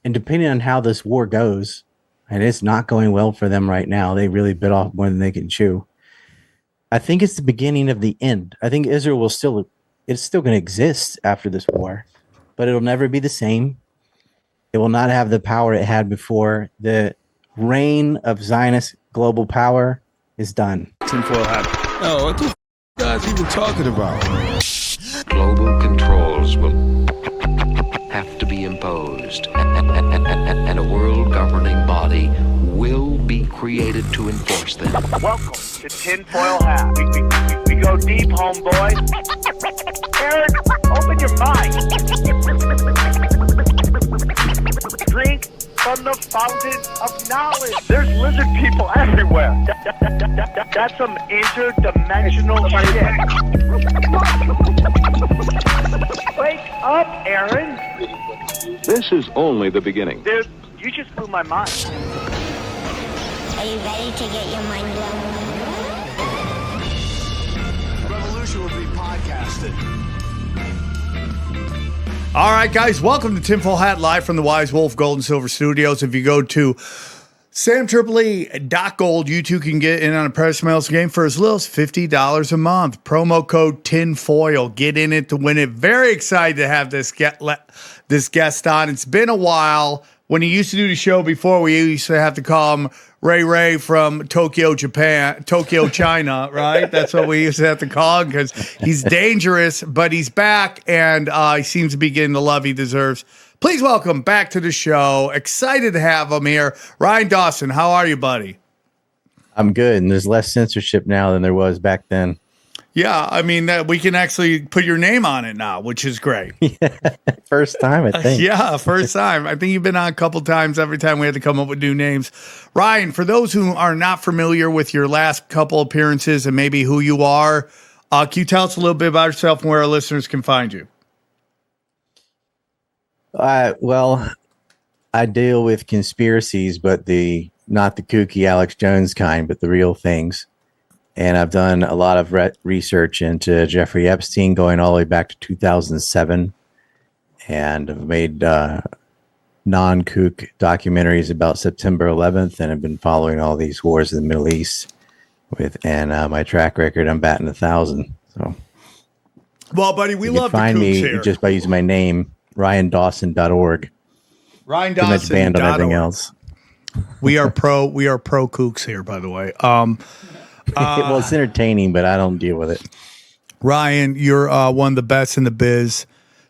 And depending on how this war goes, and it's not going well for them right now, they really bit off more than they can chew. I think it's the beginning of the end. I think Israel it's still going to exist after this war, but it'll never be the same. It will not have the power it had before. The reign of Zionist global power is done. Tinfoil hat. Oh, what the guys even talking about? Global controls will have to be imposed, and a world governing body will be created to enforce them. Welcome to Tinfoil Hat. We go deep, homeboy. Aaron, open your mind. Drink from the fountain of knowledge. There's lizard people everywhere. That's some interdimensional shit. Wake up, Aaron. This is only the beginning. Dude, you just blew my mind. Are you ready to get your mind blown? Revolution will be podcasted. All right, guys, welcome to Tinfoil Hat live from the Wise Wolf Gold and Silver Studios. If you go to samtripoli.gold, you too can get in on a Precious Metals game for as little as $50 a month. Promo code TINFOIL. Get in it to win it. Very excited to have this guest on. It's been a while. When he used to do the show before, we used to have to call him Ray from Tokyo, China, right? That's what we used to have to call him because he's dangerous, but he's back and he seems to be getting the love he deserves. Please welcome back to the show. Excited to have him here. Ryan Dawson, how are you, buddy? I'm good, and there's less censorship now than there was back then. Yeah, I mean, we can actually put your name on it now, which is great. First time, I think. Yeah, first time. I think you've been on a couple times. Every time we had to come up with new names. Ryan, for those who are not familiar with your last couple appearances and maybe who you are, can you tell us a little bit about yourself and where our listeners can find you? Well, I deal with conspiracies, but not the kooky Alex Jones kind, but the real things. And I've done a lot of research into Jeffrey Epstein going all the way back to 2007. And I've made non-kook documentaries about September 11th and have been following all these wars in the Middle East. My track record, I'm batting 1,000. So, well, buddy, we love the find kooks me here. Just by using my name, RyanDawson.org. RyanDawson. Banned on everything else. We are pro kooks here, by the way. Well, it's entertaining, but I don't deal with it. Ryan, you're one of the best in the biz.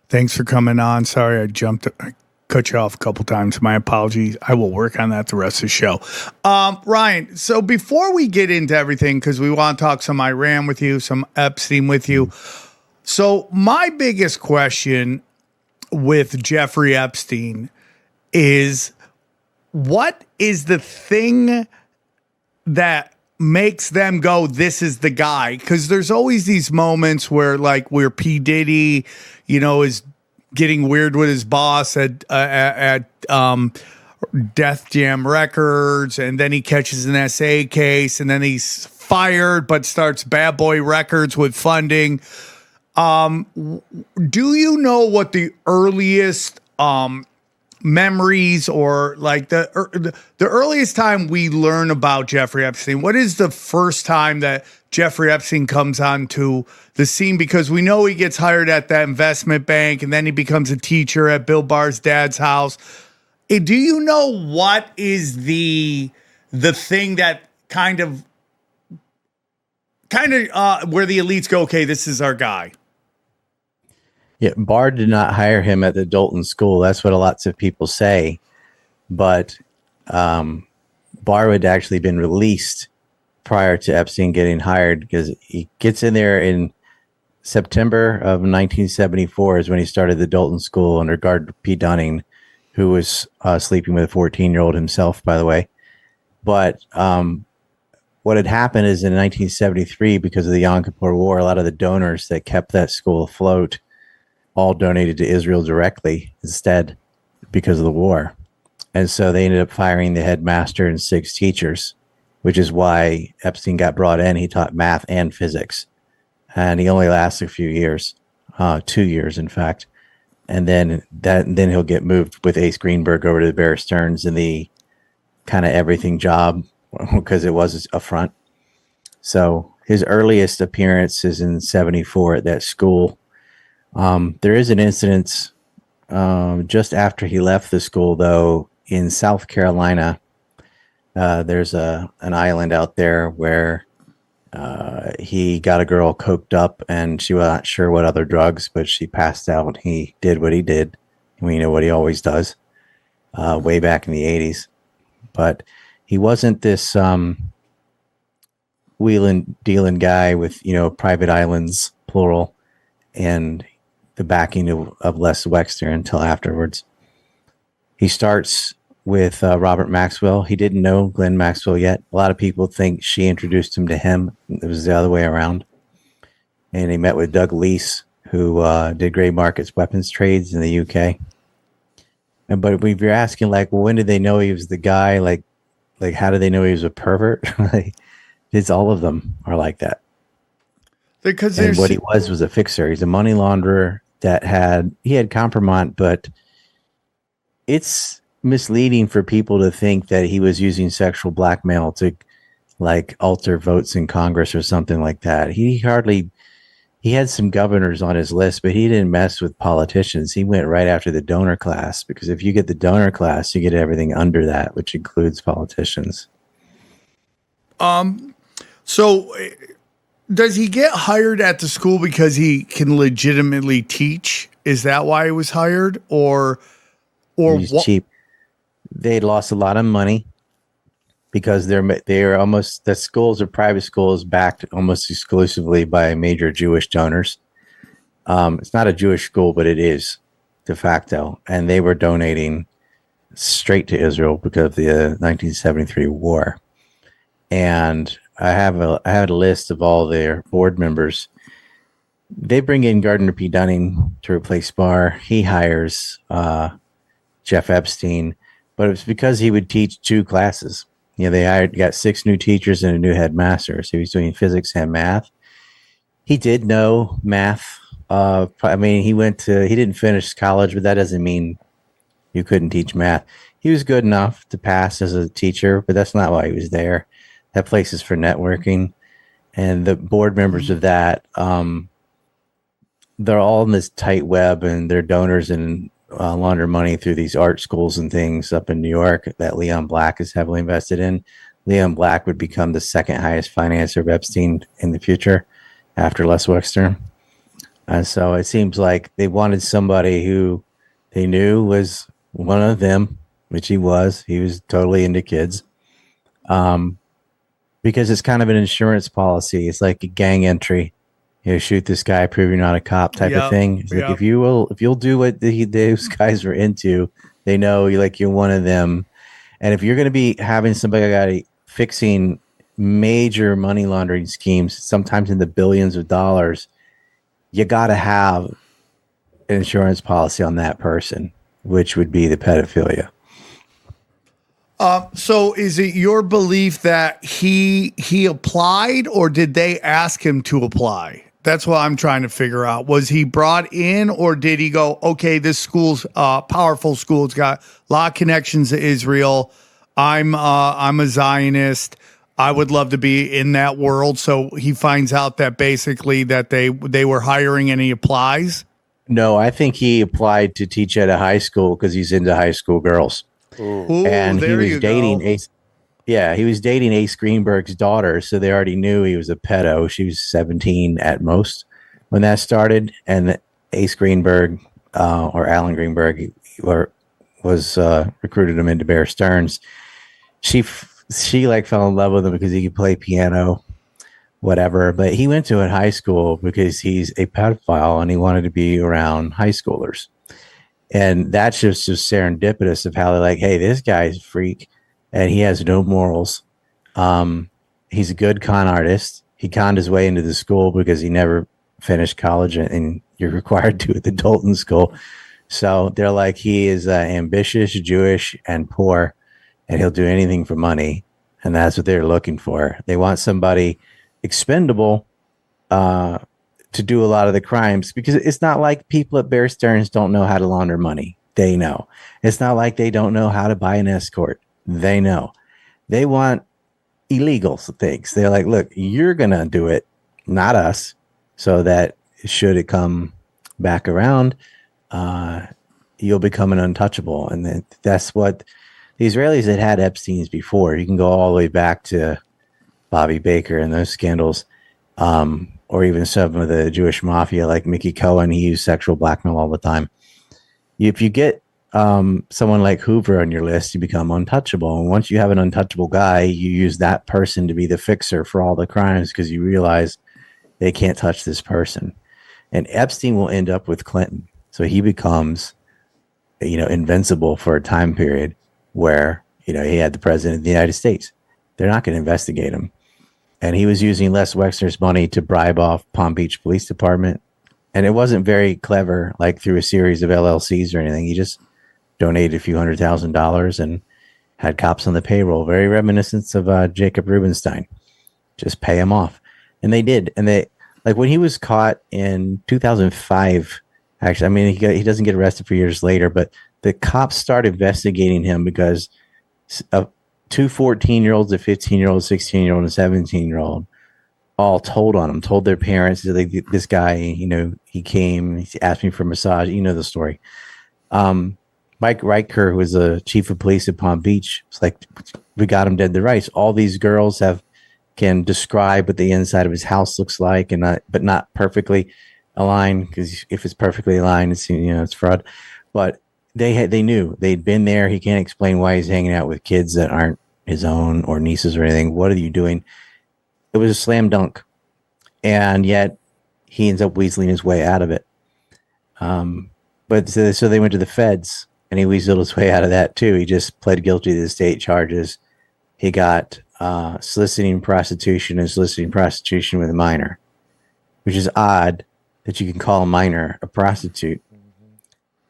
Thanks for coming on. Sorry I cut you off a couple times. My apologies. I will work on that the rest of the show. Ryan, so before we get into everything, because we want to talk some Iran with you, some Epstein with you. So my biggest question with Jeffrey Epstein is, what is the thing that makes them go, this is the guy? Because there's always these moments where P. Diddy, is getting weird with his boss at Def Jam Records, and then he catches an SA case, and then he's fired, but starts Bad Boy Records with funding. Do you know what the earliest memories or the earliest time we learn about Jeffrey Epstein? What is the first time that Jeffrey Epstein comes onto the scene? Because we know he gets hired at that investment bank and then he becomes a teacher at Bill Barr's dad's house. Do you know what is the thing that kind of where the elites go, okay, this is our guy? Yeah, Barr did not hire him at the Dalton School. That's what lots of people say. But Barr had actually been released prior to Epstein getting hired, because he gets in there in September of 1974 is when he started the Dalton School under Gardner P. Dunning, who was sleeping with a 14-year-old himself, by the way. But what had happened is in 1973, because of the Yom Kippur War, a lot of the donors that kept that school afloat all donated to Israel directly instead because of the war. And so they ended up firing the headmaster and 6 teachers, which is why Epstein got brought in. He taught math and physics, and he only lasted a few years, 2 years, in fact. then he'll get moved with Ace Greenberg over to the Bear Stearns in the kind of everything job because it was a front. So his earliest appearance is in '74 at that school. There is an incident just after he left the school, though, in South Carolina. There's an island out there where he got a girl coked up, and she was not sure what other drugs, but she passed out. He did what he did. We know what he always does, way back in the '80s. But he wasn't this wheeling dealing guy with private islands plural and the backing of Les Wexner until afterwards. He starts with Robert Maxwell. He didn't know Glenn Maxwell yet. A lot of people think she introduced him to him. It was the other way around. And he met with Doug Leese, who did gray markets weapons trades in the UK. But if you're asking, like, well, when did they know he was the guy? Like how did they know he was a pervert? It's all of them are like that. Because and what he was a fixer. He's a money launderer that had compromise, but it's misleading for people to think that he was using sexual blackmail to like alter votes in Congress or something like that. He had some governors on his list, but he didn't mess with politicians. He went right after the donor class, because if you get the donor class, you get everything under that, which includes politicians. So does he get hired at the school because he can legitimately teach? Is that why he was hired, or he's cheap? They lost a lot of money because they're almost, the schools are private schools backed almost exclusively by major Jewish donors. It's not a Jewish school, but it is de facto, and they were donating straight to Israel because of the 1973 war. And I had a list of all their board members. They bring in Gardner P. Dunning to replace Barr. He hires Jeff Epstein, but it was because he would teach 2 classes. They got 6 new teachers and a new headmaster. So he was doing physics and math. He did know math. He didn't finish college, but that doesn't mean you couldn't teach math. He was good enough to pass as a teacher, but that's not why he was there. That place is for networking. And the board members of that, they're all in this tight web, and they're donors and launder money through these art schools and things up in New York that Leon Black is heavily invested in. Leon Black would become the second highest financer of Epstein in the future after Les Wexner. So it seems like they wanted somebody who they knew was one of them, which he was. He was totally into kids. Because it's kind of an insurance policy. It's like a gang entry. Shoot this guy, prove you're not a cop type of thing. It's like if you'll do what those guys were into, they know you're one of them. And if you're going to be having somebody fixing major money laundering schemes, sometimes in the billions of dollars, you got to have an insurance policy on that person, which would be the pedophilia. So is it your belief that he applied, or did they ask him to apply? That's what I'm trying to figure out. Was he brought in, or did he go, okay, this school's powerful school. It's got a lot of connections to Israel. I'm a Zionist. I would love to be in that world. So he finds out that basically that they were hiring, and he applies. No, I think he applied to teach at a high school because he's into high school girls. Ooh, and he was dating Ace. Yeah, he was dating Ace Greenberg's daughter, so they already knew he was a pedo. She was 17 at most when that started, and Ace Greenberg or Alan Greenberg was recruited him into Bear Stearns. She fell in love with him because he could play piano, whatever. But he went to a high school because he's a pedophile and he wanted to be around high schoolers. And that's just serendipitous of how they're like, hey, this guy's a freak and he has no morals. He's a good con artist. He conned his way into the school because he never finished college, and you're required to at the Dalton school. So they're like, he is ambitious, Jewish, and poor, and he'll do anything for money. And that's what they're looking for. They want somebody expendable, to do a lot of the crimes, because it's not like people at Bear Stearns don't know how to launder money. They know. It's not like they don't know how to buy an escort. They know. They want illegal things. They're like, look, you're going to do it, not us, so that should it come back around, you'll become an untouchable. And that's what the Israelis had had Epstein's before. You can go all the way back to Bobby Baker and those scandals, or even some of the Jewish mafia like Mickey Cohen. He used sexual blackmail all the time. If you get someone like Hoover on your list, you become untouchable. And once you have an untouchable guy, you use that person to be the fixer for all the crimes, because you realize they can't touch this person. And Epstein will end up with Clinton. So he becomes, invincible for a time period where, he had the president of the United States. They're not going to investigate him. And he was using Les Wexner's money to bribe off Palm Beach Police Department. And it wasn't very clever, like through a series of LLCs or anything. He just donated a few $100,000 and had cops on the payroll. Very reminiscent of Jacob Rubenstein. Just pay him off. And they did. And they, like when he was caught in 2005, actually, I mean, he doesn't get arrested for years later, but the cops started investigating him because two 14-year-olds, a 15-year-old, 16-year-old, and a 17-year-old all told on him, told their parents that this guy, he came, he asked me for a massage. You know the story. Mike Riker, who was the chief of police at Palm Beach, was like, we got him dead to rights. All these girls can describe what the inside of his house looks like, but not perfectly aligned, because if it's perfectly aligned, it's fraud. But they knew, they'd been there. He can't explain why he's hanging out with kids that aren't his own or nieces or anything. What are you doing? It was a slam dunk, and yet he ends up weaseling his way out of it. But so they went to the feds, and he weaseled his way out of that too. He just pled guilty to the state charges. He got soliciting prostitution and soliciting prostitution with a minor, which is odd that you can call a minor a prostitute.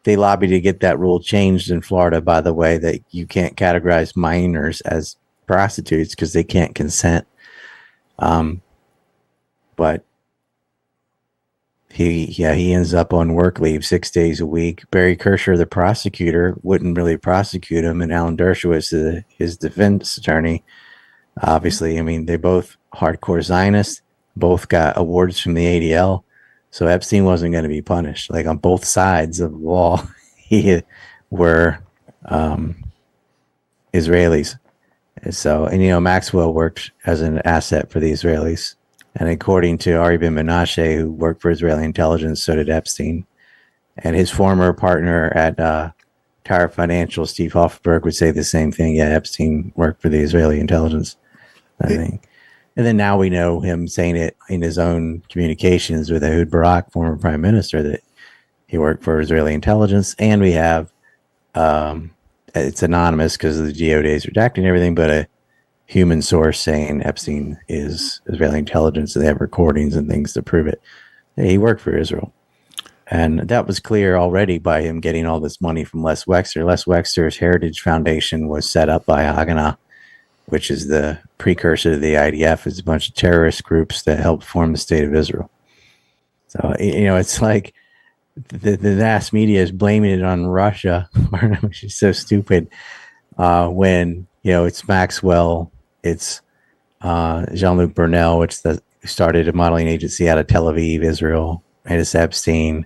They lobbied to get that rule changed in Florida, by the way, that you can't categorize minors as prostitutes because they can't consent. But he ends up on work leave 6 days a week. Barry Kersher, the prosecutor, wouldn't really prosecute him, and Alan Dershowitz, his defense attorney. Obviously, I mean, they're both hardcore Zionists, both got awards from the ADL. So Epstein wasn't going to be punished. Like on both sides of the law, he were Israelis. And Maxwell worked as an asset for the Israelis. And according to Ari Ben Menashe, who worked for Israeli intelligence, so did Epstein. And his former partner at Tower Financial, Steve Hoffberg, would say the same thing. Yeah, Epstein worked for the Israeli intelligence, I think. And then now we know him saying it in his own communications with Ehud Barak, former prime minister, that he worked for Israeli intelligence. And we have, it's anonymous because of the DOJ's redacting everything, but a human source saying Epstein is Israeli intelligence, and they have recordings and things to prove it. He worked for Israel. And that was clear already by him getting all this money from Les Wexner. Les Wexner's Heritage Foundation was set up by Haganah, which is the precursor to the IDF. It's a bunch of terrorist groups that helped form the state of Israel. So, it's like the mass media is blaming it on Russia, which is so stupid, when, it's Maxwell, it's Jean-Luc Brunel, which started a modeling agency out of Tel Aviv, Israel, and it's Epstein.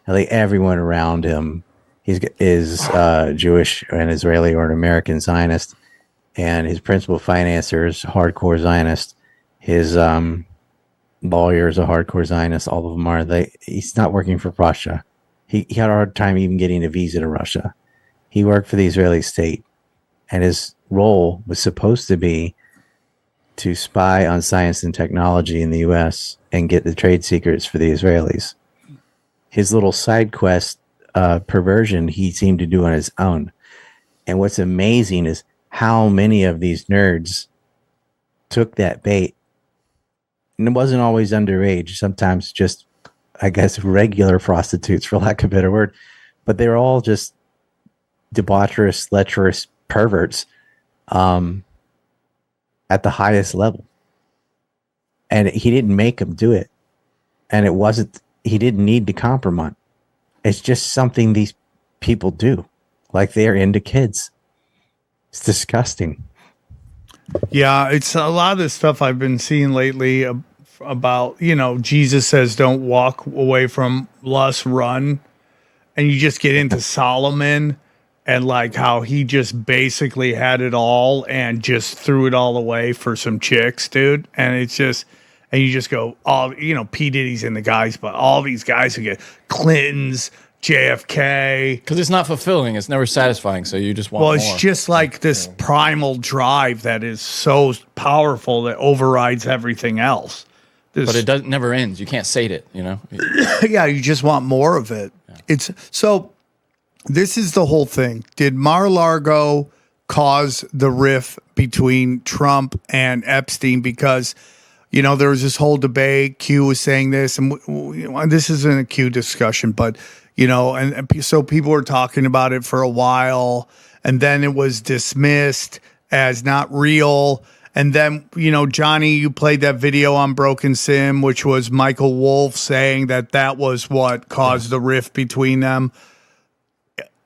Like everyone around him is Jewish, an Israeli, or an American Zionist. And his principal financier is hardcore Zionist. His lawyer is a hardcore Zionist. All of them are. He's not working for Russia. He had a hard time even getting a visa to Russia. He worked for the Israeli state. And his role was supposed to be to spy on science and technology in the U.S. and get the trade secrets for the Israelis. His little side quest perversion he seemed to do on his own. And what's amazing is how many of these nerds took that bait. And it wasn't always underage, sometimes just, I guess, regular prostitutes, for lack of a better word. But they were all just debaucherous, lecherous perverts at the highest level. And he didn't make them do it. And he didn't need to compromise. It's just something these people do. Like they're into kids. It's disgusting. Yeah, it's a lot of the stuff I've been seeing lately about, Jesus says don't walk away from lust, run. And you just get into Solomon and like how he just basically had it all and just threw it all away for some chicks, dude. And it's just, and you just go, P. Diddy's in the guys, but all these guys who get Clintons, JFK. Because it's not fulfilling. It's never satisfying. So you just want more. It's just like this primal drive that is so powerful that overrides everything else. But it never ends. You can't sate it, Yeah, you just want more of it. Yeah. It's so. This is the whole thing. Did Mar-a-Lago cause the rift between Trump and Epstein? Because there was this whole debate. Q was saying this, and this isn't a Q discussion, but and so people were talking about it for a while, and then it was dismissed as not real. And then, Johnny, you played that video on Broken Sim, which was Michael Wolff saying that was what caused the rift between them.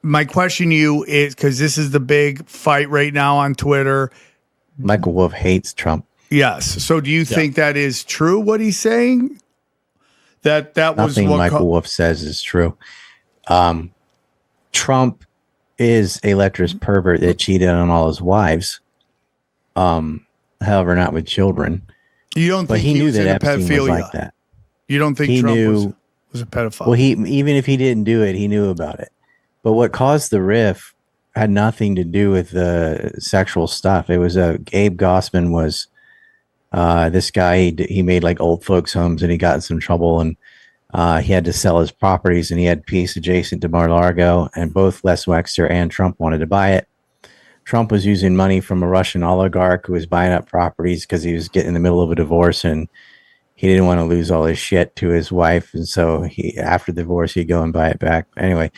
My question to you is, because this is the big fight right now on Twitter. Michael Wolff hates Trump. Yes. So do you think that is true, what he's saying? That was Nothing what Michael Wolff says is true. Trump is a lecherous pervert that cheated on all his wives. However, not with children. You don't think he knew that Epstein pedophilia was like that? You don't think he Trump was a pedophile? Well, even if he didn't do it, he knew about it. But what caused the rift had nothing to do with the sexual stuff. It was Gabe Gossman was this guy. He made like old folks' homes, and he got in some trouble, and he had to sell his properties, and he had peace adjacent to Mar-a-Lago, and both Les Wexner and Trump wanted to buy it. Trump was using money from a Russian oligarch who was buying up properties because he was getting in the middle of a divorce, and he didn't want to lose all his shit to his wife. And so after the divorce, he'd go and buy it back. Anyway,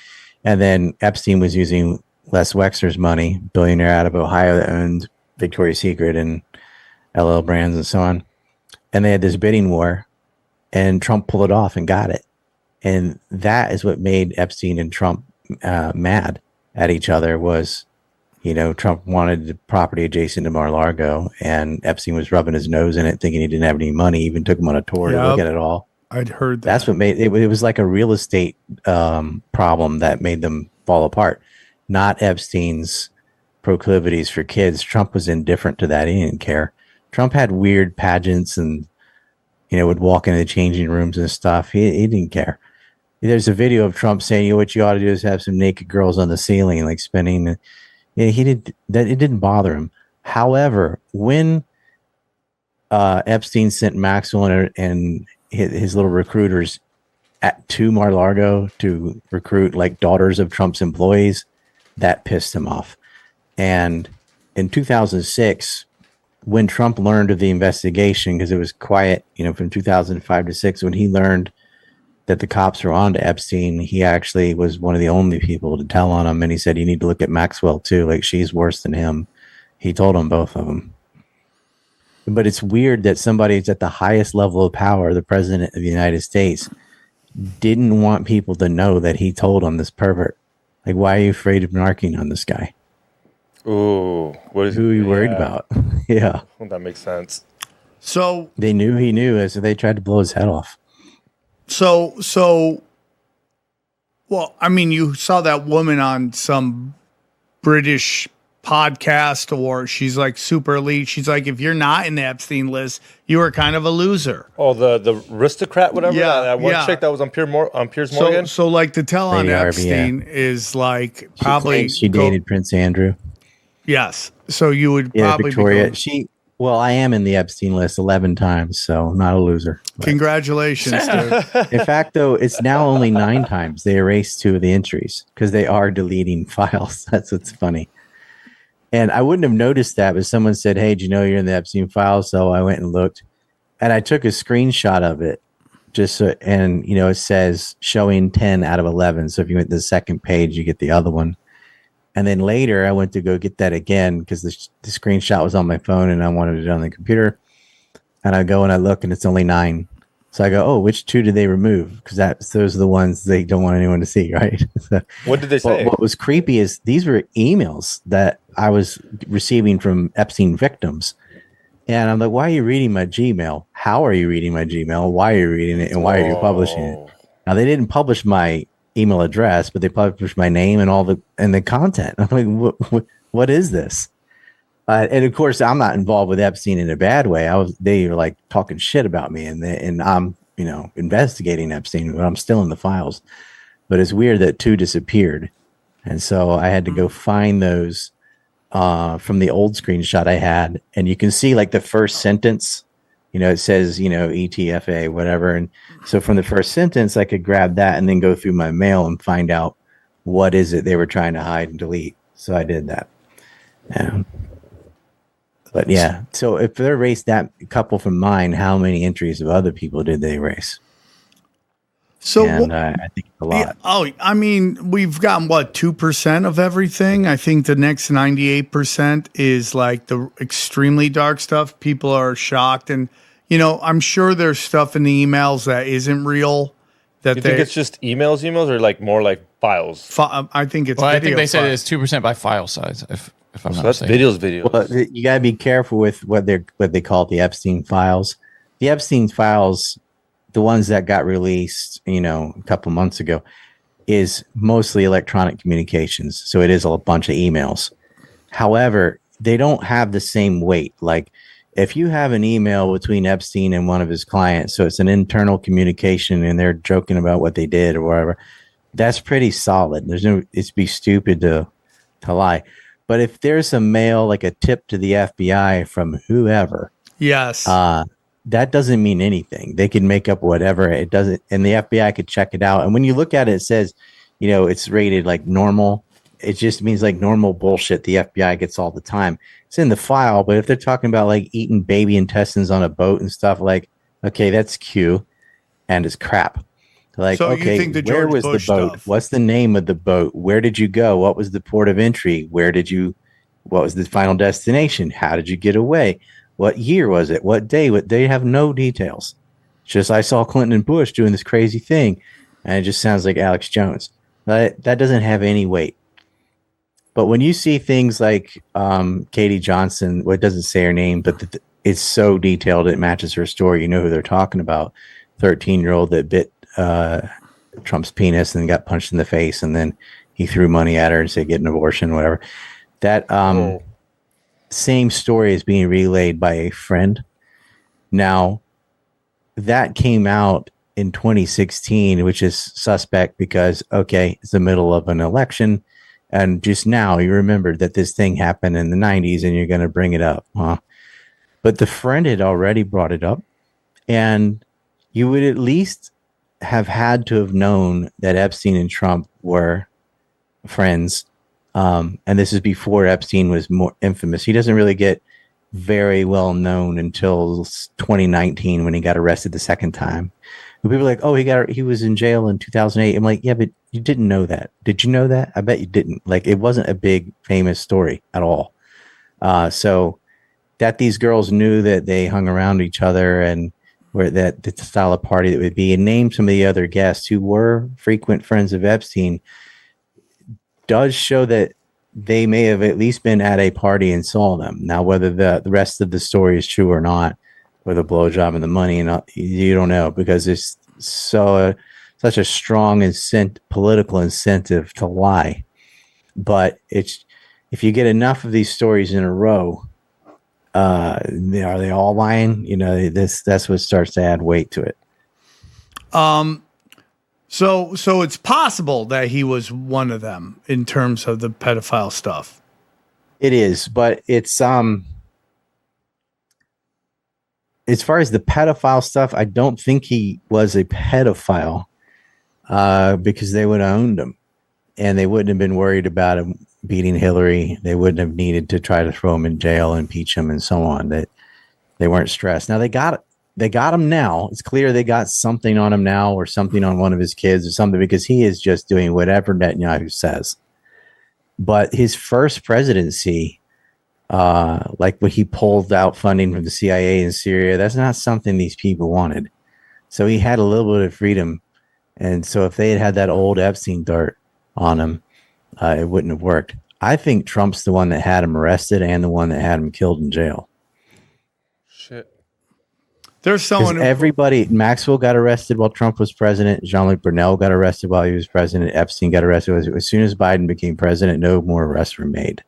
and then Epstein was using Les Wexner's money, billionaire out of Ohio that owned Victoria's Secret and LL Brands and so on. And they had this bidding war, and Trump pulled it off and got it. And that is what made Epstein and Trump mad at each other was, Trump wanted the property adjacent to Mar-a-Lago, and Epstein was rubbing his nose in it, thinking he didn't have any money, even took him on a tour to look at it all. I'd heard that. That's what made it. It was like a real estate problem that made them fall apart, not Epstein's proclivities for kids. Trump was indifferent to that. He didn't care. Trump had weird pageants and, would walk into the changing rooms and stuff. He didn't care. There's a video of Trump saying, what you ought to do is have some naked girls on the ceiling, like spinning. He did that. It didn't bother him. However, when Epstein sent Maxwell and his little recruiters to Mar-a-Lago to recruit like daughters of Trump's employees, that pissed him off. And in 2006, when Trump learned of the investigation, because it was quiet, from 2005 to 6, when he learned that the cops were on to Epstein, he actually was one of the only people to tell on him. And he said, you need to look at Maxwell too. Like, she's worse than him. He told them, both of them. But it's weird that somebody who's at the highest level of power, the president of the United States, didn't want people to know that he told on this pervert. Like, why are you afraid of narking on this guy? Ooh, who are you worried about? Yeah. Well, that makes sense. So they knew he knew, so they tried to blow his head off. So, well, I mean, you saw that woman on some British podcast, or she's like super elite. She's like, if you're not in the Epstein list, you are kind of a loser. Oh, the aristocrat, whatever. Yeah, that one chick that was on Piers Morgan. So like the tell on Lady Epstein RV, is like probably she dated Prince Andrew. Yes. So you would probably Victoria. Well, I am in the Epstein list 11 times, so not a loser. But. Congratulations, dude. In fact, though, it's now only 9 times. They erased 2 of the entries because they are deleting files. That's what's funny. And I wouldn't have noticed that, but someone said, hey, do you know you're in the Epstein file? So I went and looked, and I took a screenshot of it and it says showing 10 out of 11. So if you went to the second page, you get the other one. And then later I went to go get that again because the screenshot was on my phone and I wanted it on the computer. And I go and I look and it's only 9. So I go, oh, which two did they remove? Because those are the ones they don't want anyone to see, right? So, What did they say? what was creepy is these were emails that I was receiving from Epstein victims. And I'm like, why are you reading my Gmail? How are you reading my Gmail? Why are you reading it? And why are you publishing it? Now, they didn't publish my email address, but they published my name and all the content. I'm like, what is this? And of course, I'm not involved with Epstein in a bad way. They were like talking shit about me, and I'm investigating Epstein, but I'm still in the files. But it's weird that two disappeared, and so I had to go find those from the old screenshot I had, and you can see like the first sentence. It says ETFA whatever, and so from the first sentence, I could grab that and then go through my mail and find out what is it they were trying to hide and delete. So I did that. Yeah. But yeah, so if they erased that couple from mine, how many entries of other people did they erase? So I think a lot. I mean, we've gotten 2% of everything. I think the next 98% is like the extremely dark stuff. People are shocked, and I'm sure there's stuff in the emails that isn't real. That you think it's just emails, or like more like files? I think it's. Well, I think they said it's 2% by file size. If I'm not that's mistaken. videos. Well, you got to be careful with what they call the Epstein files. The Epstein files, the ones that got released, a couple months ago, is mostly electronic communications. So it is a bunch of emails. However, they don't have the same weight. Like if you have an email between Epstein and one of his clients, so it's an internal communication and they're joking about what they did or whatever, that's pretty solid. It'd be stupid to lie. But if there's a mail, like a tip to the FBI from whoever, yes, that doesn't mean anything. They can make up whatever. It doesn't, and the FBI could check it out. And when you look at it, it says, it's rated like normal. It just means like normal bullshit the FBI gets all the time. It's in the file, but if they're talking about like eating baby intestines on a boat and stuff, like, okay, that's Q, and it's crap. Like, so okay, you think the where George was Bush the boat? stuff? What's the name of the boat? Where did you go? What was the port of entry? What was the final destination? How did you get away? What year was it? What day? They have no details. It's just I saw Clinton and Bush doing this crazy thing, and it just sounds like Alex Jones. That doesn't have any weight. But when you see things like Katie Johnson, it doesn't say her name, but it's so detailed it matches her story. You know who they're talking about. 13-year-old that bit Trump's penis and got punched in the face, and then he threw money at her and said, get an abortion, whatever. That same story is being relayed by a friend. Now, that came out in 2016, which is suspect because, okay, it's the middle of an election, and just now you remembered that this thing happened in the 90s and you're going to bring it up, huh? But the friend had already brought it up, and you would at least have had to have known that Epstein and Trump were friends. And this is before Epstein was more infamous. He doesn't really get very well known until 2019 when he got arrested the second time. And people are like, oh, he was in jail in 2008. I'm like, yeah, but you didn't know that. Did you know that? I bet you didn't. Like, it wasn't a big famous story at all. So that these girls knew that they hung around each other and where that the style of party that would be, and name some of the other guests who were frequent friends of Epstein, does show that they may have at least been at a party and saw them. Now, whether the rest of the story is true or not, or the blowjob and the money, and you don't know, because it's such a strong political incentive to lie. But if you get enough of these stories in a row, are they all lying? That's what starts to add weight to it. So it's possible that he was one of them in terms of the pedophile stuff. It is, but it's as far as the pedophile stuff, I don't think he was a pedophile because they would have owned him, and they wouldn't have been worried about him beating Hillary. They wouldn't have needed to try to throw him in jail, impeach him, and so on. That they weren't stressed. Now they got him now. It's clear they got something on him now, or something on one of his kids or something, because he is just doing whatever Netanyahu says. But his first presidency, like when he pulled out funding from the CIA in Syria, that's not something these people wanted. So he had a little bit of freedom. And so if they had had that old Epstein dart on him, it wouldn't have worked. I think Trump's the one that had him arrested and the one that had him killed in jail. Shit. There's someone who, Everybody, Maxwell got arrested while Trump was president. Jean-Luc Brunel got arrested while he was president. Epstein got arrested. As soon as Biden became president, no more arrests were made.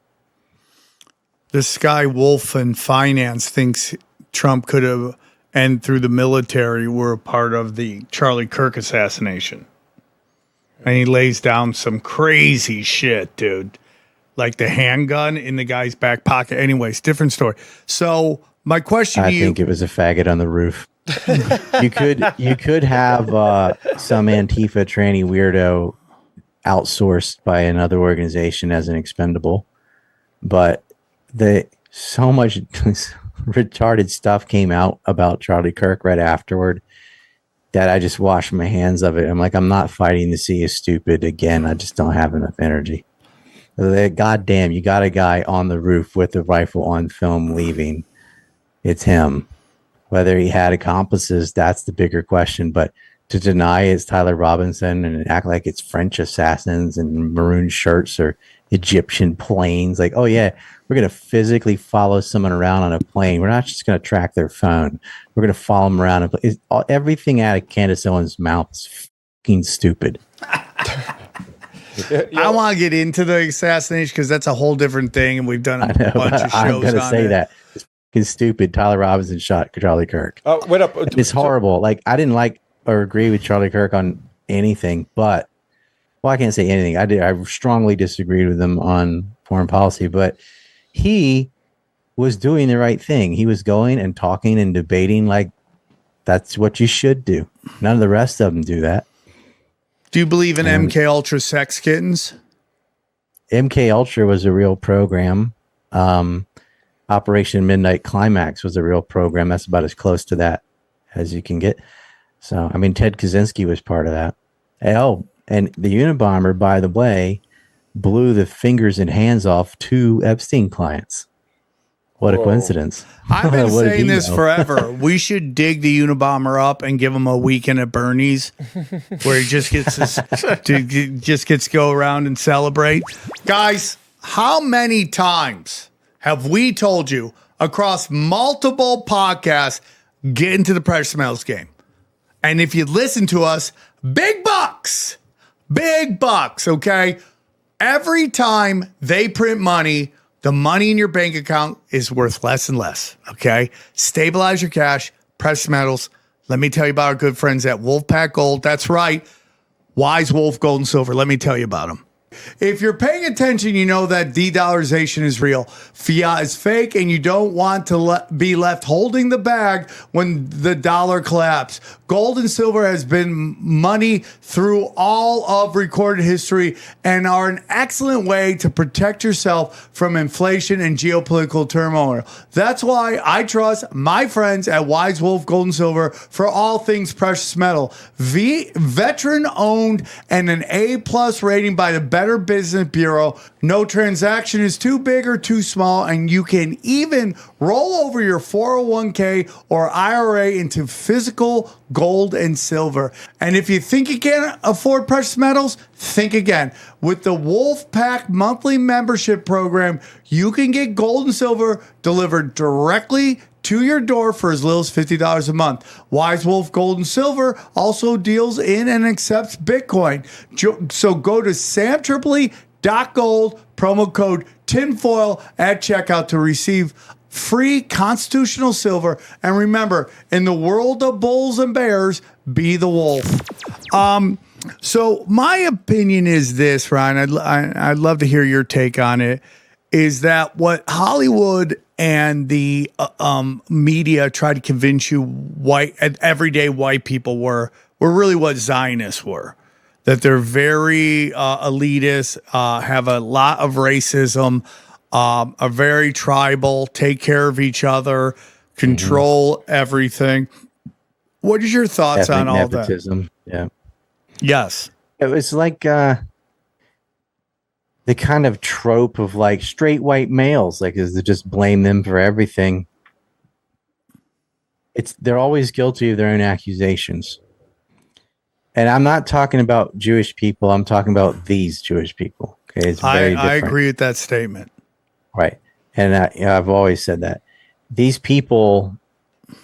this guy Wolf in finance thinks Trump could have, and through the military, were a part of the Charlie Kirk assassination. And he lays down some crazy shit, dude. Like the handgun in the guy's back pocket. Anyways, different story. So my question I to you, think it was a faggot on the roof. you could have some Antifa tranny weirdo outsourced by another organization as an expendable, but so much retarded stuff came out about Charlie Kirk right afterward that I just washed my hands of it. I'm like, I'm not fighting to see you stupid again. I just don't have enough energy. God damn, you got a guy on the roof with a rifle on film leaving. It's him. Whether he had accomplices, that's the bigger question. But to deny it's Tyler Robinson and act like it's French assassins and maroon shirts or Egyptian planes, like, oh yeah, we're going to physically follow someone around on a plane. We're not just going to track their phone. We're going to follow them around. Everything out of Candace Owens' mouth is fucking stupid. I want to get into the assassination because that's a whole different thing, and we've done a bunch of shows I'm going to on say it. that. It's fucking stupid. Tyler Robinson shot Charlie Kirk. Wait up. It's horrible. Like, I didn't like or agree with Charlie Kirk on anything, but, well, I can't say anything. I strongly disagreed with him on foreign policy, but he was doing the right thing. He was going and talking and debating like that's what you should do. None of the rest of them do that. Do you believe in MK Ultra sex kittens? MK Ultra was a real program. Operation Midnight Climax was a real program. That's about as close to that as you can get. So, I mean, Ted Kaczynski was part of that. Oh, and the Unabomber, by the way, blew the fingers and hands off 2 Epstein clients. What a coincidence. I've been What did saying he this know? forever. We should dig the Unabomber up and give him a weekend at Bernie's where he just gets to go around and celebrate. Guys, how many times have we told you across multiple podcasts, get into the precious metals game? And if you listen to us, big bucks, okay? Every time they print money, the money in your bank account is worth less and less, okay? Stabilize your cash, precious metals. Let me tell you about our good friends at Wolfpack Gold. That's right, Wise Wolf Gold and Silver. Let me tell you about them. If you're paying attention, you know that de-dollarization is real. Fiat is fake, and you don't want to be left holding the bag when the dollar collapses. Gold and silver has been money through all of recorded history and are an excellent way to protect yourself from inflation and geopolitical turmoil. That's why I trust my friends at Wise Wolf Gold and Silver for all things precious metal. Veteran-owned and an A+ rating by the Better Business Bureau. No transaction is too big or too small, and you can even roll over your 401k or IRA into physical gold and silver. And if you think you can't afford precious metals, think again. With the Wolfpack monthly membership program, you can get gold and silver delivered directly to your door for as little as $50 a month. Wise Wolf Gold and Silver also deals in and accepts Bitcoin. So go to samtripoli.gold, promo code tinfoil at checkout to receive free constitutional silver. And remember, in the world of bulls and bears, be the wolf. So my opinion is this, Ryan. I'd love to hear your take on it. Is that what Hollywood and the media tried to convince you everyday white people were really what Zionists were? That they're very elitist, have a lot of racism, are very tribal, take care of each other, control everything. What is your thoughts on all nepotism. that? Yeah. Yes. It was like the kind of trope of like straight white males, like is to just blame them for everything. they're always guilty of their own accusations. And I'm not talking about Jewish people. I'm talking about these Jewish people. Okay, it's very different. I agree with that statement. Right. And I've always said that these people,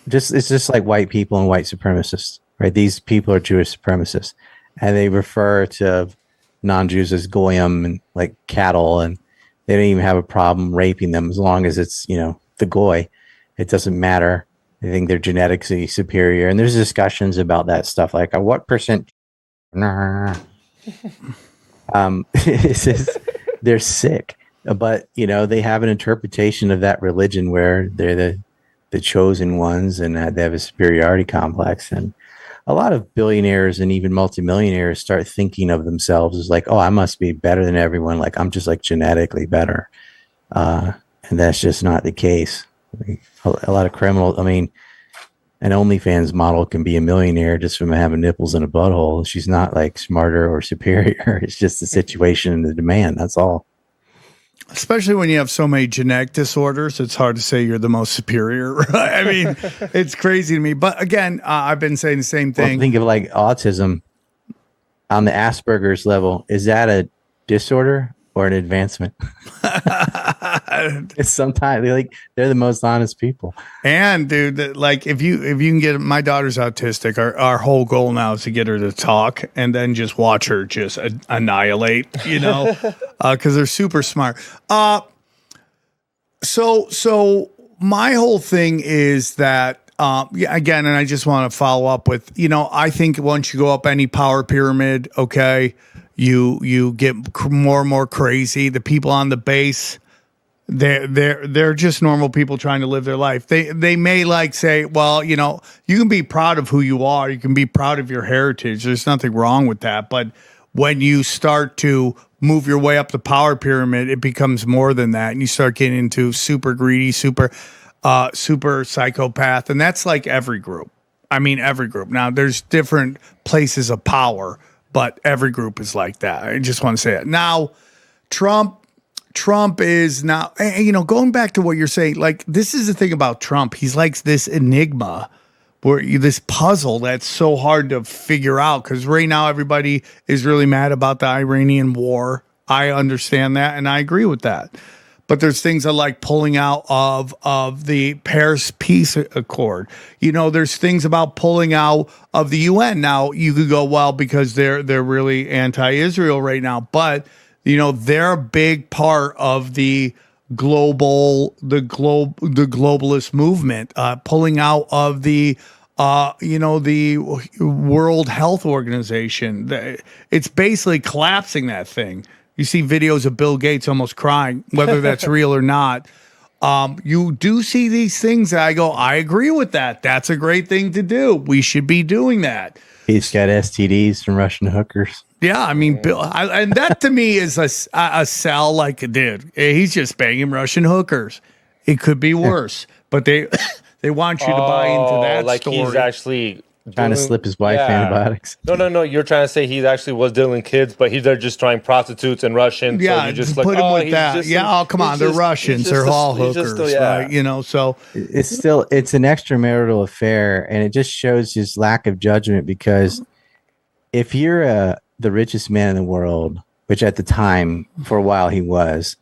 it's just like white people and white supremacists, right? These people are Jewish supremacists, and they refer to non-Jews as goyim and like cattle, and they don't even have a problem raping them as long as it's, the goy. It doesn't matter. They think they're genetically superior, and there's discussions about that stuff, like what percent. It's just, they're sick. But, they have an interpretation of that religion where they're the chosen ones, and they have a superiority complex. And a lot of billionaires and even multimillionaires start thinking of themselves as like, oh, I must be better than everyone. Like, I'm just like genetically better. And that's just not the case. A lot of criminals, an OnlyFans model can be a millionaire just from having nipples and a butthole. She's not like smarter or superior. It's just the situation and the demand. That's all. Especially when you have so many genetic disorders, it's hard to say you're the most superior. Right? It's crazy to me. But again, I've been saying the same thing. Well, think of like autism on the Asperger's level. Is that a disorder or an advancement? It's sometimes they're the most honest people. And dude, like if you can get, my daughter's autistic. Our whole goal now is to get her to talk and then just watch her just annihilate, because they're super smart. So my whole thing is that again, and I just want to follow up with, I think once you go up any power pyramid, okay, you get more and more crazy. The people on the base, they're just normal people trying to live their life. They may like say, well, you can be proud of who you are. You can be proud of your heritage. There's nothing wrong with that. But when you start to move your way up the power pyramid, it becomes more than that. And you start getting into super greedy, super psychopath. And that's like every group. Every group. Now there's different places of power, but every group is like that. I just want to say it. Now, Trump is now, going back to what you're saying, like, this is the thing about Trump. He's like this enigma, this puzzle that's so hard to figure out, because right now everybody is really mad about the Iranian war. I understand that, and I agree with that. But there's things that like pulling out of the Paris Peace Accord. There's things about pulling out of the UN. Now, you could go, well, because they're really anti-Israel right now, but they're a big part of the globalist movement, pulling out of the World Health Organization. It's basically collapsing that thing. You see videos of Bill Gates almost crying, whether that's real or not. You do see these things that I go, I agree with that. That's a great thing to do. We should be doing that. He's got STDs from Russian hookers. Yeah, Bill, and that to me is a sell, like, dude, he's just banging Russian hookers. It could be worse, but they want you to buy into that like story. He's actually trying to slip his wife antibiotics. No. You're trying to say he actually was dealing kids, but they're just trying prostitutes and Russians. Yeah, so you just put him with that. Come on, they're Russians. They're all hookers, right? So it's an extramarital affair, and it just shows his lack of judgment, because if you're the richest man in the world, which at the time, for a while he was,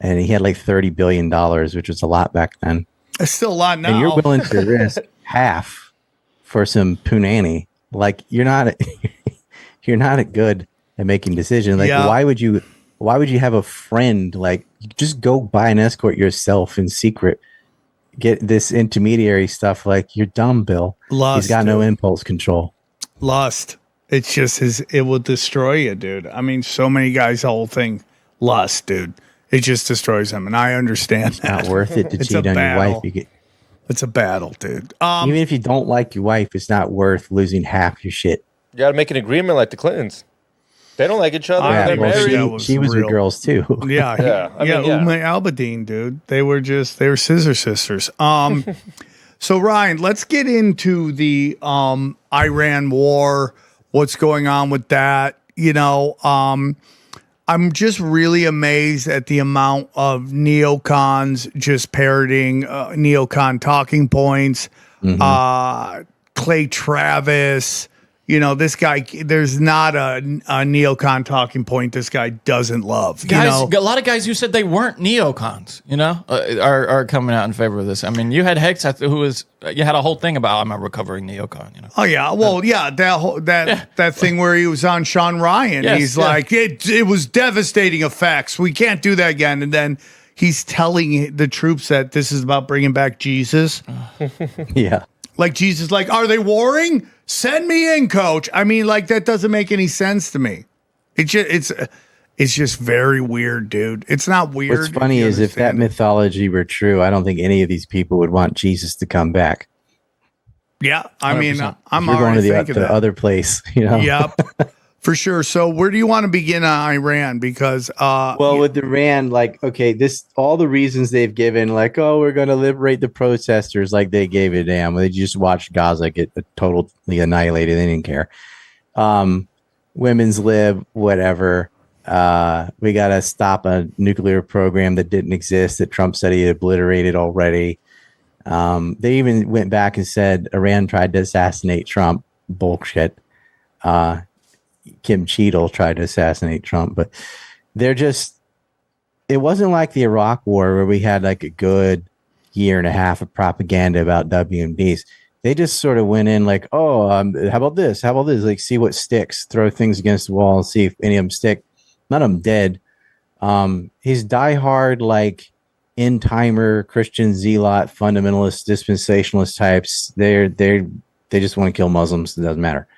and he had like $30 billion, which was a lot back then. It's still a lot now. And you're willing to risk half for some punani. Like, you're not good at making decisions. Like, why would you have a friend? Like, just go buy an escort yourself in secret. Get this intermediary stuff. Like, you're dumb, Bill. Lust, he's got no impulse control. Lust. It's just it will destroy you, dude. So many guys, the whole thing, lust, dude. It just destroys them, and I understand it's not worth it to cheat on your wife. It's a battle, dude. Even if you don't like your wife, it's not worth losing half your shit. You got to make an agreement like the Clintons. They don't like each other. They're married. She was with girls too. Yeah. Uma Albadine, dude. They were scissor sisters. So Ryan, let's get into the Iran war. What's going on with that? I'm just really amazed at the amount of neocons just parroting neocon talking points. Clay Travis. You know, this guy, there's not a neocon talking point this guy doesn't love. Guys, you know? a lot of guys who said they weren't neocons, are coming out in favor of this. I mean, you had Hex, you had a whole thing about, I'm a recovering neocon, Oh, yeah. Well, yeah, that thing where he was on Sean Ryan. Yes, he's like, it was devastating effects. We can't do that again. And then he's telling the troops that this is about bringing back Jesus. Yeah. Like Jesus, like, are they warring? Send me in, coach. I mean, like, that doesn't make any sense to me. It's just very weird, dude. It's not weird. What's funny is if that mythology were true, I don't think any of these people would want Jesus to come back. Yeah, I mean, 100%. I'm You're going already to thinking the that. other place, you know? Yep, for sure. So where do you want to begin on Iran? Because Well, with Iran, like, okay, all the reasons they've given, like, oh, we're going to liberate the protesters, like they gave a damn. They just watched Gaza get totally annihilated. They didn't care. Women's lib, whatever. We got to stop a nuclear program that didn't exist that Trump said he obliterated already. They even went back and said Iran tried to assassinate Trump. Bullshit. Kim Cheadle tried to assassinate Trump, but it wasn't like the Iraq War where we had like a good year and a half of propaganda about WMDs. They just sort of went in like, oh, how about this? How about this? Like, see what sticks, throw things against the wall and see if any of them stick. None of them dead. He's diehard, like end timer, Christian zealot, fundamentalist, dispensationalist types. They just want to kill Muslims. It doesn't matter.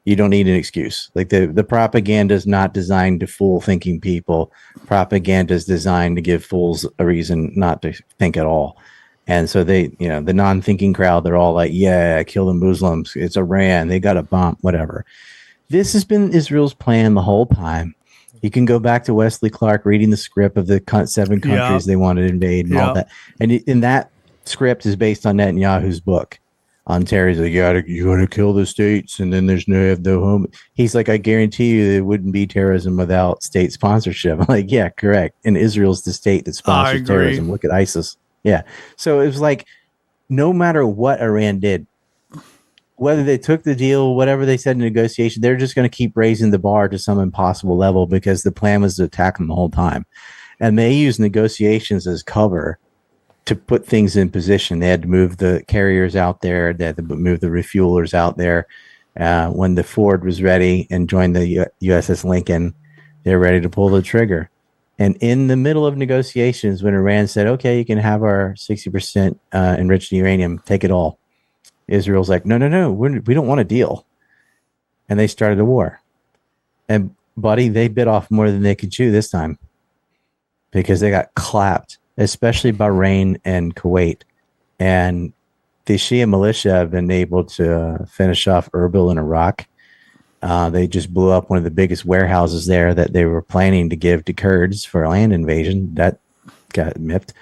You don't need an excuse. Like the propaganda is not designed to fool thinking people. Propaganda is designed to give fools a reason not to think at all. And so the non-thinking crowd, they're all like, yeah, kill the Muslims. It's Iran. They got a bomb, whatever. This has been Israel's plan the whole time. You can go back to Wesley Clark reading the script of the 7 countries they wanted to invade and all that. And in that script is based on Netanyahu's book. On Terry's like, you gotta kill the states, and then there's no home. He's like, I guarantee you there wouldn't be terrorism without state sponsorship. I'm like, yeah, correct. And Israel's the state that sponsors terrorism. Look at ISIS. Yeah. So it was like, no matter what Iran did, whether they took the deal, whatever they said in negotiation, they're just going to keep raising the bar to some impossible level because the plan was to attack them the whole time. And they used negotiations as cover to put things in position. They had to move the carriers out there. They had to move the refuelers out there. When the Ford was ready and joined the USS Lincoln, they were ready to pull the trigger. And in the middle of negotiations, when Iran said, okay, you can have our 60% enriched uranium, take it all. Israel's like, no, we don't want a deal. And they started a war. And buddy, they bit off more than they could chew this time because they got clapped, especially Bahrain and Kuwait. And the Shia militia have been able to finish off Erbil in Iraq. They just blew up one of the biggest warehouses there that they were planning to give to Kurds for a land invasion. That got miffed.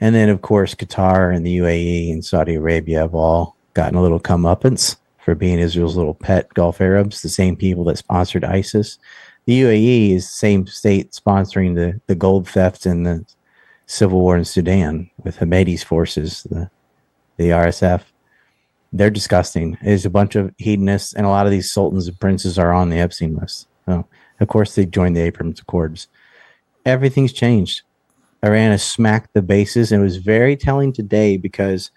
And then, of course, Qatar and the UAE and Saudi Arabia have all gotten a little comeuppance for being Israel's little pet Gulf Arabs, the same people that sponsored ISIS. The UAE is the same state sponsoring the gold theft and the civil war in Sudan with Hamedi's forces, the RSF. They're disgusting. There's a bunch of hedonists, and a lot of these sultans and princes are on the Epstein list. So, of course, they joined the Abraham Accords. Everything's changed. Iran has smacked the bases, and it was very telling today because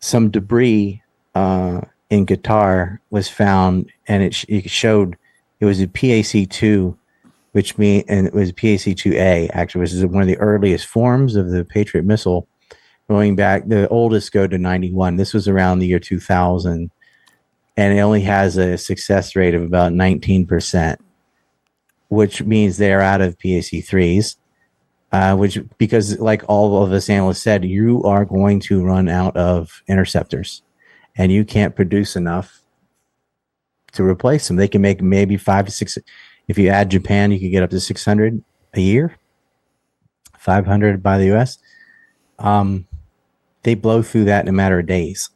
some debris in Qatar was found, and it showed it was a PAC-2, and it was PAC-2A, actually, which is one of the earliest forms of the Patriot missile. Going back, the oldest go to 91. This was around the year 2000, and it only has a success rate of about 19%, which means they're out of PAC-3s, because like all of us analysts said, you are going to run out of interceptors, and you can't produce enough to replace them. They can make maybe 5 to 6. If you add Japan, you could get up to 600 a year, 500 by the U.S. They blow through that in a matter of days.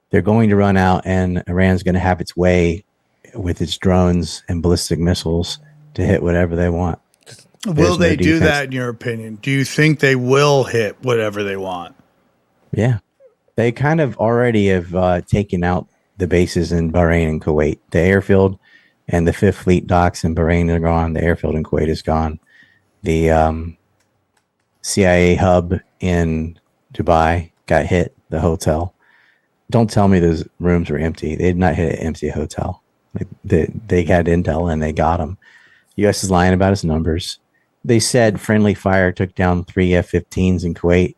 They're going to run out, and Iran's going to have its way with its drones and ballistic missiles to hit whatever they want. Will they do that, in your opinion? Do you think they will hit whatever they want? Yeah. They kind of already have taken out the bases in Bahrain and Kuwait. The airfield and the Fifth Fleet docks in Bahrain are gone. The airfield in Kuwait is gone. The CIA hub in Dubai got hit, the hotel. Don't tell me those rooms were empty. They did not hit an empty hotel. They had intel and they got them. U.S. is lying about its numbers. They said friendly fire took down 3 F-15s in Kuwait.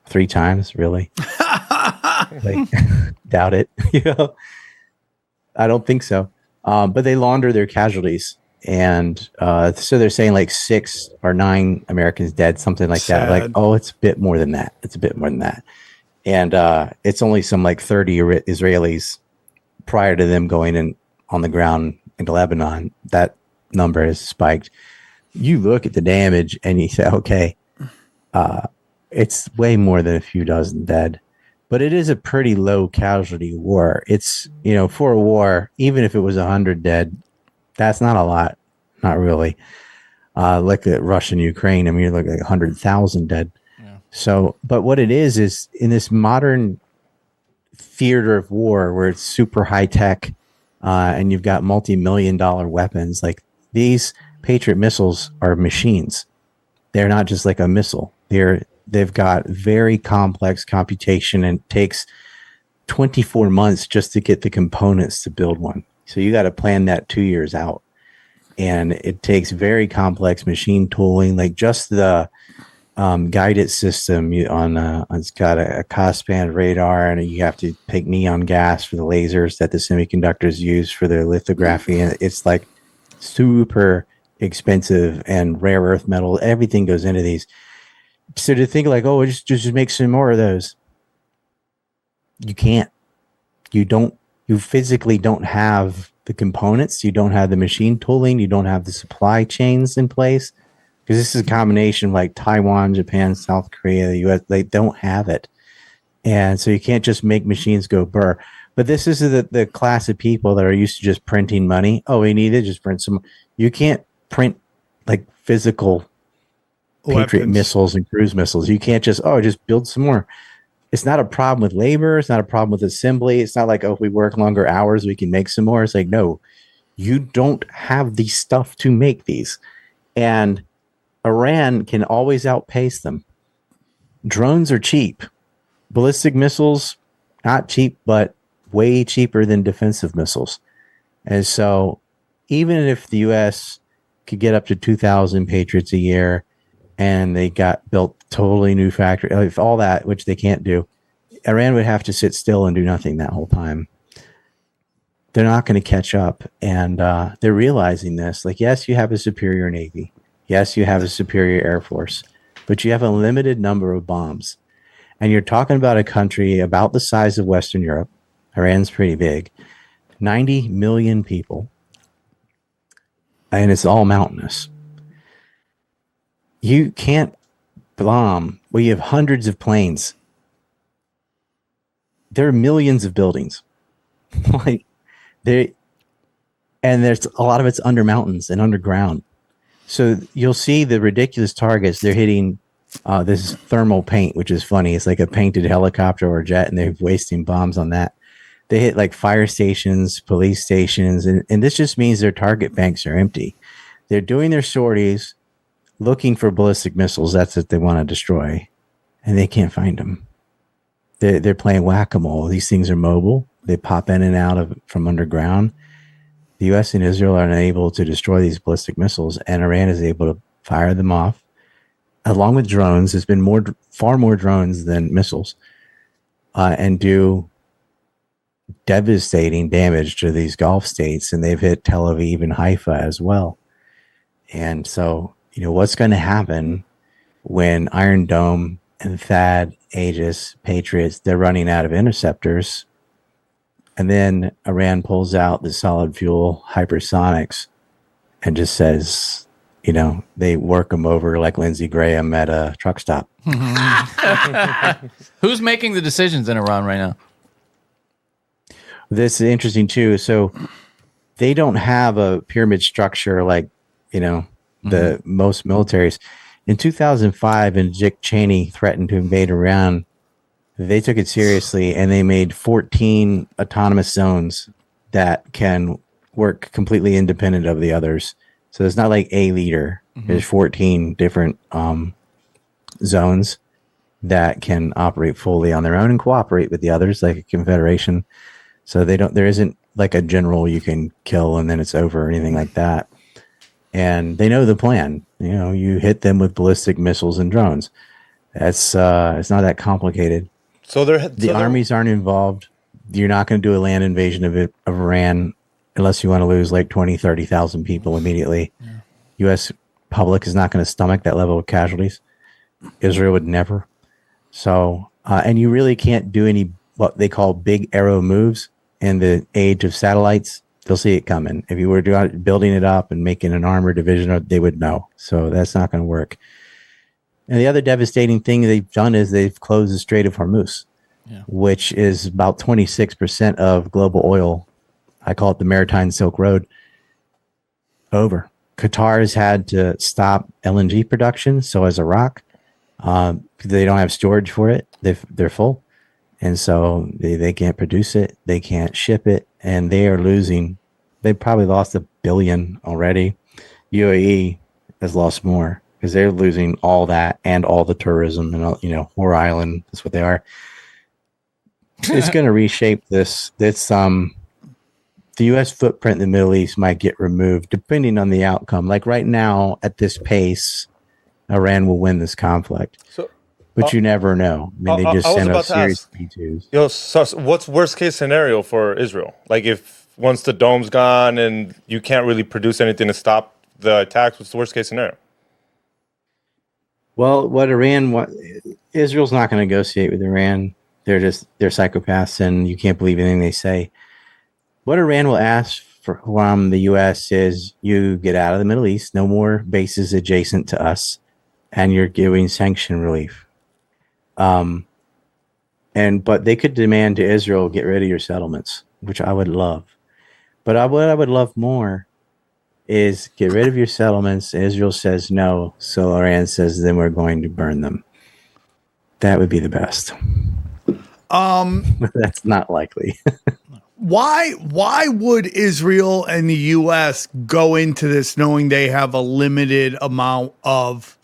3 times, really? Like, doubt it. I don't think so. But they launder their casualties. And so they're saying like 6 or 9 Americans dead, something like that. Like, oh, it's a bit more than that. It's a bit more than that. And it's only some like 30 Israelis prior to them going in on the ground into Lebanon. That number has spiked. You look at the damage and you say, okay, it's way more than a few dozen dead. But it is a pretty low casualty war. It's, for a war, even if it was 100 dead, that's not a lot. Not really. Like at Russia and Ukraine, I mean, you're looking at 100,000 dead. Yeah. So, but what it is in this modern theater of war where it's super high tech and you've got multi-million-dollar weapons, like these Patriot missiles are machines. They're not just like a missile. They've got very complex computation and it takes 24 months just to get the components to build one. So you got to plan that 2 years out. And it takes very complex machine tooling, like just the guided system it's got a crossband radar, and you have to take neon gas for the lasers that the semiconductors use for their lithography. And it's like super expensive, and rare earth metal, everything goes into these. So to think like, oh, just make some more of those. You can't. You physically don't have the components. You don't have the machine tooling. You don't have the supply chains in place. Because this is a combination of like Taiwan, Japan, South Korea, the US. They don't have it. And so you can't just make machines go burr. But this is the class of people that are used to just printing money. Oh, we need to just print some. You can't print like physical Patriot missiles and cruise missiles. You can't just build some more. It's not a problem with labor. It's not a problem with assembly. It's not like, if we work longer hours, we can make some more. It's like, no, you don't have the stuff to make these. And Iran can always outpace them. Drones are cheap. Ballistic missiles, not cheap, but way cheaper than defensive missiles. And so even if the U.S. could get up to 2,000 Patriots a year, and they got built totally new factory, all that, which they can't do, Iran would have to sit still and do nothing that whole time. They're not going to catch up. And they're realizing this. Like, yes, you have a superior Navy. Yes, you have a superior Air Force. But you have a limited number of bombs. And you're talking about a country about the size of Western Europe. Iran's pretty big. 90 million people. And it's all mountainous. You can't bomb. Well, you have hundreds of planes. There are millions of buildings. And there's a lot of it's under mountains and underground. So you'll see the ridiculous targets. They're hitting this thermal paint, which is funny. It's like a painted helicopter or jet, and they're wasting bombs on that. They hit like fire stations, police stations, and this just means their target banks are empty. They're doing their sorties, looking for ballistic missiles. That's what they want to destroy, and they can't find them. They're playing whack-a-mole. These things are mobile. They pop in and out from underground. The U.S. and Israel are unable to destroy these ballistic missiles, and Iran is able to fire them off, along with drones. There's been far more drones than missiles, and do devastating damage to these Gulf states, and they've hit Tel Aviv and Haifa as well. And so, what's going to happen when Iron Dome and THAAD, Aegis, Patriots, they're running out of interceptors, and then Iran pulls out the solid fuel hypersonics and just says, they work them over like Lindsey Graham at a truck stop. Who's making the decisions in Iran right now? This is interesting too. So they don't have a pyramid structure like, the most militaries. In 2005, when Dick Cheney threatened to invade Iran, They took it seriously, and they made 14 autonomous zones that can work completely independent of the others. So it's not like a leader. There's 14 different zones that can operate fully on their own and cooperate with the others, like a confederation. So there isn't like a general you can kill and then it's over or anything like that. And they know the plan. You hit them with ballistic missiles and drones. That's it's not that complicated. So the armies aren't involved. You're not going to do a land invasion of Iran unless you want to lose like 20, 30,000 people immediately. Yeah. U.S. public is not going to stomach that level of casualties. Israel would never. So, and you really can't do any what they call big arrow moves in the age of satellites. They'll see it coming. If you were building it up and making an armored division, they would know. So that's not going to work. And the other devastating thing they've done is they've closed the Strait of Hormuz, which is about 26% of global oil. I call it the Maritime Silk Road. Over. Qatar has had to stop LNG production. So has Iraq. They don't have storage for it. They're full. And so they can't produce it. They can't ship it. And they are losing. They probably lost $1 billion already. UAE has lost more because they're losing all that and all the tourism and all, Whore Island. That's what they are. It's going to reshape this. The U.S. footprint in the Middle East might get removed depending on the outcome. Like right now, at this pace, Iran will win this conflict. But you never know. I mean, they just sent us series P2s. So what's worst case scenario for Israel? Like if once the dome's gone and you can't really produce anything to stop the attacks, what's the worst case scenario? Well, Israel's not going to negotiate with Iran. They're psychopaths, and you can't believe anything they say. What Iran will ask from the U.S. is you get out of the Middle East, no more bases adjacent to us, and you're giving sanction relief. But they could demand to Israel, get rid of your settlements, which I would love. But what I would love more is get rid of your settlements. Israel says no, so Iran says then we're going to burn them. That would be the best. That's not likely. Why would Israel and the U.S. go into this knowing they have a limited amount of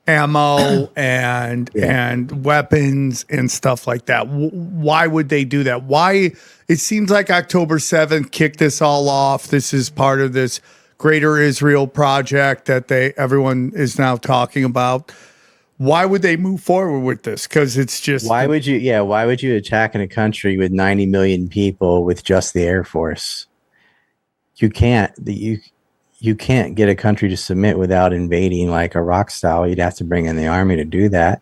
ammo and weapons and stuff like that? Why would they do that? Why? It seems like October 7th kicked this all off. This is part of this Greater Israel project that everyone is now talking about. Why would they move forward with this? Because it's just why would you attack in a country with 90 million people with just the Air Force? You can't get a country to submit without invading like Iraq style. You'd have to bring in the army to do that.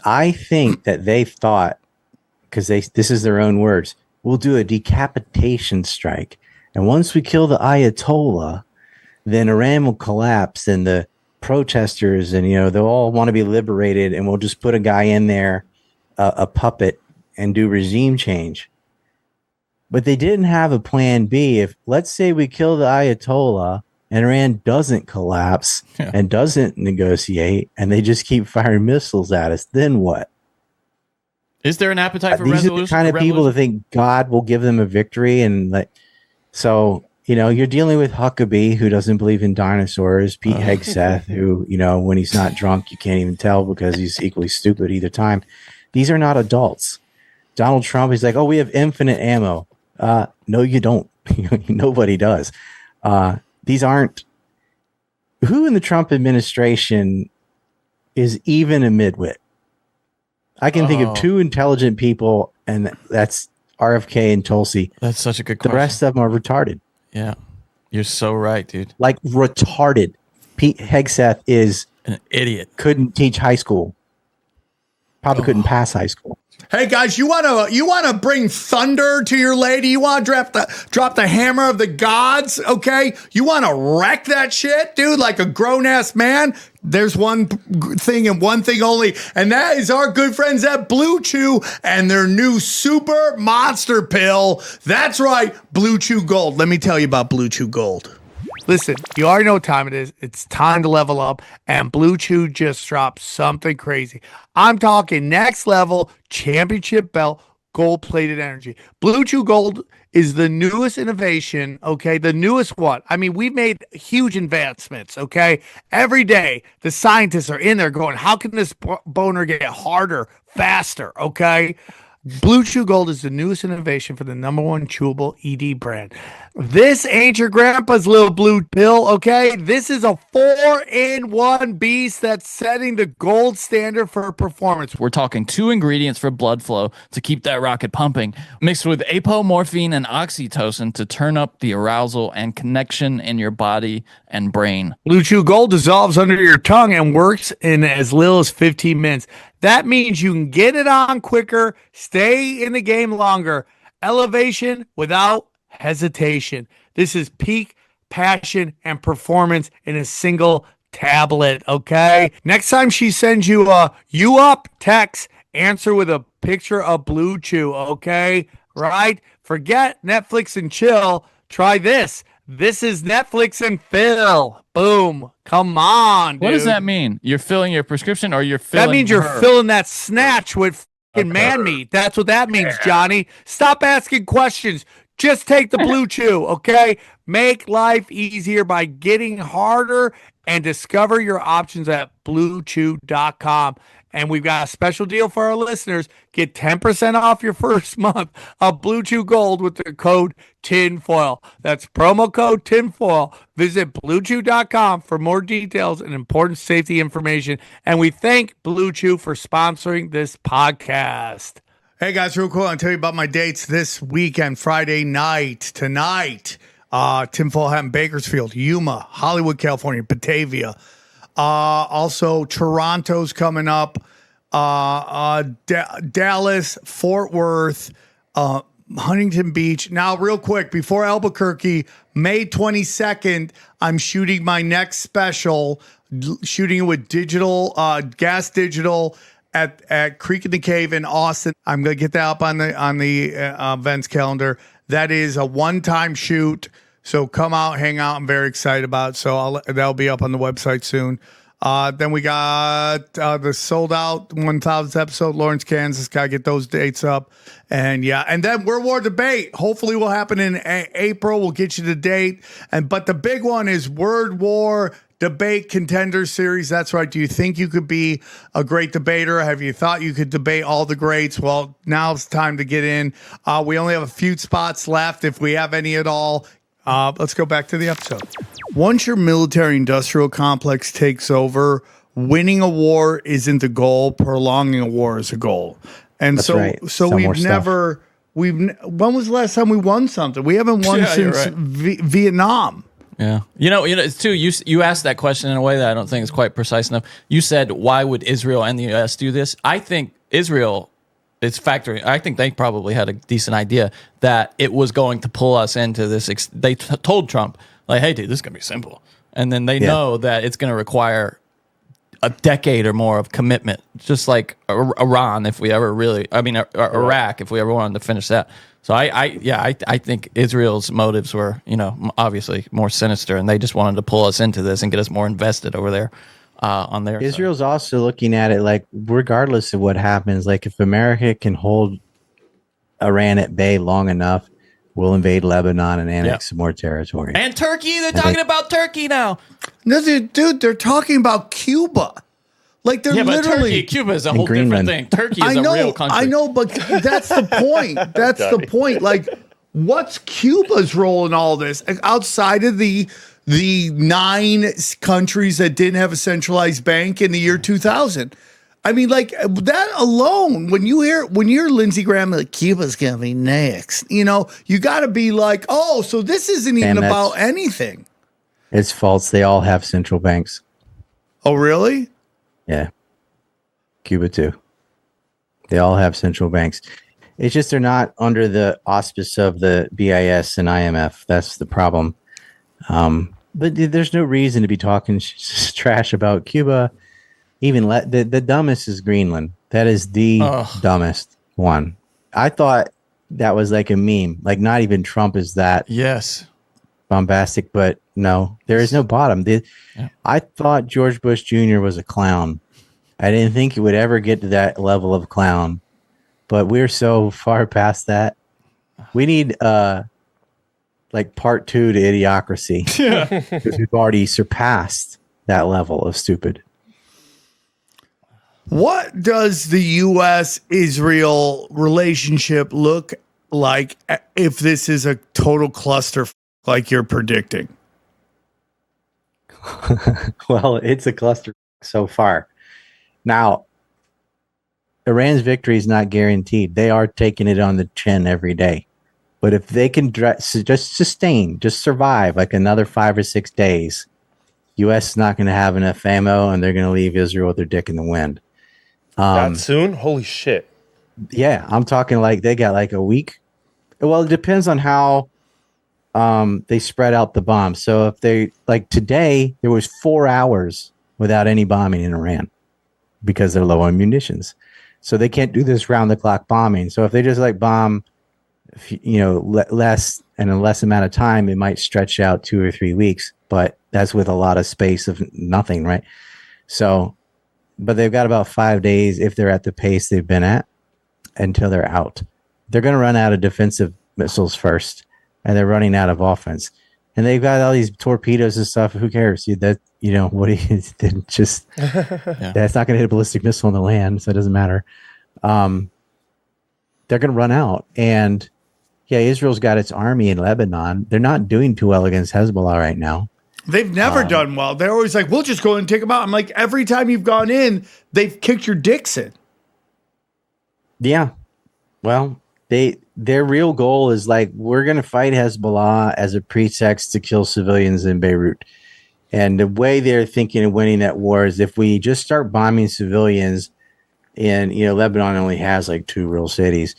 I think that they thought, because this is their own words, we'll do a decapitation strike, and once we kill the Ayatollah, then Iran will collapse and the protesters and they'll all want to be liberated, and we'll just put a guy in there, a puppet, and do regime change. But they didn't have a plan B. If let's say we kill the Ayatollah and Iran doesn't collapse and doesn't negotiate, and they just keep firing missiles at us, then what? Is there an appetite for these resolution? These are the kind of people that think God will give them a victory, and so. You're dealing with Huckabee, who doesn't believe in dinosaurs, Pete Hegseth, who, when he's not drunk, you can't even tell because he's equally stupid either time. These are not adults. Donald Trump, he's like, oh, we have infinite ammo. No, you don't. Nobody does. These aren't. Who in the Trump administration is even a midwit? I can think of two intelligent people, and that's RFK and Tulsi. That's such a good question. The rest of them are retarded. Yeah, you're so right, dude. Like retarded. Pete Hegseth is an idiot. Couldn't teach high school. Probably couldn't pass high school. Hey guys, you wanna bring thunder to your lady? You wanna drop the hammer of the gods? Okay, you wanna wreck that shit, dude, like a grown ass man? There's one thing and one thing only, and that is our good friends at Blue Chew and their new super monster pill. That's right, Blue Chew Gold. Let me tell you about Blue Chew Gold. Listen, you already know what time it is. It's time to level up, and Blue Chew just dropped something crazy. I'm talking next level championship belt gold plated energy. Blue Chew Gold is the newest innovation, okay? The newest one. I mean, we've made huge advancements, okay? Every day, the scientists are in there going, how can this boner get harder, faster, okay? Blue Chew Gold is the newest innovation for the #1 chewable ED brand. This ain't your grandpa's little blue pill, okay? This is a 4-in-1 beast that's setting the gold standard for performance. We're talking 2 ingredients for blood flow to keep that rocket pumping, mixed with apomorphine and oxytocin to turn up the arousal and connection in your body and brain. Blue Chew Gold dissolves under your tongue and works in as little as 15 minutes. That means you can get it on quicker, stay in the game longer. Elevation without hesitation. This is peak passion and performance in a single tablet, okay? Next time she sends you a "you up" text, answer with a picture of Blue Chew, okay? Right? Forget Netflix and chill. Try this. This is Netflix and fill. Boom. Come on, dude. What does that mean? You're filling your prescription, or you're filling That means you're her? filling that snatch with fucking man meat. That's what that means, Johnny. Stop asking questions. Just take the Blue Chew, okay? Make life easier by getting harder and discover your options at bluechew.com. And we've got a special deal for our listeners. Get 10% off your first month of Blue Chew Gold with the code TINFOIL. That's promo code TINFOIL. Visit bluechew.com for more details and important safety information. And we thank Blue Chew for sponsoring this podcast. Hey guys, real quick, I'll tell you about my dates this weekend, Friday night, tonight. Tinfoil Hat in Bakersfield, Yuma, Hollywood, California, Batavia. Also, Toronto's coming up. Dallas, Fort Worth, Huntington Beach. Now, real quick, before Albuquerque, May 22nd, I'm shooting my next special, shooting it with digital, Gas Digital at Creek in the Cave in Austin. I'm going to get that up on the events calendar. That is a one-time shoot. So come out, hang out. I'm very excited about it. So that'll be up on the website soon. Then we got the sold out 1000th episode, Lawrence, Kansas. Got to get those dates up. And yeah, and then World War Debate. Hopefully will happen in April. We'll get you the date. But the big one is World War Debate Contender Series. That's right. Do you think you could be a great debater? Have you thought you could debate all the greats? Well, now it's time to get in. We only have a few spots left, if we have any at all. Let's go back to the episode. Once your military-industrial complex takes over, winning a war isn't the goal. Prolonging a war is a goal. And That's so, right. so Some we've more stuff. never. When was the last time we won something? We haven't won Yeah, you're since right. Vietnam. Yeah, you know, it's too. You asked that question in a way that I don't think is quite precise enough. You said, "Why would Israel and the U.S. do this?" I think Israel is factoring. I think they probably had a decent idea that it was going to pull us into this. They told Trump, like, "Hey, dude, this is gonna be simple," and then they know that it's going to require a decade or more of commitment, just like Iran. If we ever really, I mean, Iraq, if we ever wanted to finish that. So I think Israel's motives were, obviously more sinister, and they just wanted to pull us into this and get us more invested over there on their Israel's also looking at it like, regardless of what happens, like if America can hold Iran at bay long enough, we'll invade Lebanon and annex some more territory. And Turkey, they're talking about Turkey now. No, dude, they're talking about Cuba. Like they're But literally. Turkey, Cuba is a whole Greenland. different thing. Turkey is a real country. I know, but that's the point. That's the point. Like, what's Cuba's role in all this? Outside of the 9 countries that didn't have a centralized bank in the year 2000. I mean, like that alone, when you hear Lindsey Graham, like Cuba's gonna be next, you got to be like, oh, so this isn't even about anything. It's false. They all have central banks. Oh, really? Yeah. Cuba too. They all have central banks. It's just they're not under the auspice of the BIS and IMF. That's the problem. But there's no reason to be talking trash about Cuba. Even the dumbest is Greenland. That is the dumbest one. I thought that was like a meme. Like not even Trump is that Yes. bombastic, but no, there is no bottom. I thought George Bush Jr. was a clown. I didn't think he would ever get to that level of clown, but we're so far past that. We need like part 2 to Idiocracy, because we've already surpassed that level of stupid. What does the U.S.-Israel relationship look like if this is a total cluster like you're predicting? Well, it's a cluster so far. Now, Iran's victory is not guaranteed. They are taking it on the chin every day. But if they can just survive like another 5 or 6 days, U.S. is not going to have enough ammo, and they're going to leave Israel with their dick in the wind. That soon? Holy shit. Yeah, I'm talking like they got like a week. Well, it depends on how they spread out the bombs. So if they, like today, there was 4 hours without any bombing in Iran because they're low on munitions. So they can't do this round the clock bombing. So if they just like bomb, less and a less amount of time, it might stretch out 2 or 3 weeks, but that's with a lot of space of nothing, right? So, but they've got about 5 days if they're at the pace they've been at until they're out. They're going to run out of defensive missiles first, and they're running out of offense. And they've got all these torpedoes and stuff. Who cares? That's not going to hit a ballistic missile in the land, so it doesn't matter. They're going to run out. And yeah, Israel's got its army in Lebanon. They're not doing too well against Hezbollah right now. They've never done well. They're always like, we'll just go and take them out. I'm like, every time you've gone in, they've kicked your dicks in. Yeah. Well, their real goal is like, we're going to fight Hezbollah as a pretext to kill civilians in Beirut. And the way they're thinking of winning that war is if we just start bombing civilians, and Lebanon only has like 2 real cities,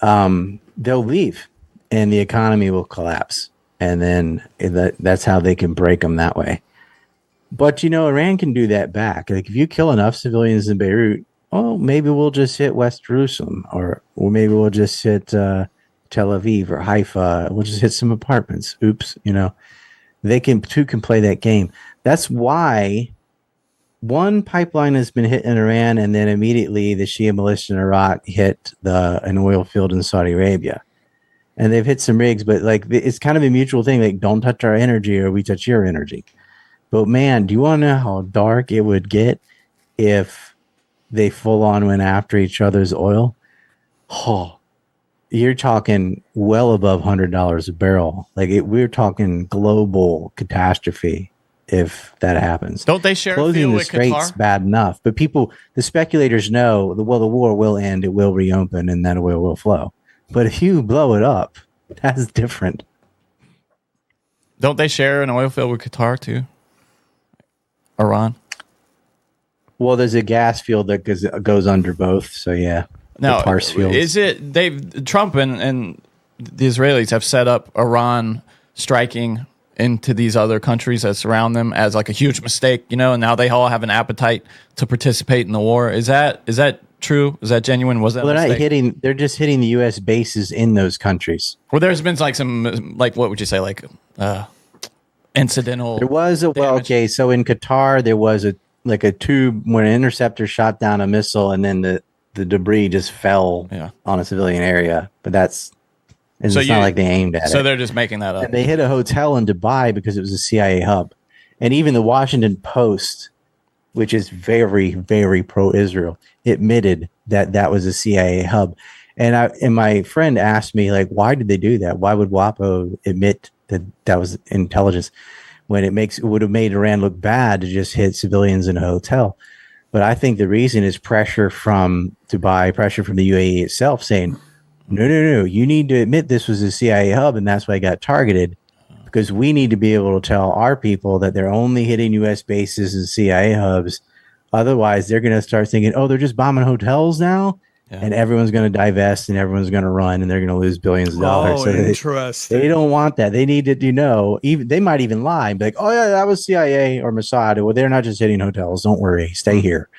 they'll leave and the economy will collapse. And then that's how they can break them that way. But, Iran can do that back. Like if you kill enough civilians in Beirut, maybe we'll just hit West Jerusalem, or maybe we'll just hit Tel Aviv or Haifa. We'll just hit some apartments. Oops. They can play that game. That's why one pipeline has been hit in Iran, and then immediately the Shia militia in Iraq hit an oil field in Saudi Arabia. And they've hit some rigs, but like it's kind of a mutual thing. Like, don't touch our energy or we touch your energy. But man, do you want to know how dark it would get if they full on went after each other's oil? Oh, you're talking well above $100 a barrel. Like we're talking global catastrophe if that happens. Don't they share closing a field the with straits Qatar? bad enough? But the speculators know the war will end. It will reopen, and that oil will flow. But if you blow it up, that's different. Don't they share an oil field with Qatar too? Iran? Well, there's a gas field that goes under both. So yeah. Now, Pars fields. is it Trump and the Israelis have set up Iran striking into these other countries that surround them as like a huge mistake, and now they all have an appetite to participate in the war. Is that true? Is that genuine? Was that they're a mistake? they're just hitting the U.S. bases in those countries. Well, there's been like some, like, what would you say, like incidental. There was damage. so in Qatar, there was a tube when an interceptor shot down a missile, and then the debris just fell on a civilian area. But it's not like they aimed at it. So they're just making that up. And they hit a hotel in Dubai because it was a CIA hub. And even the Washington Post, which is very, very pro-Israel, admitted that was a CIA hub. And my friend asked me, like, why did they do that? Why would WAPO admit that was intelligence when it would have made Iran look bad to just hit civilians in a hotel? But I think the reason is pressure from Dubai, pressure from the UAE itself saying, no, you need to admit this was a CIA hub, and that's why it got targeted, because we need to be able to tell our people that they're only hitting U.S. bases and CIA hubs. Otherwise, they're going to start thinking, they're just bombing hotels now, and everyone's going to divest, and everyone's going to run, and they're going to lose billions of dollars. So Interesting. They don't want that. They need to, even they might even lie and be like, oh, yeah, that was CIA or Mossad. Well, they're not just hitting hotels. Don't worry. Stay here.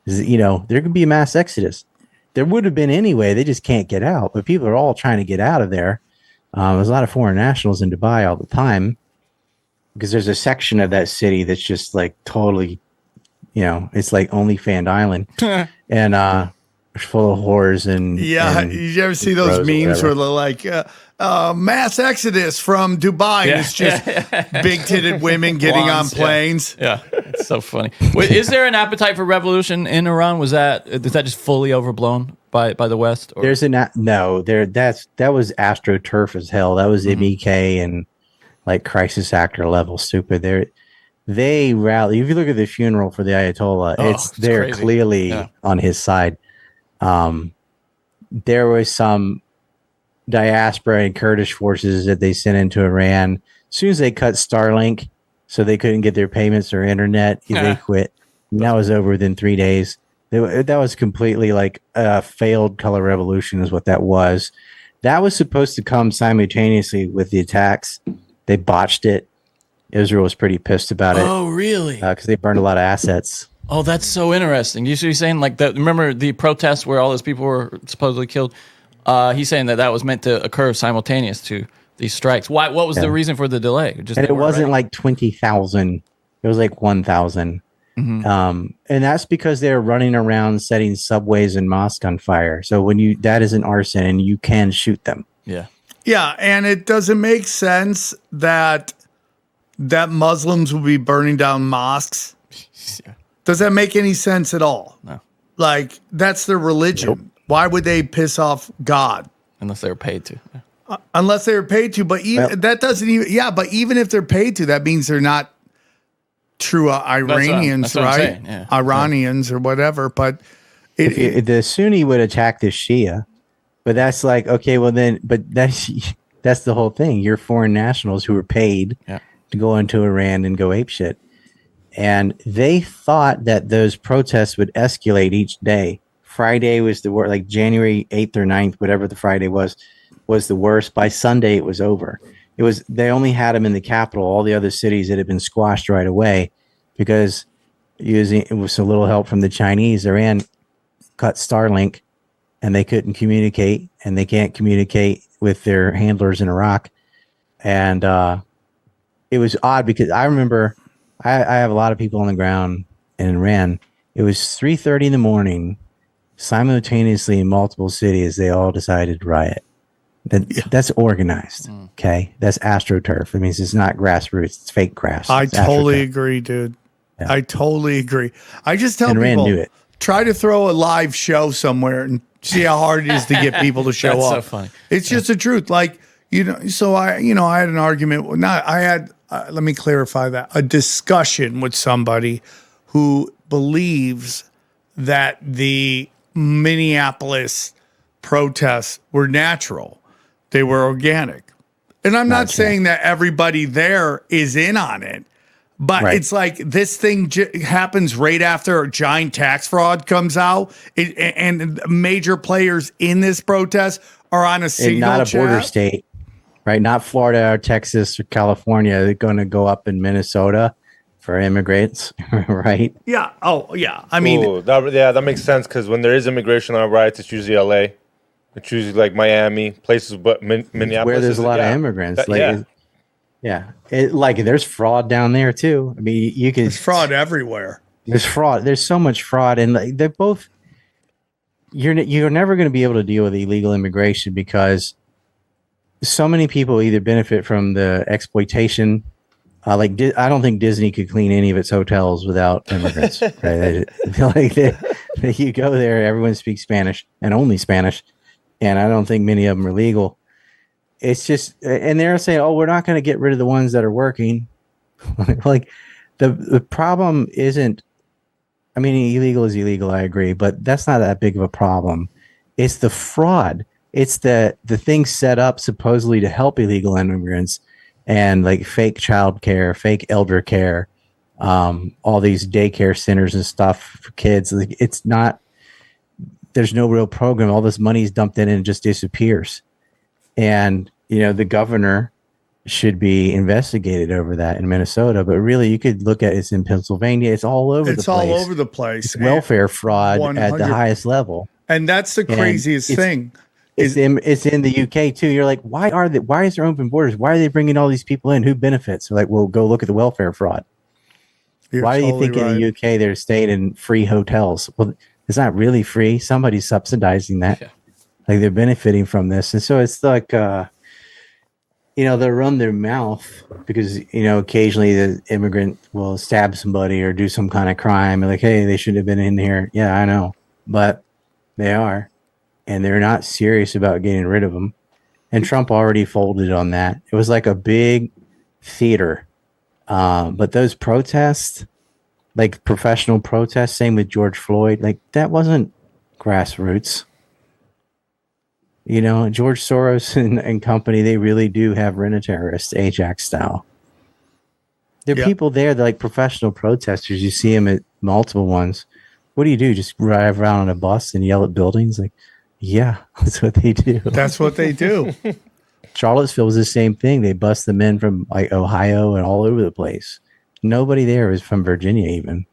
There could be a mass exodus. There would have been anyway. They just can't get out. But people are all trying to get out of there. There's a lot of foreign nationals in Dubai all the time because there's a section of that city that's just like totally, it's like OnlyFans Island, and it's full of whores and and you ever see those memes where they're like mass exodus from Dubai, and it's just big-titted women getting on planes. Yeah, it's so funny. Wait, is there an appetite for revolution in Iran? Is that just fully overblown by the West? Or? There's that was AstroTurf as hell. That was MEK and like crisis actor level stupid. They rally. If you look at the funeral for the Ayatollah, they're crazy. Clearly on his side. There was some diaspora and Kurdish forces that they sent into Iran. As soon as they cut Starlink, so they couldn't get their payments or internet, they quit. And that was over within 3 days. That was completely like a failed color revolution, is what that was. That was supposed to come simultaneously with the attacks. They botched it. Israel was pretty pissed about it. Oh, really? Because they burned a lot of assets. Oh, that's so interesting. You see, he's saying like that. Remember the protests where all those people were supposedly killed? He's saying that was meant to occur simultaneous to these strikes. Why? What was the reason for the delay? And it wasn't like 20,000. It was like 1,000. And that's because they're running around setting subways and mosques on fire. So that is an arson, and you can shoot them. Yeah. Yeah, and it doesn't make sense that Muslims would be burning down mosques. Yeah. Does that make any sense at all? No. Like, that's their religion. Nope. Why would they piss off God? Unless they were paid to. Yeah. Unless they were paid to. But that doesn't even, but even if they're paid to, that means they're not true Iranians, that's what I'm right? saying, yeah. Iranians or whatever. But the Sunni would attack the Shia, but that's like, okay, well then, but that's the whole thing. You're foreign nationals who are paid to go into Iran and go apeshit. And they thought that those protests would escalate each day. Friday was the worst, like January 8th or 9th, whatever the Friday was the worst. By Sunday, it was over. They only had them in the capital. All the other cities that had been squashed right away because it was a little help from the Chinese. Iran cut Starlink and they couldn't communicate, and they can't communicate with their handlers in Iraq. And it was odd because I remember I have a lot of people on the ground in Iran. It was 3:30 in the morning, simultaneously in multiple cities. They all decided to riot. That's organized. Okay, that's AstroTurf. It means it's not grassroots; it's fake grass. I It's totally AstroTurf. agree, dude. Yeah. I totally agree. I just tell And Rand people, knew it. try to throw a live show somewhere and see how hard it is to get people to show That's up. so funny. It's just the truth. Like, so I had an argument. Let me clarify that. A discussion with somebody who believes that the Minneapolis protests were natural. They were organic. And I'm not saying that everybody there is in on it, but it's like this thing happens right after a giant tax fraud comes out, and major players in this protest are on a signal And not a border chat. state, right? Not Florida or Texas or California. They're going to go up in Minnesota for immigrants, right? Yeah. Oh, yeah. I mean, that makes sense because when there is immigration riots, it's usually LA. It's usually like Miami, places, but Minneapolis. Where there's a lot of immigrants. There's fraud down there too. I mean, there's fraud everywhere. There's fraud. There's so much fraud, and they're both. You're never going to be able to deal with illegal immigration because so many people either benefit from the exploitation. I don't think Disney could clean any of its hotels without immigrants. Right? You go there, everyone speaks Spanish and only Spanish. And I don't think many of them are legal. It's just, and they're saying, "Oh, we're not going to get rid of the ones that are working." Like the problem isn't. I mean, illegal is illegal. I agree, but that's not that big of a problem. It's the fraud. It's the thing set up supposedly to help illegal immigrants, and like fake child care, fake elder care, all these daycare centers and stuff for kids. Like, it's not. There's no real program. All this money is dumped in and it just disappears. And, the governor should be investigated over that in Minnesota. But really, you could look at it's in Pennsylvania. It's all over the place. It's all over the place. It's welfare fraud 100. at the highest level. And that's the craziest thing. It's in the UK too. You're like, why is there open borders? Why are they bringing all these people in? Who benefits? They're like, well, go look at the welfare fraud. Why do you think in the UK they're staying in free hotels? Well, it's not really free. Somebody's subsidizing that. Yeah. Like they're benefiting from this. And so it's like, they'll run their mouth because, occasionally the immigrant will stab somebody or do some kind of crime. Like, hey, they should have been in here. Yeah, I know. But they are. And they're not serious about getting rid of them. And Trump already folded on that. It was like a big theater. But those protests, like professional protests, same with George Floyd, like that wasn't grassroots. George Soros and company, they really do have rent-a-terrorists, Ajax style. There are people there, they're like professional protesters. You see them at multiple ones. What do? Just drive around on a bus and yell at buildings? Like, yeah, that's what they do. That's what they do. Charlottesville was the same thing. They bust them in from like Ohio and all over the place. Nobody there was from Virginia even.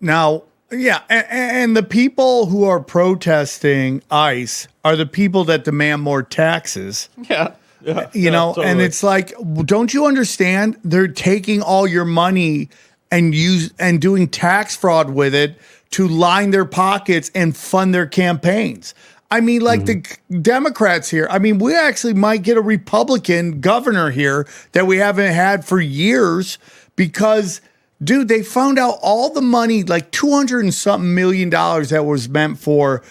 Now, yeah, and the people who are protesting ICE are the people that demand more taxes. Yeah. Totally. And it's like, don't you understand? They're taking all your money and doing tax fraud with it to line their pockets and fund their campaigns. I mean, like the Democrats here. I mean, we actually might get a Republican governor here that we haven't had for years because, dude, they found out all the money, like $200 and something million that was meant for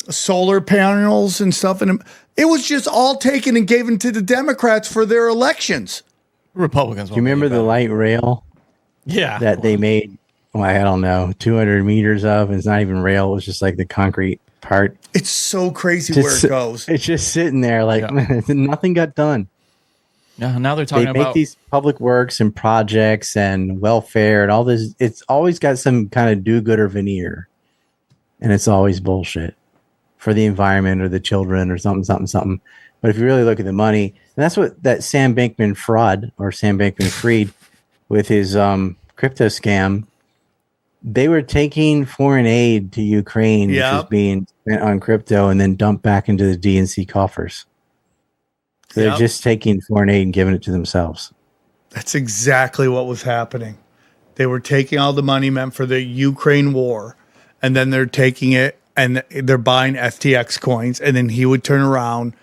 solar panels and stuff. And it was just all taken and given to the Democrats for their elections. Republicans. Do you remember the light rail? Yeah. That they made, I don't know, 200 meters of. It's not even rail. It was just like the concrete part. It's so crazy where it goes. It's just sitting there like nothing got done. Yeah, now they're talking they about make these public works and projects and welfare and all this. It's always got some kind of do-gooder veneer. And it's always bullshit for the environment or the children or something. But if you really look at the money, and that's what that Sam Bankman-Fried with his crypto scam, they were taking foreign aid to Ukraine, which was being spent on crypto and then dumped back into the DNC coffers. So they're just taking foreign aid and giving it to themselves. That's exactly what was happening. They were taking all the money meant for the Ukraine war, and then they're taking it and they're buying FTX coins, and then he would turn around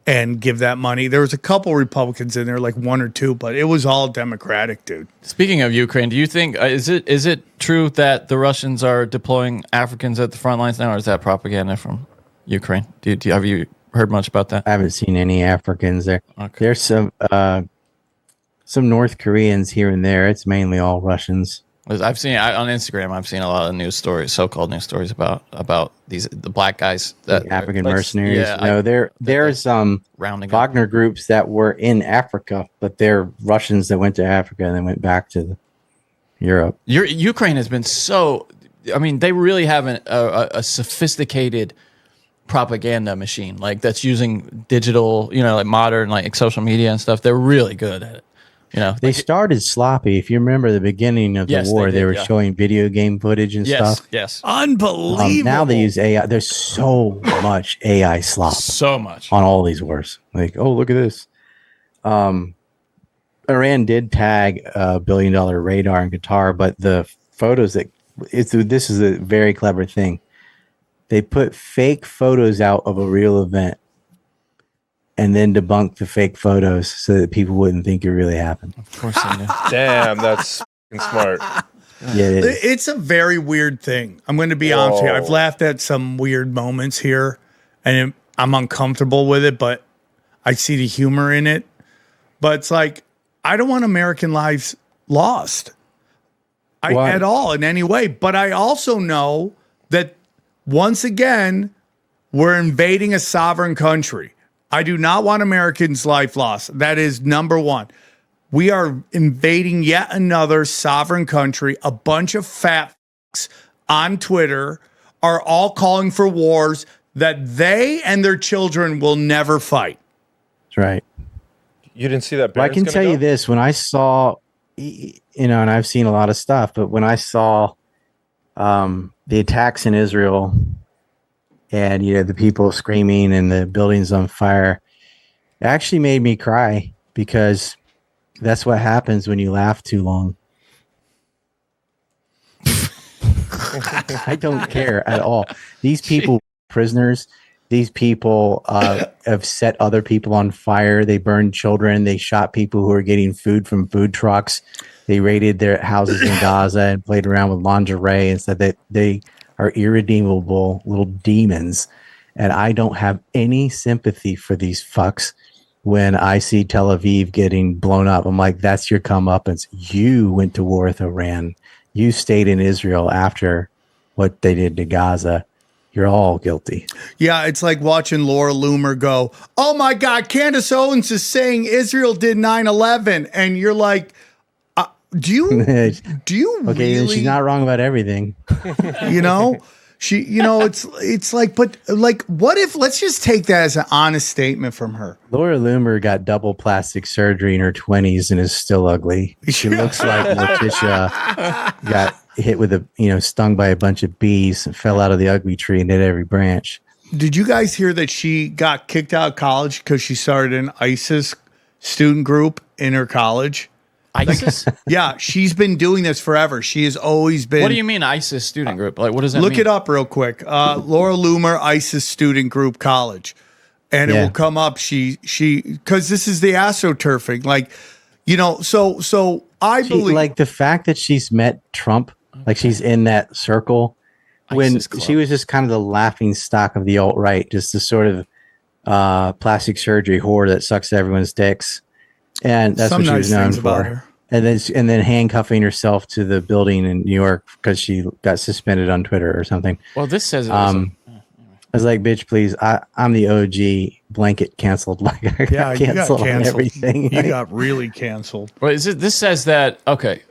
and give that money. There was a couple Republicans in there, like one or two, but it was all Democratic, dude. Speaking of Ukraine, do you think is it true that the Russians are deploying Africans at the front lines now, or is that propaganda from Ukraine? Have you heard much about that? I haven't seen any Africans there. Okay. There's some North Koreans here and there. It's mainly all Russians. I've seen on Instagram. I've seen a lot of news stories, so-called news stories about the black guys, that the African mercenaries. Yeah, no, there's Wagner groups that were in Africa, but they're Russians that went to Africa and then went back to Europe. Ukraine has been so. I mean, they really have a sophisticated propaganda machine, like that's using digital, like modern, like social media and stuff. They're really good at it. They started sloppy. If you remember the beginning of the war, they were showing video game footage and stuff. Yes, unbelievable. Now they use AI. There's so much AI slop. So much on all these wars. Like, oh, look at this. Iran did tag $1 billion radar in Qatar, but the photos this is a very clever thing. They put fake photos out of a real event and then debunk the fake photos so that people wouldn't think it really happened. Of course they knew. Damn, that's smart. Yeah, it's a very weird thing. I'm going to be honest here. I've laughed at some weird moments here, and I'm uncomfortable with it, but I see the humor in it. But it's like, I don't want American lives lost at all in any way. But I also know that, once again, we're invading a sovereign country. I do not want Americans' life lost. That is number one. We are invading yet another sovereign country. A bunch of fat f***s on Twitter are all calling for wars that they and their children will never fight. That's right. You didn't see that? Well, I can tell you this. When I saw, and I've seen a lot of stuff, but when I saw the attacks in Israel, and the people screaming and the buildings on fire, it actually made me cry because that's what happens when you laugh too long. I don't care at all. These people, prisoners, these people have set other people on fire. They burned children. They shot people who were getting food from food trucks. They raided their houses in Gaza and played around with lingerie and said that they are irredeemable little demons. And I don't have any sympathy for these fucks when I see Tel Aviv getting blown up. I'm like, that's your comeuppance. You went to war with Iran. You stayed in Israel after what they did to Gaza. You're all guilty. Yeah, it's like watching Laura Loomer go, oh my God, Candace Owens is saying Israel did 9/11. And you're like, do you Okay, really? then she's not wrong about everything. It's like, but like, what if, let's just take that as an honest statement from her. Laura Loomer got double plastic surgery in her 20s and is still ugly. She looks like Morticia got hit with stung by a bunch of bees and fell out of the ugly tree and hit every branch. Did you guys hear that she got kicked out of college because she started an ISIS student group in her college? ISIS? Yeah, she's been doing this forever. She has always been. What do you mean ISIS student group? Like, what does that mean? Look it up real quick. Laura Loomer, ISIS student group college. And it will come up. She, because this is the astroturfing. Like, so I believe. Like the fact that she's met Trump, like she's in that circle when she was just kind of the laughing stock of the alt-right, just the sort of plastic surgery whore that sucks everyone's dicks. And that's what she was known for. And then handcuffing herself to the building in New York because she got suspended on Twitter or something. Well, this says I was like, bitch, please. I'm the OG blanket canceled. Like, I got canceled on everything. You got really canceled. Well, this says that, okay,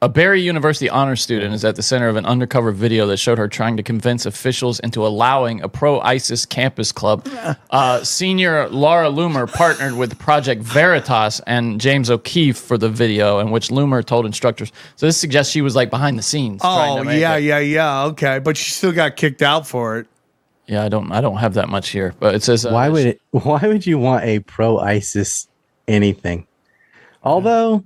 a Barry University honor student is at the center of an undercover video that showed her trying to convince officials into allowing a pro-ISIS campus club. Senior Laura Loomer partnered with Project Veritas and James O'Keefe for the video, in which Loomer told instructors. So this suggests she was like behind the scenes. Oh, yeah. Okay, but she still got kicked out for it. Yeah, I don't have that much here, but it says why would you want a pro-ISIS anything? Although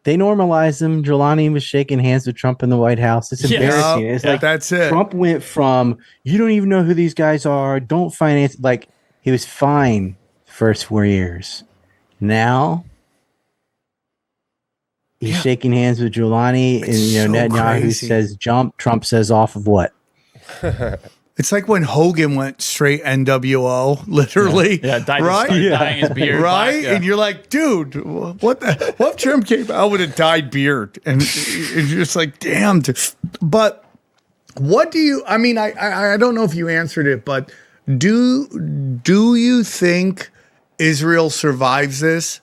they normalized him. Giuliani was shaking hands with Trump in the White House. It's embarrassing. It's like that's it. Trump went from you don't even know who these guys are. Don't finance. Like he was fine the first 4 years. Now he's shaking hands with Giuliani, and Netanyahu says jump. Trump says off of what? It's like when Hogan went straight NWO, literally. Yeah, dyeing his beard. Right? And you're like, dude, what if Trump came out with a dyed beard? And you're just like, damn. But what do you, I don't know if you answered it, but do you think Israel survives this?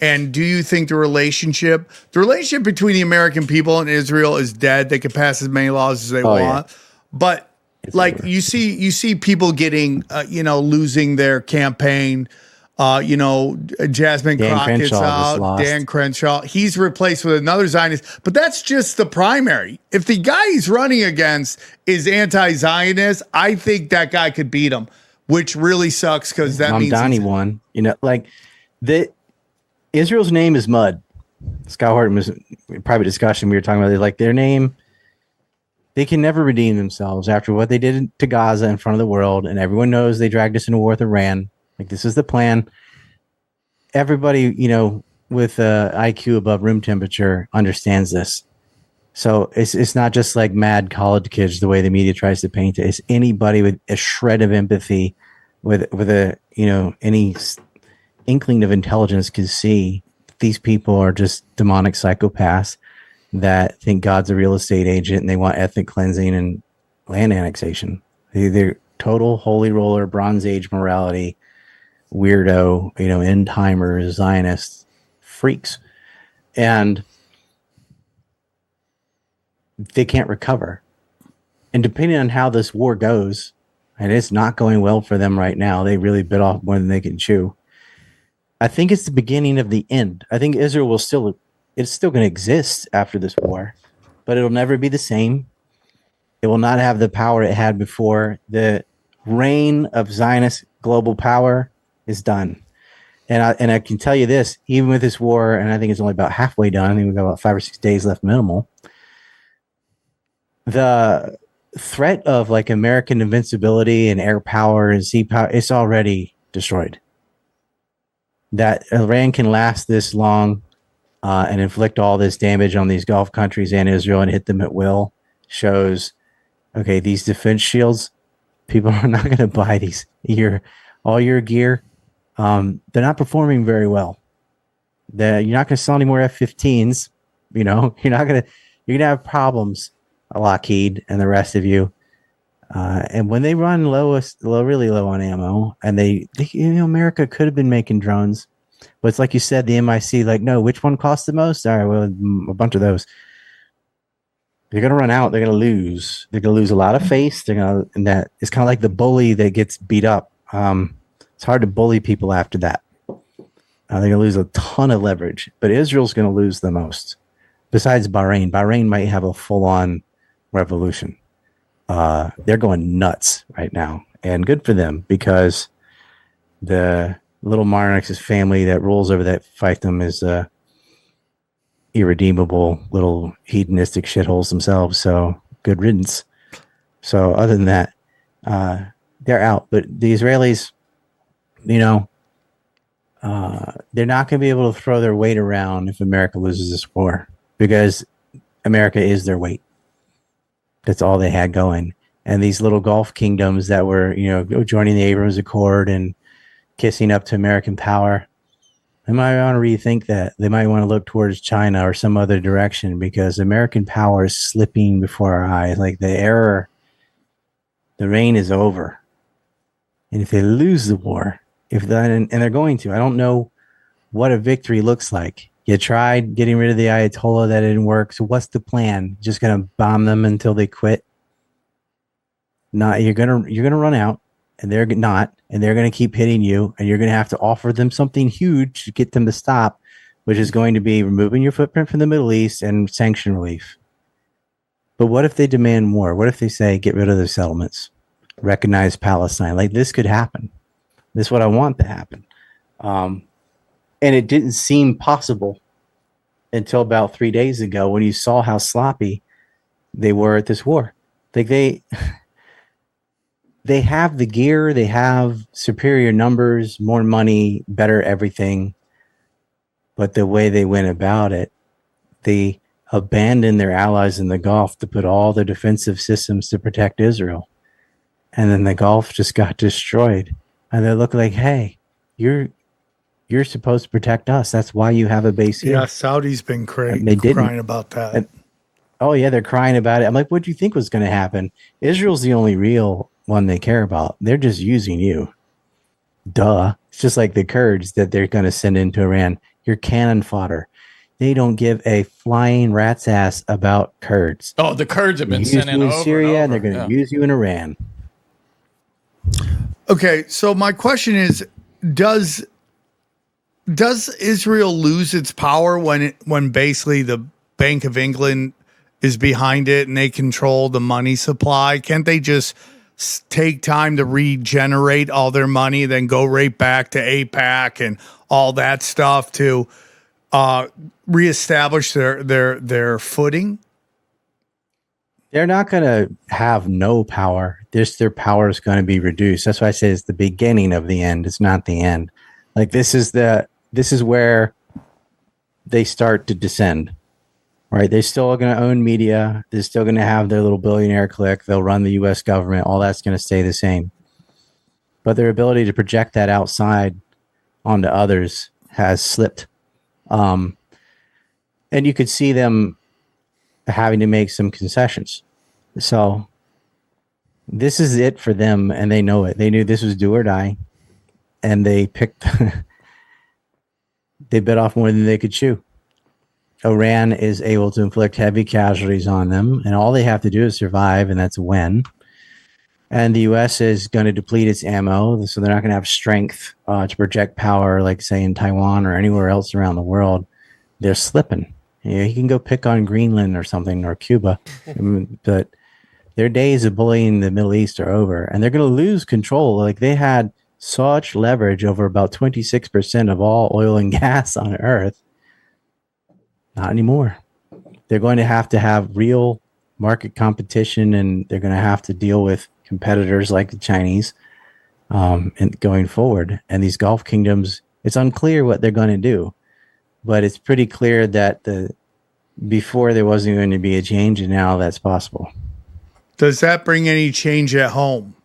And do you think the relationship between the American people and Israel is dead? They can pass as many laws as they want. Yeah. But it's like over. you see people getting losing their campaign. Jasmine Crockett's out. Dan Crenshaw, he's replaced with another Zionist. But that's just the primary. If the guy he's running against is anti-Zionist, I think that guy could beat him, which really sucks because that means Mamdani won. Israel's name is mud. Scott Horton was in private discussion. We were talking about it, like their name. They can never redeem themselves after what they did to Gaza in front of the world, and everyone knows they dragged us into war with Iran. Like this is the plan. Everybody, with IQ above room temperature understands this. So it's not just like mad college kids the way the media tries to paint it. It's anybody with a shred of empathy, with a any inkling of intelligence can see these people are just demonic psychopaths that think God's a real estate agent and they want ethnic cleansing and land annexation. They're total holy roller, Bronze Age morality, weirdo, end timers, Zionist freaks. And they can't recover. And depending on how this war goes, and it's not going well for them right now, they really bit off more than they can chew. I think it's the beginning of the end. I think Israel it's still going to exist after this war, but it'll never be the same. It will not have the power it had before. The reign of Zionist global power is done. And I can tell you this, even with this war, and I think it's only about halfway done. I think we've got about 5 or 6 days left minimal. The threat of like American invincibility and air power and sea power, it's already destroyed. That Iran can last this long and inflict all this damage on these Gulf countries and Israel and hit them at will shows, okay, these defense shields, people are not going to buy these. All your gear, they're not performing very well. You're not going to sell any more F-15s. You're going to have problems, Lockheed and the rest of you. And when they run really low on ammo, and America could have been making drones, but it's like you said, the MIC, like, no, which one costs the most? All right, well, a bunch of those. They're going to run out. They're going to lose. They're going to lose a lot of face. And that it's kind of like the bully that gets beat up. It's hard to bully people after that. They're going to lose a ton of leverage, but Israel's going to lose the most. Besides Bahrain. Bahrain might have a full-on revolution. They're going nuts right now, and good for them, because the little monarch's family that rules over that fiefdom is irredeemable little hedonistic shitholes themselves. So good riddance. So other than that, they're out. But the Israelis, they're not going to be able to throw their weight around if America loses this war, because America is their weight. That's all they had going. And these little Gulf kingdoms that were, joining the Abrams Accord and kissing up to American power, they might want to rethink that. They might want to look towards China or some other direction, because American power is slipping before our eyes. Like the reign is over. And if they lose the war, and they're going to, I don't know what a victory looks like. You tried getting rid of the Ayatollah, that didn't work. So what's the plan? Just going to bomb them until they quit? No, you're gonna run out, and they're not, and they're gonna keep hitting you, and you're gonna have to offer them something huge to get them to stop, which is going to be removing your footprint from the Middle East and sanction relief. But what if they demand more? What if they say, get rid of the settlements, recognize Palestine? Like, this could happen. This is what I want to happen. And it didn't seem possible until about 3 days ago, when you saw how sloppy they were at this war. Like they have the gear, they have superior numbers, more money, better everything. But the way they went about it, they abandoned their allies in the Gulf to put all their defensive systems to protect Israel. And then the Gulf just got destroyed. And they look like, hey, you're supposed to protect us. That's why you have a base here. Yeah, Saudi's been crying about that. Oh, yeah, they're crying about it. I'm like, what do you think was going to happen? Israel's the only real one they care about. They're just using you. Duh. It's just like the Kurds that they're going to send into Iran. You're cannon fodder. They don't give a flying rat's ass about Kurds. Oh, the Kurds have been sent in over Syria, and they're going to use you in Iran. Okay, so my question is, does Israel lose its power when basically the Bank of England is behind it and they control the money supply? Can't they just take time to regenerate all their money, then go right back to APAC and all that stuff to reestablish their footing? They're not going to have no power. Their power is going to be reduced. That's why I say it's the beginning of the end. It's not the end. Like this is where they start to descend. Right, they're still going to own media. They're still going to have their little billionaire clique. They'll run the U.S. government. All that's going to stay the same. But their ability to project that outside onto others has slipped. And you could see them having to make some concessions. So this is it for them, and they know it. They knew this was do or die, and they picked. They bit off more than they could chew. Iran is able to inflict heavy casualties on them, and all they have to do is survive, and that's when. And the U.S. is going to deplete its ammo, so they're not going to have strength to project power, like, say, in Taiwan or anywhere else around the world. They're slipping. You can go pick on Greenland or something, or Cuba, but Their days of bullying the Middle East are over, and they're going to lose control. Like they had such leverage over about 26% of all oil and gas on Earth. Not anymore. They're going to have real market competition, and they're going to have to deal with competitors like the Chinese and going forward. And these Gulf kingdoms, it's unclear what they're going to do, but it's pretty clear that before there wasn't going to be a change, and now that's possible. Does that bring any change at home?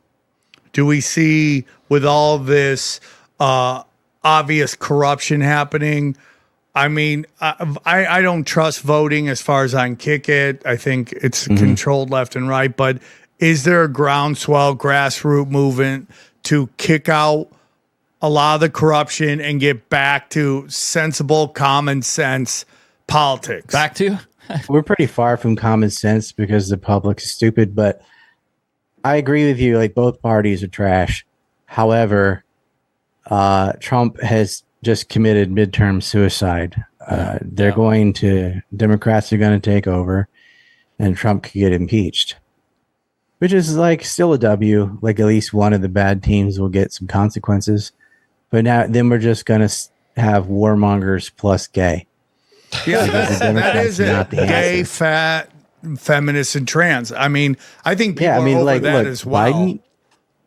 Do we see with all this obvious corruption happening? I mean, I don't trust voting as far as I can kick it. I think it's controlled left and right. But is there a groundswell, grassroots movement to kick out a lot of the corruption and get back to sensible, common sense politics? Back to? We're pretty far from common sense because the public is stupid, but I agree with you. Like both parties are trash. However, Trump has just committed midterm suicide. Democrats are going to take over and Trump could get impeached, which is like still a W. Like at least one of the bad teams will get some consequences, but then we're just going to have warmongers plus gay. Yeah, that is it. Gay, fat, feminist, and trans. I mean, I think people are over that as well.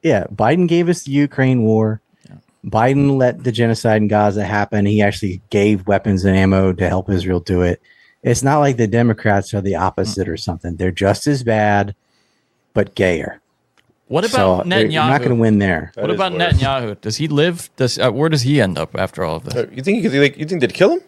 Biden gave us the Ukraine war. Yeah. Biden let the genocide in Gaza happen. He actually gave weapons and ammo to help Israel do it. It's not like the Democrats are the opposite or something. They're just as bad, but gayer. What about Netanyahu? You're not going to win there. What about Netanyahu? Does he live? Where does he end up after all of this? You think they'd kill him?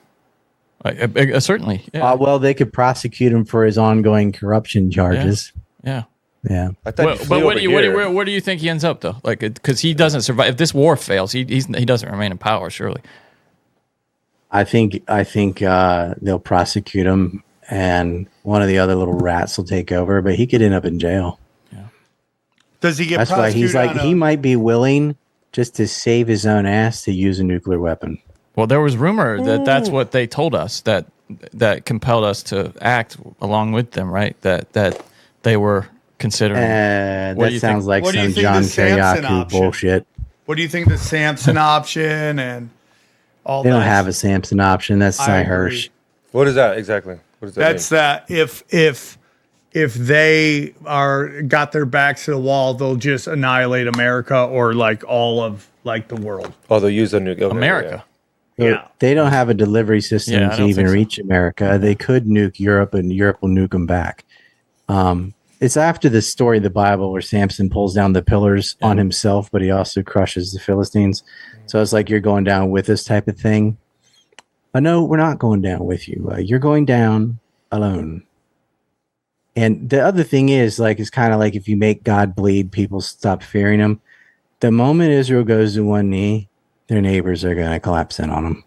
Certainly. Yeah. Well, they could prosecute him for his ongoing corruption charges. Yeah. I thought but where do you think he ends up though? Like, because he doesn't survive. If this war fails, he doesn't remain in power. Surely. I think they'll prosecute him, and one of the other little rats will take over. But he could end up in jail. Yeah. Does he get? That's why he's like he might be willing just to save his own ass to use a nuclear weapon. Well, there was rumor that that's what they told us that compelled us to act along with them, right? That they were considering. That sounds like some John Kiriakou bullshit. What do you think the Samson option and all that? They don't have a Samson option. That's Cy Hirsch. What is that exactly? What does that mean? That's that if they got their backs to the wall, they'll just annihilate America or like all of like the world. Oh, they'll use a nuke. America. Yeah. They don't have a delivery system to even reach America. They could nuke Europe, and Europe will nuke them back. It's after the story of the Bible where Samson pulls down the pillars on himself, but he also crushes the Philistines. So it's like you're going down with us type of thing. No, we're not going down with you. You're going down alone. And the other thing is, like, it's kind of like if you make God bleed, people stop fearing him. The moment Israel goes to one knee, their neighbors are going to collapse in on them.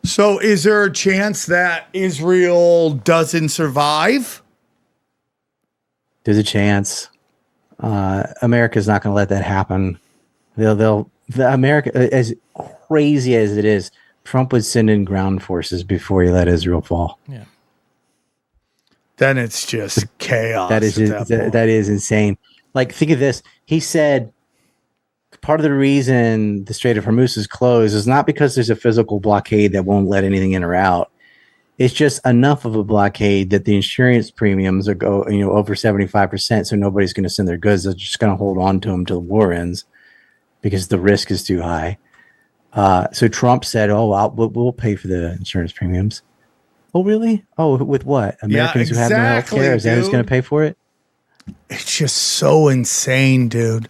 So is there a chance that Israel doesn't survive? There's a chance. America's not going to let that happen. America, as crazy as it is, Trump would send in ground forces before he let Israel fall. Yeah. Then it's just chaos. That is insane. Like, think of this. He said part of the reason the Strait of Hormuz is closed is not because there's a physical blockade that won't let anything in or out. It's just enough of a blockade that the insurance premiums are over 75%. So nobody's going to send their goods. They're just going to hold on to them till the war ends because the risk is too high. So Trump said, we'll pay for the insurance premiums. Oh, really? Oh, with what? Americans who have no health care? Is that who's going to pay for it? It's just so insane, dude.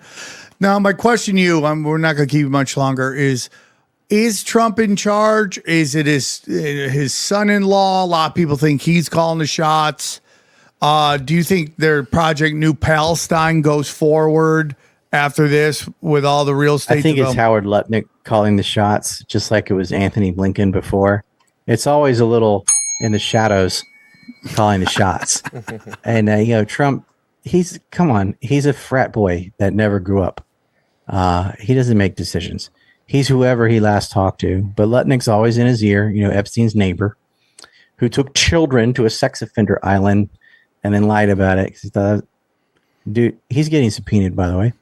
Now, my question to you, we're not going to keep you much longer, is Trump in charge? Is it his son-in-law? A lot of people think he's calling the shots. Do you think their Project New Palestine goes forward after this with all the real estate? I think it's Howard Lutnick calling the shots, just like it was Anthony Blinken before. It's always a little in the shadows calling the shots. And, Trump, he's a frat boy that never grew up. He doesn't make decisions. He's whoever he last talked to, but Lutnick's always in his ear, Epstein's neighbor, who took children to a sex offender island and then lied about it because he thought, dude, he's getting subpoenaed, by the way.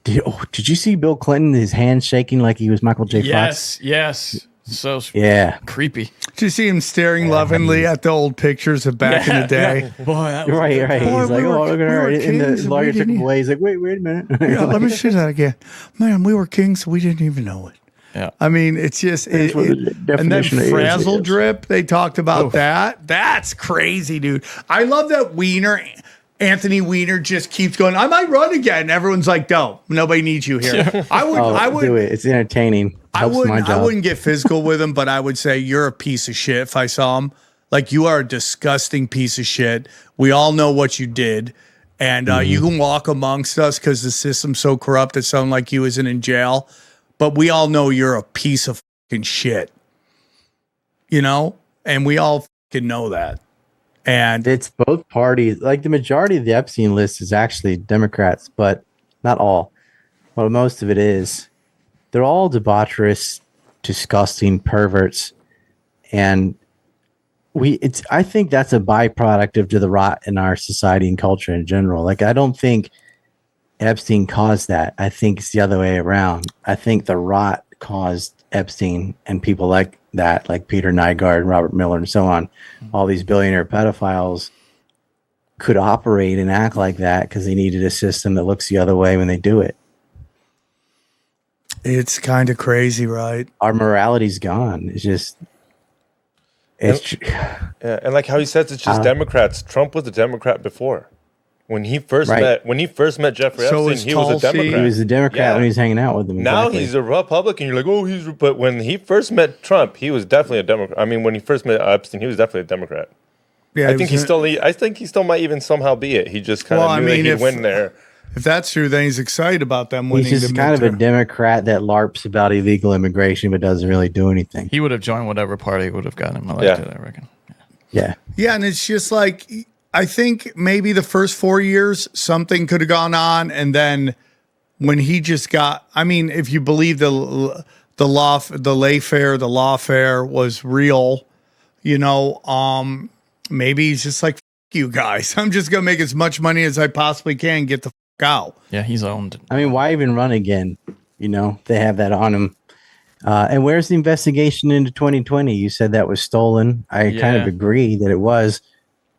Did you see Bill Clinton? His hands shaking like he was Michael J. Fox. Yes. So Yeah. creepy. Did you see him staring lovingly at the old pictures of back in the day? Boy, that was Right. Boy, He's like, we were- oh, look at we her. were And kings the and lawyer we took him didn't- away. He's like, wait a minute. Yeah, let me see that again. Man, we were kings, we didn't even know it. Yeah. I mean, it's just That's what the and then definition is, frazzle is. drip. They talked about that. That's crazy, dude. I love that Anthony Weiner just keeps going. I might run again. Everyone's like, "Don't. Nobody needs you here." I would do it. It's entertaining. Helps my I job. wouldn't get physical with him, but I would say you're a piece of shit if I saw him. Like, you are a disgusting piece of shit. We all know what you did. And you can walk amongst us because the system's so corrupt that someone like you isn't in jail. But we all know you're a piece of fucking shit. You know? And we all fucking know that. And It's both parties. Like the majority of the Epstein list is actually Democrats, but not all. Well, most of it is. They're all debaucherous, disgusting perverts, and I think that's a byproduct of the rot in our society and culture in general. Like, I don't think Epstein caused that. I think it's the other way around. I think the rot caused Epstein and people like that, like Peter Nygaard, Robert Miller, and so on. All these billionaire pedophiles could operate and act like that because they needed a system that looks the other way when they do it. it's kind of crazy, right? Our morality's gone. Yeah, and like how he says it's just Democrats. Trump was a Democrat before. When he first met Jeffrey So Epstein, is he was a Tulsi. Democrat. He was a Democrat Yeah. when he was hanging out with them. Now exactly. he's a Republican. You're like, oh, but when he first met Trump, he was definitely a Democrat. I mean, when he first met Epstein, he was definitely a Democrat. Yeah, I think he still might even somehow be it. He just kind of knew that he'd win there. If that's true, then he's excited about them winning. He's just the kind of a midterm. Democrat that LARPs about illegal immigration but doesn't really do anything. He would have joined whatever party would have gotten him elected, I reckon. Yeah. Yeah, and it's just like, I think maybe the first 4 years something could have gone on, and then when he just got, I mean, if you believe the lawfare was real, you know, maybe he's just like, F you guys, I'm just gonna make as much money as I possibly can, get the fuck out. Yeah, he's owned. I mean, why even run again? You know, they have that on him. And where's the investigation into 2020? You said that was stolen. I kind of Yeah. agree that it was.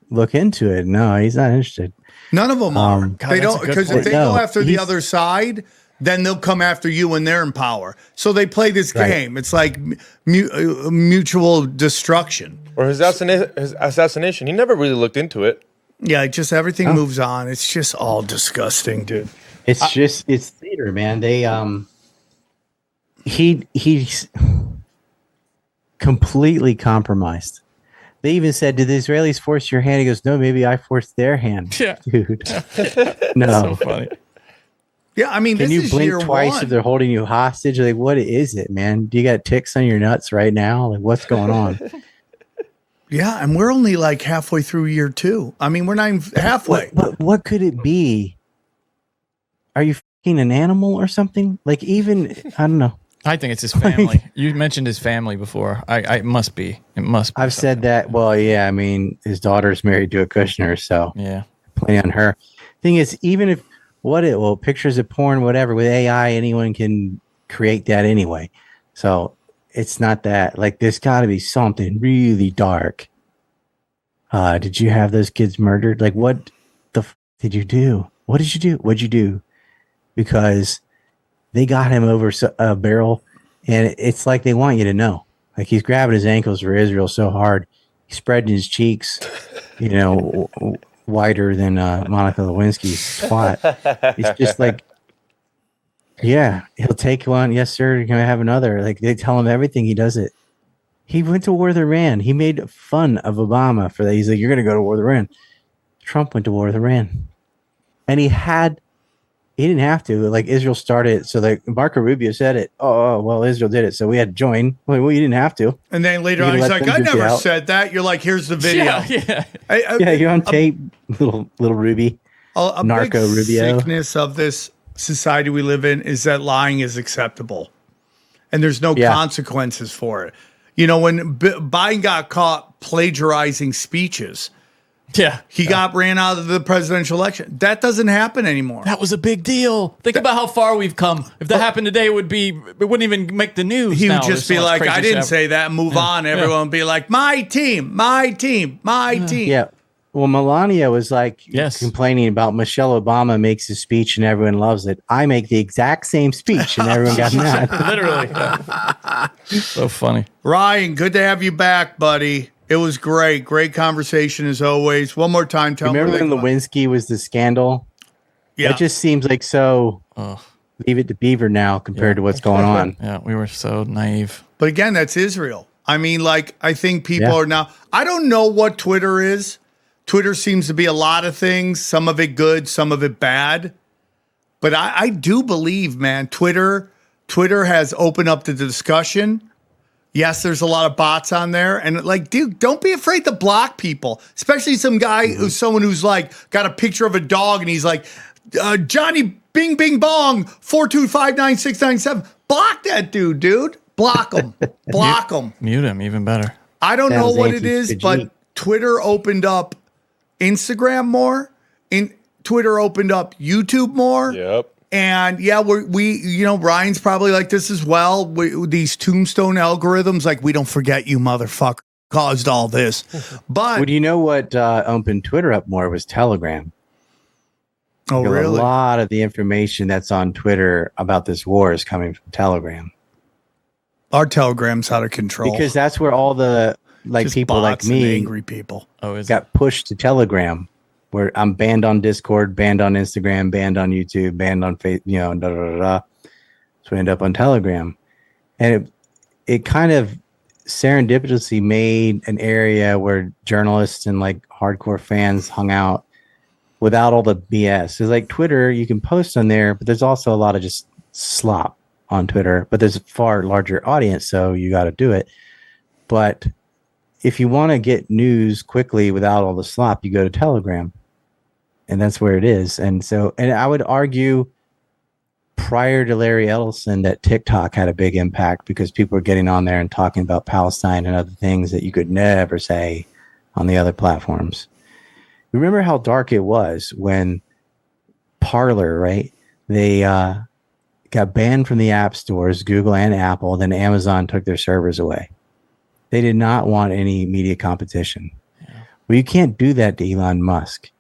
Look into it. No, he's not interested. None of them are. God, They that's don't, a good because if point. they No, go after the he's- other side, then they'll come after you when they're in power. So they play this Right. game. It's like mutual destruction. Or his assassination. He never really looked into it. Yeah, just everything moves on. It's just all disgusting, dude. It's it's theater, man. They he's completely compromised. They even said, "Did the Israelis force your hand?" He goes, "No, maybe I forced their hand." Yeah. Dude. No. So funny. Yeah, I mean, Can this you is blink year twice one. if they're holding you hostage? Like, what is it, man? Do you got ticks on your nuts right now? Like, what's going on? Yeah, and we're only like halfway through year two. I mean, we're not even halfway. What could it be? Are you fucking an animal or something? Like, even I don't know. I think it's his family. You mentioned his family before. It must be. It must be. I've said that. Well, yeah. I mean, his daughter's married to a Kushner, so Yeah. plenty on her. Thing is, even if pictures of porn, whatever, with AI, anyone can create that anyway. So it's not that. Like, there's got to be something really dark. Did you have those kids murdered? Like, what the did you do? What did you do? What'd you do? Because they got him over a barrel, and it's like they want you to know. Like, he's grabbing his ankles for Israel so hard, he's spreading his cheeks, you know, wider than Monica Lewinsky's squat. It's just like, yeah, he'll take one. Yes, sir. You're gonna have another. Like, they tell him everything. He does it. He went to war with Iran. He made fun of Obama for that. He's like, "You're gonna go to war with Iran." Trump went to war with Iran, and he didn't have to. Like, Israel started it, so like Marco Rubio said it. Oh, well, Israel did it, so we had to join. Well, you didn't have to. And then later You on, can he's let like, them I duke it never out. said that. You're like, here's the video. Yeah. Yeah, you're on tape, little Ruby. A Narco big Rubio. sickness of this society we live in is that lying is acceptable, and there's no Yeah. consequences for it. You know, when Biden got caught plagiarizing speeches, Yeah. He got ran out of the presidential election. That doesn't happen anymore. That was a big deal. Think about how far we've come. If that happened today, it wouldn't even make the news. He now. would just There's be so much like, crazy I didn't stuff. say that, move on. Everyone would be like, my team, my team, my team. Yeah. Well, Melania was like Yes. complaining about Michelle Obama makes a speech and everyone loves it. I make the exact same speech and everyone got mad. Literally. Yeah. So funny. Ryan, good to have you back, buddy. It was great. Great conversation as always. One more time, tell me. Remember when Lewinsky was the scandal? Yeah. It just seems like so leave it to Beaver now compared to what's going on. Yeah, we were so naive. But again, that's Israel. I mean, like, I think people are now, I don't know what Twitter is. Twitter seems to be a lot of things, some of it good, some of it bad. But I do believe, man, Twitter has opened up the discussion. Yes, there's a lot of bots on there. And like, dude, don't be afraid to block people, especially some guy who's someone who's like got a picture of a dog and he's like, Johnny Bing Bing Bong 4259697. Block that dude. Block him. Block him. Mute him, even better. I don't know Sounds what it is, but Twitter opened up Instagram more. Twitter opened up YouTube more. Yep. And yeah, we Ryan's probably like this as well. These tombstone algorithms, like, we don't forget you, motherfucker, caused all this. But Well, do you know what opened Twitter up more was Telegram? oh, A really? lot of the information that's on Twitter about this war is coming from Telegram. Our Telegram's out of control. Because that's where all the Just people like bots and me angry people. Oh, is it? got pushed to Telegram, where I'm banned on Discord, banned on Instagram, banned on YouTube, banned on Facebook, da da da da. So we end up on Telegram, and it kind of serendipitously made an area where journalists and like hardcore fans hung out without all the BS. It's like Twitter, you can post on there, but there's also a lot of just slop on Twitter. But there's a far larger audience, so you got to do it. But if you want to get news quickly without all the slop, you go to Telegram. And that's where it is. And I would argue prior to Larry Ellison that TikTok had a big impact because people were getting on there and talking about Palestine and other things that you could never say on the other platforms. Remember how dark it was when Parler, right? They got banned from the app stores, Google and Apple, then Amazon took their servers away. They did not want any media competition. Yeah. Well, you can't do that to Elon Musk.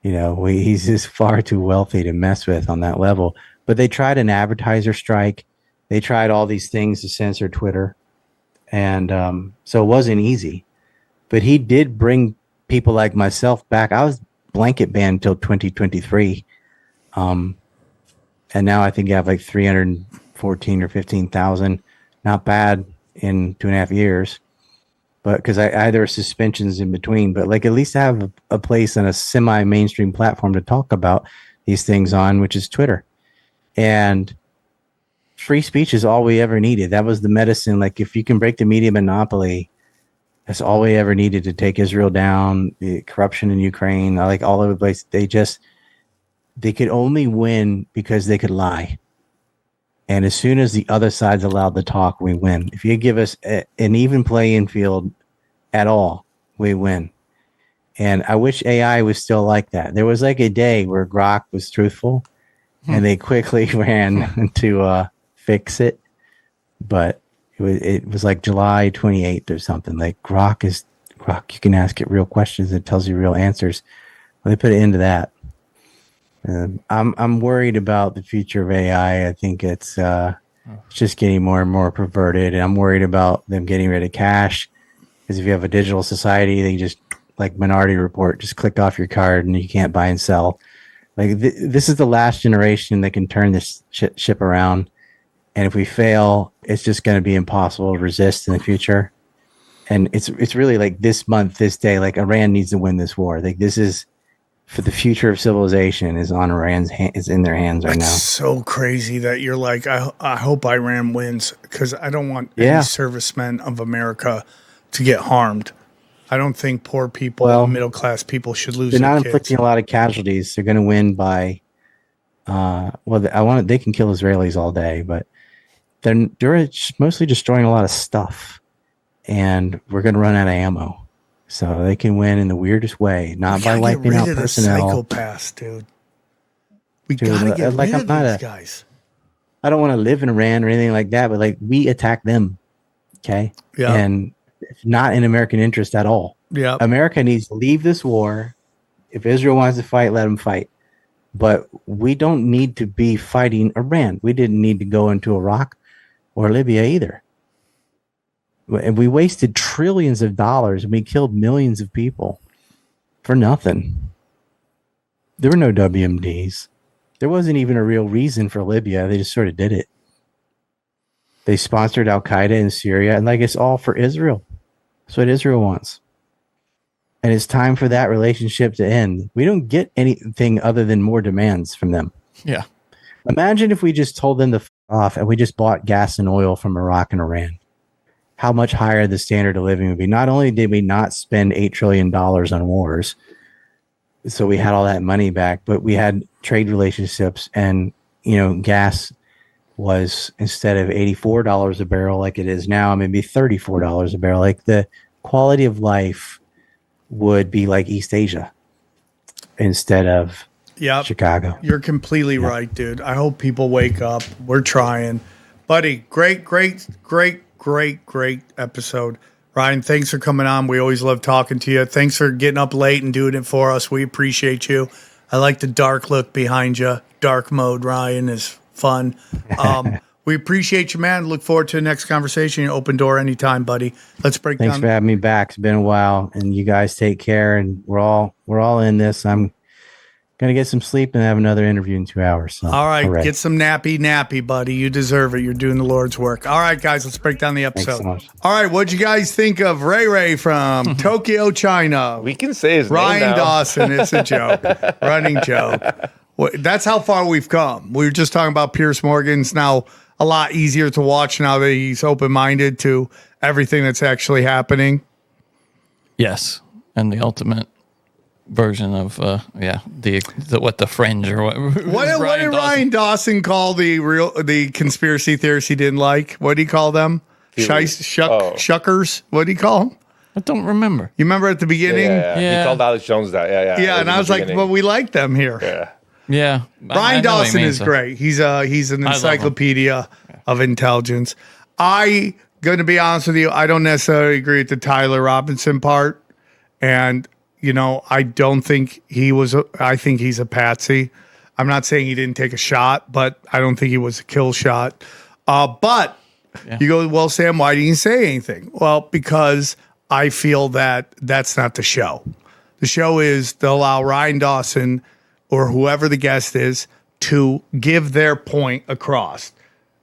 He's just far too wealthy to mess with on that level. But they tried an advertiser strike. They tried all these things to censor Twitter. And so it wasn't easy. But he did bring people like myself back. I was blanket banned until 2023. And now I think you have like 314 or 15,000. Not bad in 2.5 years. But because there were suspensions in between, but like at least have a place on a semi-mainstream platform to talk about these things on, which is Twitter. And free speech is all we ever needed. That was the medicine. Like if you can break the media monopoly, that's all we ever needed to take Israel down. The corruption in Ukraine, like all over the place. They could only win because they could lie. And as soon as the other side's allowed to talk, we win. If you give us an even playing field at all, we win. And I wish AI was still like that. There was like a day where Grok was truthful, and they quickly ran to fix it. But it was like July 28th or something. Like Grok, you can ask it real questions. It tells you real answers. Well, they put an end to that. I'm worried about the future of AI. I think it's just getting more and more perverted, and I'm worried about them getting rid of cash. Because if you have a digital society, they just like Minority Report, just click off your card and you can't buy and sell. Like this is the last generation that can turn this ship around, and if we fail, it's just going to be impossible to resist in the future. And it's really like this month, this day, like Iran needs to win this war. Like this is. For the future of civilization is on Iran's is in their hands right now. It's so crazy that you're like, I hope Iran wins because I don't want any servicemen of America to get harmed. I don't think poor people, middle class people, should lose. They're their not kids. inflicting a lot of casualties. They're going to win by. They can kill Israelis all day, but they're mostly destroying a lot of stuff, and we're going to run out of ammo. so they can win in the weirdest way, not by Gotta get wiping rid out of the personnel. psychopaths, dude. We Dude, gotta get like, rid I'm of not these a- guys. I don't want to live in Iran or anything like that, but like we attack them, okay? Yeah. And it's not in American interest at all. Yeah. America needs to leave this war. If Israel wants to fight, let them fight. But we don't need to be fighting Iran. We didn't need to go into Iraq or Libya either. And we wasted trillions of dollars and we killed millions of people for nothing. There were no WMDs. There wasn't even a real reason for Libya. They just sort of did it. They sponsored Al Qaeda in Syria, and like it's all for Israel. That's what Israel wants. And it's time for that relationship to end. We don't get anything other than more demands from them. Yeah. Imagine if we just told them to f off and we just bought gas and oil from Iraq and Iran. How much higher the standard of living would be. Not only did we not spend $8 trillion on wars, so we had all that money back, but we had trade relationships, and gas was, instead of $84 a barrel like it is now, maybe $34 a barrel. Like the quality of life would be like East Asia instead of Chicago. You're completely right, dude. I hope people wake up. We're trying. Buddy, great episode. Ryan, thanks for coming on. We always love talking to you. Thanks for getting up late and doing it for us. We appreciate you. I like the dark look behind you. Dark mode, Ryan, is fun. We appreciate you, man. Look forward to the next conversation. Open door anytime, buddy. Let's break Thanks down. for having me back. It's been a while, and you guys take care. And we're all in this. I'm gonna get some sleep and have another interview in 2 hours. So, All right, get some nappy, buddy. You deserve it. You're doing the Lord's work. All right, guys, let's break down the episode. so much. All right, what'd you guys think of Ray Ray from Tokyo, China? We can say his Ryan name now. Dawson. It's a joke, running joke. Well, that's how far we've come. We were just talking about Pierce Morgan's now a lot easier to watch now that he's open-minded to everything that's actually happening. Yes, and the ultimate version of the fringe or what? What did Ryan Dawson call the conspiracy theorists he didn't like? What did he call them? Shuckers. What did he call them? I don't remember. You remember at the beginning? Yeah. He called Alex Jones that. Yeah. Yeah, and I was like, well, we like them here. Yeah. Yeah, Ryan Dawson is great. He's an encyclopedia of intelligence. I gonna be honest with you, I don't necessarily agree with the Tyler Robinson part, and I don't think he was. I think he's a patsy. I'm not saying he didn't take a shot, but I don't think he was a kill shot. But you go, well, Sam, why didn't you say anything? Well, because I feel that that's not the show. The show is to allow Ryan Dawson or whoever the guest is to give their point across.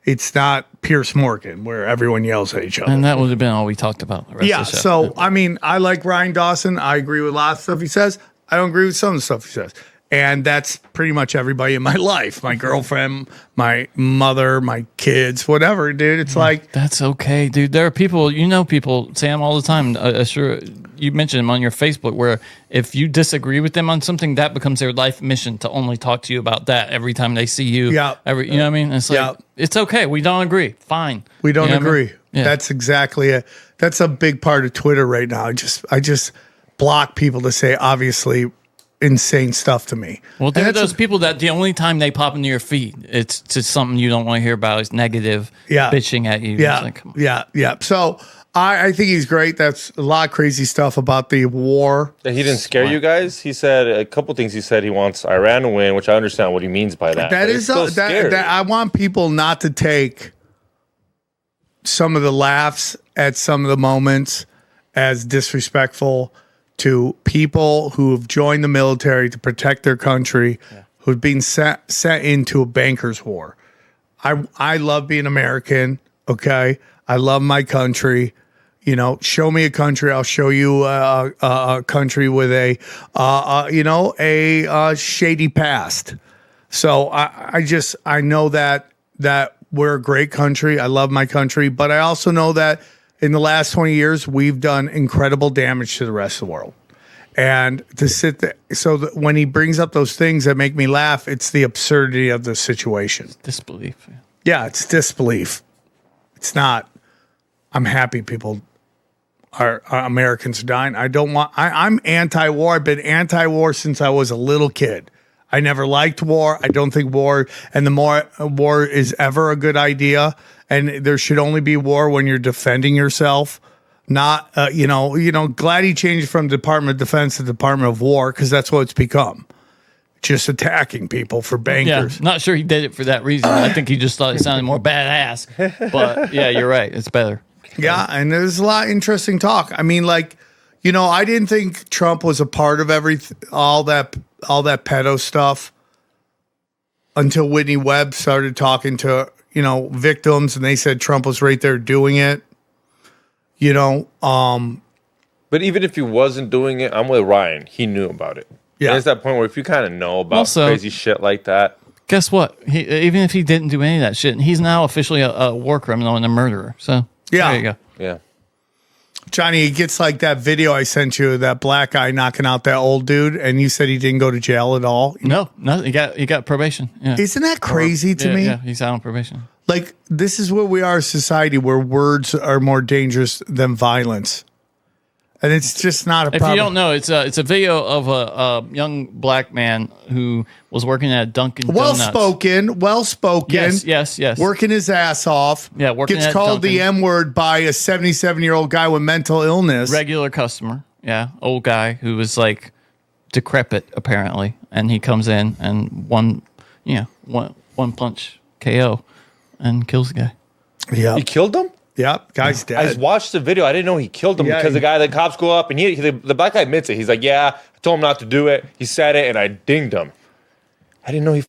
It's not Pierce Morgan where everyone yells at each other. And that would have been all we talked about. The rest of the show. So, I mean, I like Ryan Dawson. I agree with a lot of stuff he says. I don't agree with some of the stuff he says. And that's pretty much everybody in my life. My girlfriend, my mother, my kids, whatever, dude. It's like... That's okay, dude. There are people, people, Sam, all the time. Sure, you mentioned them on your Facebook, where if you disagree with them on something, that becomes their life mission to only talk to you about that every time they see you. Yeah. You know what I mean? It's like, it's okay. We don't agree. Fine. We don't agree. I mean? Yeah. That's exactly it. That's a big part of Twitter right now. I just block people to say, obviously, insane stuff to me. Well, there are those people that the only time they pop into your feed, it's just something you don't want to hear about. It's negative, bitching at you. Yeah, like, come on. yeah. So I think he's great. That's a lot of crazy stuff about the war. He didn't scare you guys. He said a couple things. He said he wants Iran to win, which I understand what he means by that. That is that I want people not to take some of the laughs at some of the moments as disrespectful to people who have joined the military to protect their country, who've been sent into a banker's war. I love being American, okay? I love my country. Show me a country, I'll show you a country with a shady past. So I know that we're a great country. I love my country, but I also know that in the last 20 years, we've done incredible damage to the rest of the world. And to sit there, so that when he brings up those things that make me laugh, it's the absurdity of the situation. Disbelief. Yeah, it's disbelief. It's not, I'm happy people our Americans are dying. I'm anti-war. I've been anti-war since I was a little kid. I never liked war. I don't think war, and the more war is ever a good idea. And there should only be war when you're defending yourself. Not, glad he changed from Department of Defense to Department of War because that's what it's become. Just attacking people for bankers. Yeah, not sure he did it for that reason. I think he just thought it sounded more badass. But yeah, you're right. It's better. Yeah, and there's a lot of interesting talk. I mean, I didn't think Trump was a part of all that pedo stuff until Whitney Webb started talking to, victims, and they said Trump was right there doing it. But even if he wasn't doing it, I'm with Ryan. He knew about it. Yeah. There's that point where if you kind of know about Also, crazy shit like that. Guess what? Even if he didn't do any of that shit, he's now officially a war criminal and a murderer. So yeah, there you go. Yeah. Johnny, it gets like that video I sent you, that black guy knocking out that old dude, and you said he didn't go to jail at all. No, he got probation. Yeah. Isn't that crazy to me? Yeah, he's out on probation. Like, this is where we are, a society where words are more dangerous than violence. And it's just not a problem. If you don't know, it's a video of a young black man who was working at Dunkin' Donuts. Well spoken. Yes. Working his ass off. Yeah, working Gets at called Dunkin'. the M word by a 77-year-old guy with mental illness. Regular customer. Yeah, old guy who was like decrepit apparently, and he comes in and one punch KO and kills the guy. Yeah. He killed him? Yep, guy's I dead. watched the video. I didn't know he killed him because the cops go up and the black guy admits it. He's like, yeah, I told him not to do it. He said it and I dinged him. I didn't know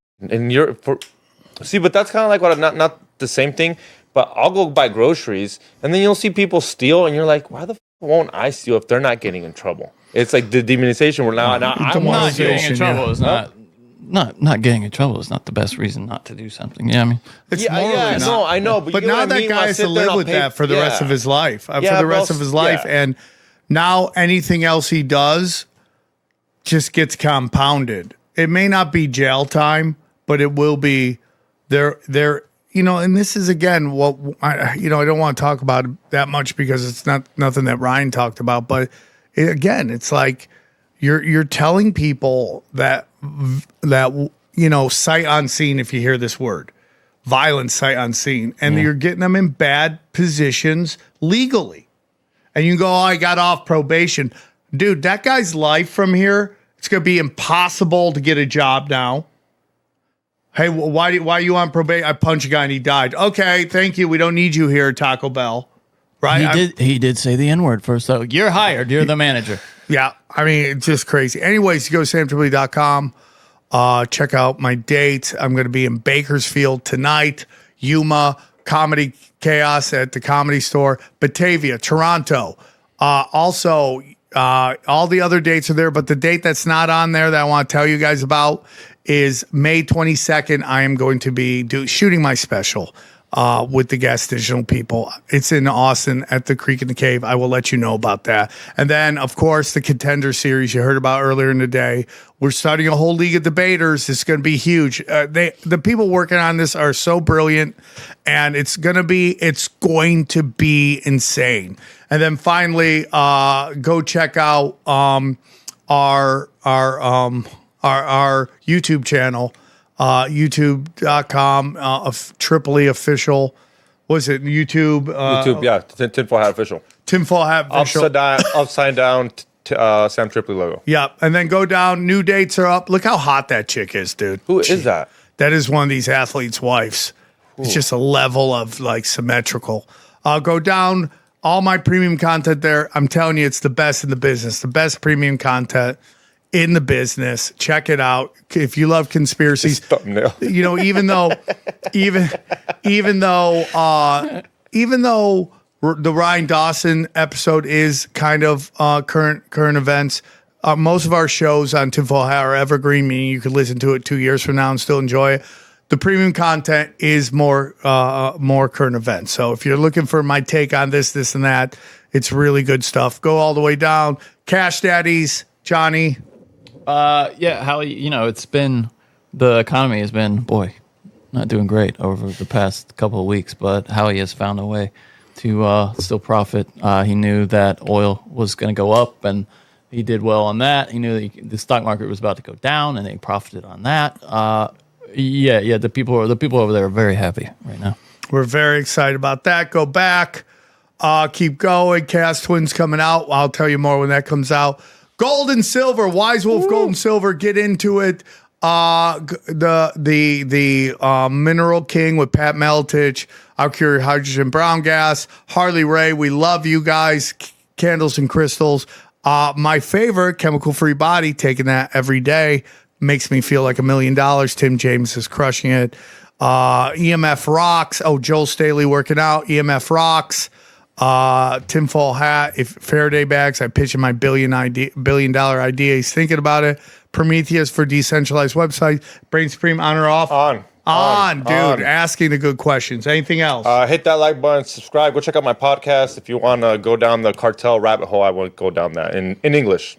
but that's kind of like not the same thing, but I'll go buy groceries and then you'll see people steal and you're like, why the won't I steal if they're not getting in trouble? It's like the demonization where now I'm Not getting in trouble is not getting in trouble is not the best reason not to do something. Yeah, I mean, It's morally not. I know. But you know now what I that mean? guy When I has sit to there and live I'll with pay- that for the rest of his life. And now anything else he does just gets compounded. It may not be jail time, but it will be there. And this is again what I don't want to talk about it that much because it's not nothing that Ryan talked about. But it's like you're telling people that sight unseen, if you hear this word, violence sight unseen, and you're getting them in bad positions legally. And you go, oh, I got off probation. Dude, that guy's life from here, it's going to be impossible to get a job now. Hey, why are you on probation? I punched a guy and he died. Okay, thank you. We don't need you here at Taco Bell. Right? He did say the N-word first, though. You're hired. You're the manager. Yeah. I mean, it's just crazy. Anyways, you go to samtripoli.com. Check out my dates. I'm going to be in Bakersfield tonight. Yuma, Comedy Chaos at the Comedy Store. Batavia, Toronto. Also, all the other dates are there, but the date that's not on there that I want to tell you guys about is May 22nd. I am going to be shooting my special with the Gas Digital people. It's in Austin at the Creek in the Cave. I will let you know about that. And then, of course, the Contender Series you heard about earlier in the day. We're starting a whole league of debaters. It's going to be huge. The people working on this are so brilliant, and it's going to be insane. And then finally, go check out our YouTube channel. YouTube.com Tripoli official. Was it YouTube? YouTube, yeah. Tinfoil Hat official. Tinfoil Hat official. Upside down Sam Tripoli logo. Yeah, and then go down. New dates are up. Look how hot that chick is, dude. Who is that? That is one of these athletes' wives. Ooh. It's just a level of like symmetrical. Go down. All my premium content there. I'm telling you, it's the best in the business. The best premium content in the business. Check it out. If you love conspiracies, thumbnail. Even though the Ryan Dawson episode is kind of current events, most of our shows on Tinfoil Hat are evergreen, meaning you could listen to it 2 years from now and still enjoy it. The premium content is more current events. So if you're looking for my take on this and that, it's really good stuff. Go all the way down. Cash Daddies, Johnny. Yeah, Howie, it's been, the economy has been, not doing great over the past couple of weeks, but Howie has found a way to still profit. He knew that oil was going to go up, and he did well on that. He knew that the stock market was about to go down, and he profited on that. The people over there are very happy right now. We're very excited about that. Go back. Keep going. Cast Twins coming out. I'll tell you more when that comes out. Gold and silver. Wise Wolf Gold and Silver. Get into it. The Mineral King with Pat Meltich. Albuquerque Hydrogen Brown Gas. Harley Ray. We love you guys. Candles and Crystals. My favorite, Chemical Free Body. Taking that every day makes me feel like $1 million. Tim James is crushing it. EMF Rocks. Oh, Joel Staley working out. EMF Rocks. Tinfoil hat. If Faraday bags, I pitch in my $1 billion idea. He's thinking about it. Prometheus for decentralized websites. Brain Supreme on or off? On, dude. Asking the good questions. Anything else? Hit that like button, subscribe. Go check out my podcast if you want to go down the cartel rabbit hole. I won't go down that in English.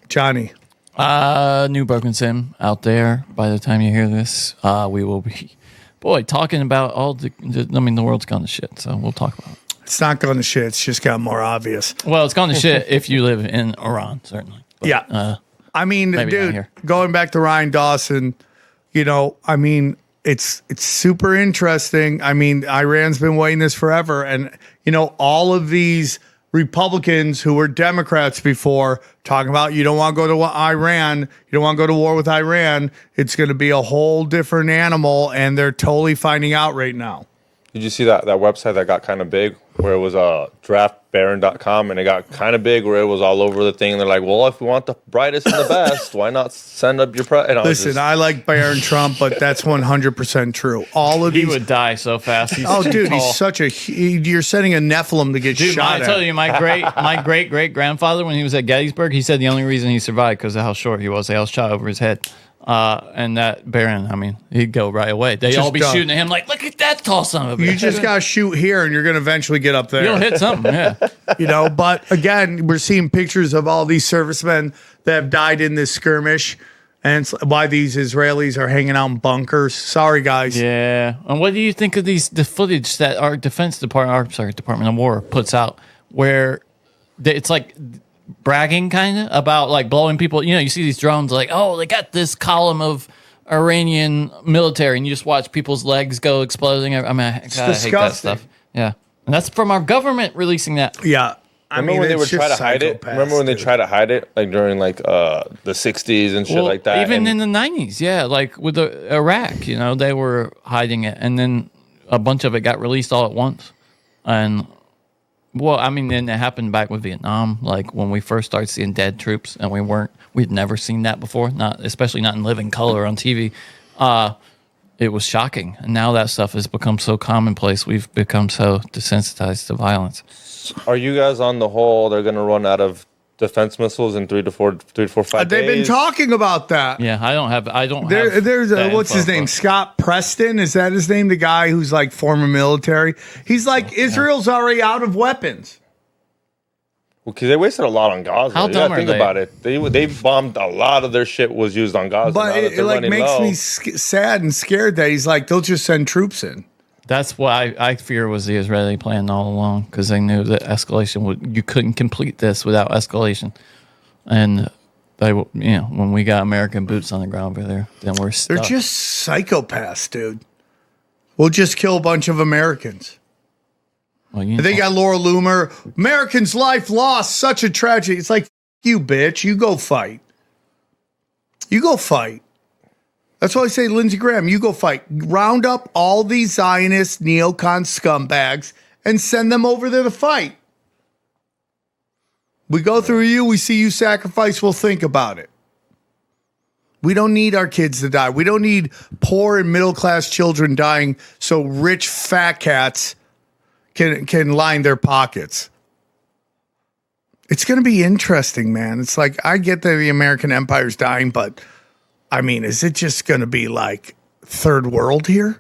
Johnny. New Broken Sim out there. By the time you hear this, we will be, talking about all the world's gone to shit, so we'll talk about it. It's not going to shit. It's just got more obvious. Well, it's gone to shit if you live in Iran, certainly. But, yeah. I mean, dude, here. going back to Ryan Dawson, it's super interesting. I mean, Iran's been waiting this forever. And, all of these Republicans who were Democrats before talking about you don't want to go to Iran, you don't want to go to war with Iran. It's going to be a whole different animal, and they're totally finding out right now. Did you see that website that got kind of big where it was draftbaron.com and it got kind of big where it was all over the thing? And they're like, well, if we want the brightest and the best, why not send up your price? Listen, I like Barron Trump, but that's 100% true. All of these. He would die so fast. He's he's such a. You're setting a Nephilim to get shot at. I tell you, my great grandfather, when he was at Gettysburg, he said the only reason he survived because of how short he was. They all shot over his head. And that Barron, he'd go right away. They'd all be shooting at him like, look at that tall son of a bitch. You just got to shoot here and you're going to eventually get up there. You'll hit something, yeah. But again, we're seeing pictures of all these servicemen that have died in this skirmish and it's why these Israelis are hanging out in bunkers. Sorry, guys. Yeah. And what do you think of the footage that our Department of War puts out where it's like bragging kind of about like blowing people, you see these drones like, oh, they got this column of Iranian military and you just watch people's legs go exploding. I hate that stuff. Yeah. And that's from our government releasing that. Yeah. Remember when they would try to hide it? Remember when they tried to hide it like during like the 60s and shit like that? Even in the 90s, yeah, like with Iraq, they were hiding it and then a bunch of it got released all at once. And then it happened back with Vietnam, like when we first started seeing dead troops, and we'd never seen that before, especially not in living color on TV. It was shocking, and now that stuff has become so commonplace. We've become so desensitized to violence. Are you guys on the whole? They're going to run out of defense missiles in 3 to 4, 5 days. They've been talking about that. Yeah, I don't have. There's what's his name? Scott Preston. Is that his name? The guy who's like former military. He's like Israel's already out of weapons. Well, because they wasted a lot on Gaza. How dumb are they? Think about it. They bombed a lot of their shit was used on Gaza. But it like makes me sad and scared that he's like they'll just send troops in. That's what I fear was the Israeli plan all along because they knew that escalation you couldn't complete this without escalation, and they when we got American boots on the ground over there, then we're stuck. They're just psychopaths, dude. We'll just kill a bunch of Americans. Well, they got Laura Loomer. Americans' life lost, such a tragedy. It's like you, bitch. You go fight. You go fight. That's why I say, Lindsey Graham, you go fight. Round up all these Zionist neocon scumbags and send them over there to fight. We go through you, we see you sacrifice, we'll think about it. We don't need our kids to die. We don't need poor and middle-class children dying so rich fat cats can line their pockets. It's going to be interesting, man. It's like, I get that the American empire's dying, but is it just going to be like third world here?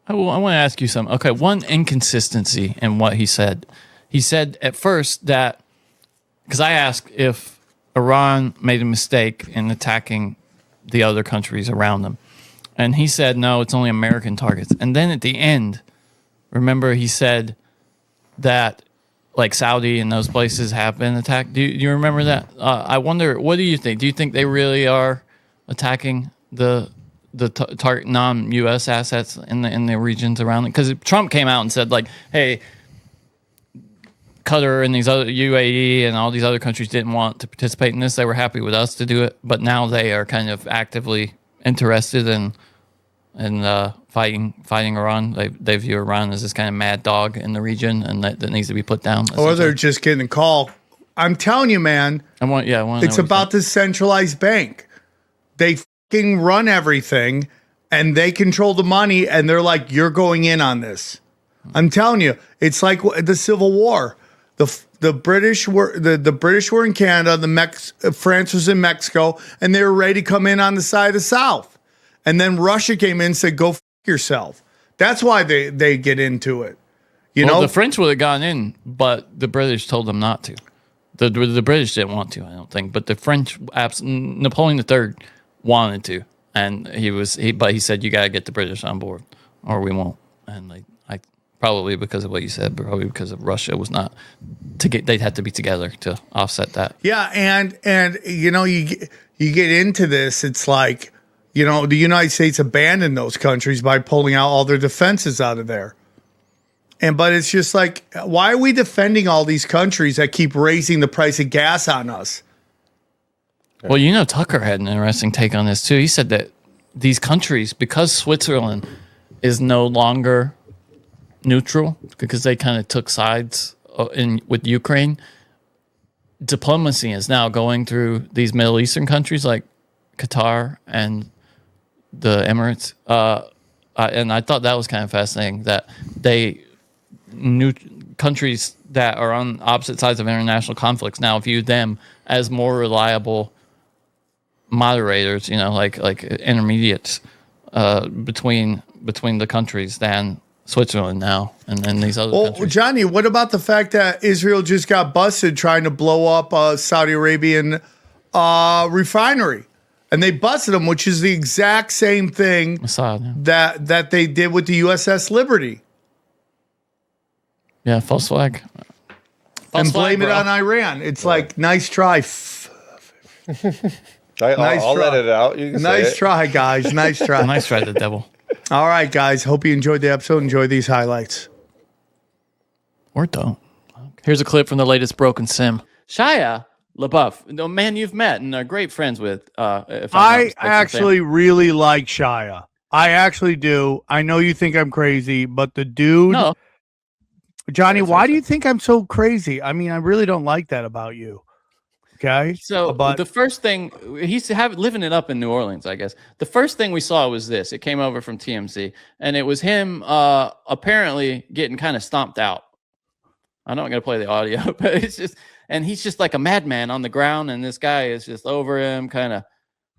I want to ask you something. Okay, one inconsistency in what he said. He said at first that, because I asked if Iran made a mistake in attacking the other countries around them. And he said, no, it's only American targets. And then at the end, remember he said that like Saudi and those places have been attacked. Do you remember that? I wonder, what do you think? Do you think they really are attacking the non-U.S. assets in the regions around it? Because Trump came out and said like, hey, Qatar and these other UAE and all these other countries didn't want to participate in this. They were happy with us to do it, but now they are kind of actively interested in fighting Iran. They view Iran as this kind of mad dog in the region, and that needs to be put down. Or they're just getting a call. I'm telling you, man. It's about the centralized bank. They fucking run everything, and they control the money, and they're like, "You're going in on this." I'm telling you, it's like the Civil War. The British were in Canada. France was in Mexico, and they were ready to come in on the side of the South. And then Russia came in and said, "Go yourself." That's why they get into it. You know, the French would have gone in, but the British told them not to. The British didn't want to, I don't think, but the French, Napoleon III wanted to, and he said, "You got to get the British on board, or we won't." And probably because of what you said, but probably because of Russia was not to get. They'd have to be together to offset that. Yeah, and you know, you get into this. It's like, you know, the United States abandoned those countries by pulling out all their defenses out of there. But it's just like, why are we defending all these countries that keep raising the price of gas on us? Well, you know, Tucker had an interesting take on this too. He said that these countries, because Switzerland is no longer neutral, because they kind of took sides with Ukraine, diplomacy is now going through these Middle Eastern countries like Qatar and the Emirates. And I thought that was kind of fascinating that countries that are on opposite sides of international conflicts now view them as more reliable moderators, you know, like intermediates between the countries than Switzerland now and then these other countries. Johnny, what about the fact that Israel just got busted trying to blow up a Saudi Arabian refinery? And they busted them, which is the exact same thing that they did with the USS Liberty. Yeah, false flag. And blame it on Iran. It's like, nice try. I'll let it out. You can nice try, guys. Nice try. Nice try, the devil. All right, guys. Hope you enjoyed the episode. Enjoy these highlights. Or don't. Here's a clip from the latest Broken Sim. Shia LaBeouf, the man you've met and are great friends with. I actually really like Shia. I actually do. I know you think I'm crazy, but the dude... No. Johnny, why do you think I'm so crazy? I mean, I really don't like that about you. Okay. So the first thing, he's living it up in New Orleans, I guess. The first thing we saw was this. It came over from TMZ, and it was him apparently getting kind of stomped out. I'm not going to play the audio, but it's just, and he's just like a madman on the ground, and this guy is just over him, kind of,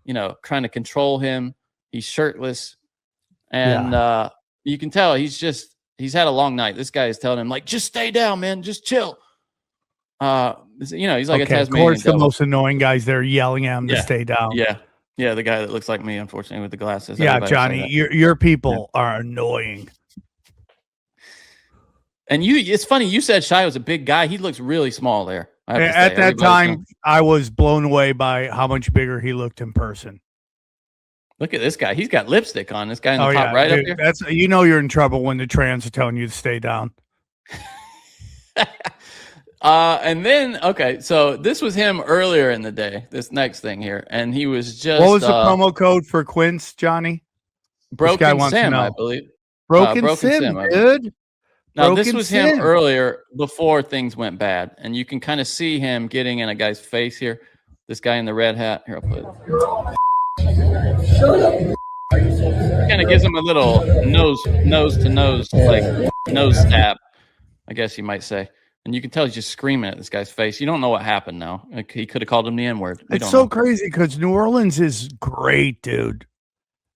you know, trying to control him. He's shirtless, and you can tell he's had a long night. This guy is telling him, like, just stay down, man, just chill. You know, he's like a Tasmanian. Of course, the most annoying guys there yelling at him to stay down. Yeah, the guy that looks like me, unfortunately, with the glasses. Yeah, Johnny, your people are annoying. And it's funny, you said Shia was a big guy. He looks really small there. At that time, I was blown away by how much bigger he looked in person. Look at this guy. He's got lipstick on. This guy in the top right dude, up here. You know you're in trouble when the trans are telling you to stay down. And then, okay, so this was him earlier in the day, this next thing here. And he was just... What was the promo code for Quince, Johnny? Broken Sim, I believe. Broken Sim, dude. Now, this was him earlier before things went bad. And you can kind of see him getting in a guy's face here. This guy in the red hat. Here, I'll play it. Shut up. Kind of gives him a little nose to nose, like nose stab, I guess you might say. And you can tell he's just screaming at this guy's face. You don't know what happened now. Like, he could have called him the N-word. It's so crazy because New Orleans is great, dude.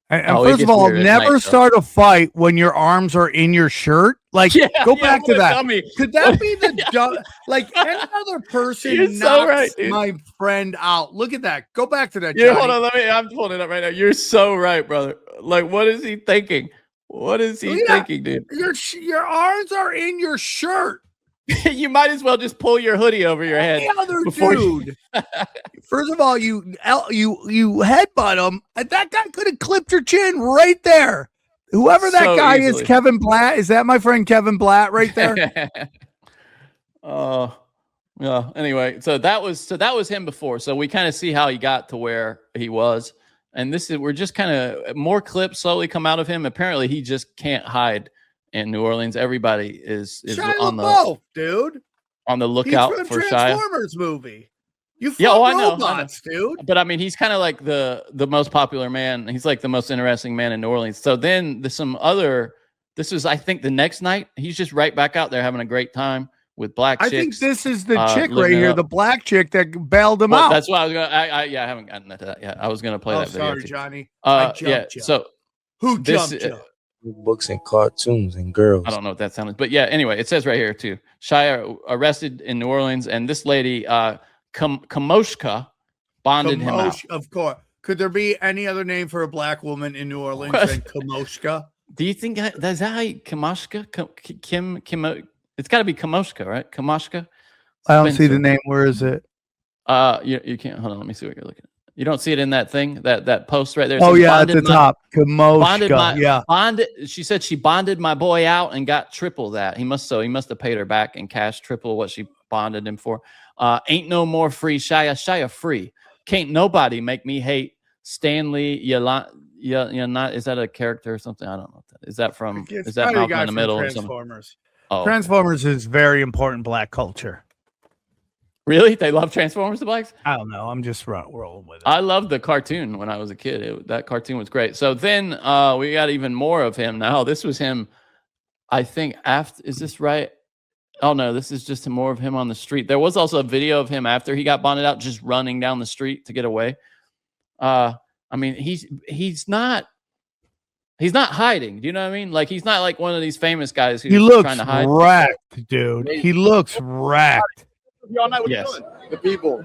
And first of all, never start a fight when your arms are in your shirt. Like, go back to that. Could that be the like any other person knocks my friend out? Look at that. Go back to that. Yeah, hold on. I'm pulling it up right now. You're so right, brother. Like, what is he thinking? What is he Look at thinking, dude? Your arms are in your shirt. You might as well just pull your hoodie over your head. The other before dude. First of all, you headbutt him, and that guy could have clipped your chin right there. Whoever that guy is, Kevin Blatt. Is that my friend Kevin Blatt right there? Yeah. Anyway, so that was him before. So we kind of see how he got to where he was, and we're just kind of more clips slowly come out of him. Apparently, he just can't hide in New Orleans. Everybody is on the lookout He's from for Shia. Transformers movie. You robots, dude. But I mean, he's kind of like the most popular man. He's like the most interesting man in New Orleans. So then this is, I think, the next night. He's just right back out there having a great time with black chicks. I think this is the chick right here, the black chick that bailed him out. That's why I was going to, I haven't gotten to that yet. I was going to play that video. Sorry, too. Johnny. So who jumped you? Books and cartoons and girls. I don't know what that sounded, but yeah. Anyway, it says right here too. Shia arrested in New Orleans, and this lady, Kamoshka, bonded him out. Of course. Could there be any other name for a black woman in New Orleans than Kamoshka? Do you think that's how Kamoshka? Kim? It's got to be Kamoshka, right? Kamoshka. I don't see the name. Where is it? You can't. Hold on. Let me see what you're looking at. You don't see it in that thing, that post right there. Oh yeah, at the top. Kamoshka. She said she bonded my boy out and got triple that. He must have paid her back in cash, triple what she bonded him for. Ain't no more free Shia free. Can't nobody make me hate Stanley Yolanda. Is that a character or something? I don't know what that is. That from is that Malcolm in the Middle or something? Transformers. Oh. Transformers is very important black culture. Really? They love Transformers, the blacks? I don't know. I'm just rolling with it. I loved the cartoon when I was a kid. That cartoon was great. So then we got even more of him now. This was him, I think, after. Is this right? Oh, no. This is just more of him on the street. There was also a video of him after he got bonded out, just running down the street to get away. I mean, he's not hiding. Do you know what I mean? Like, he's not like one of these famous guys who's trying to hide. He looks wrecked, dude. He looks wrecked. Yes. The people.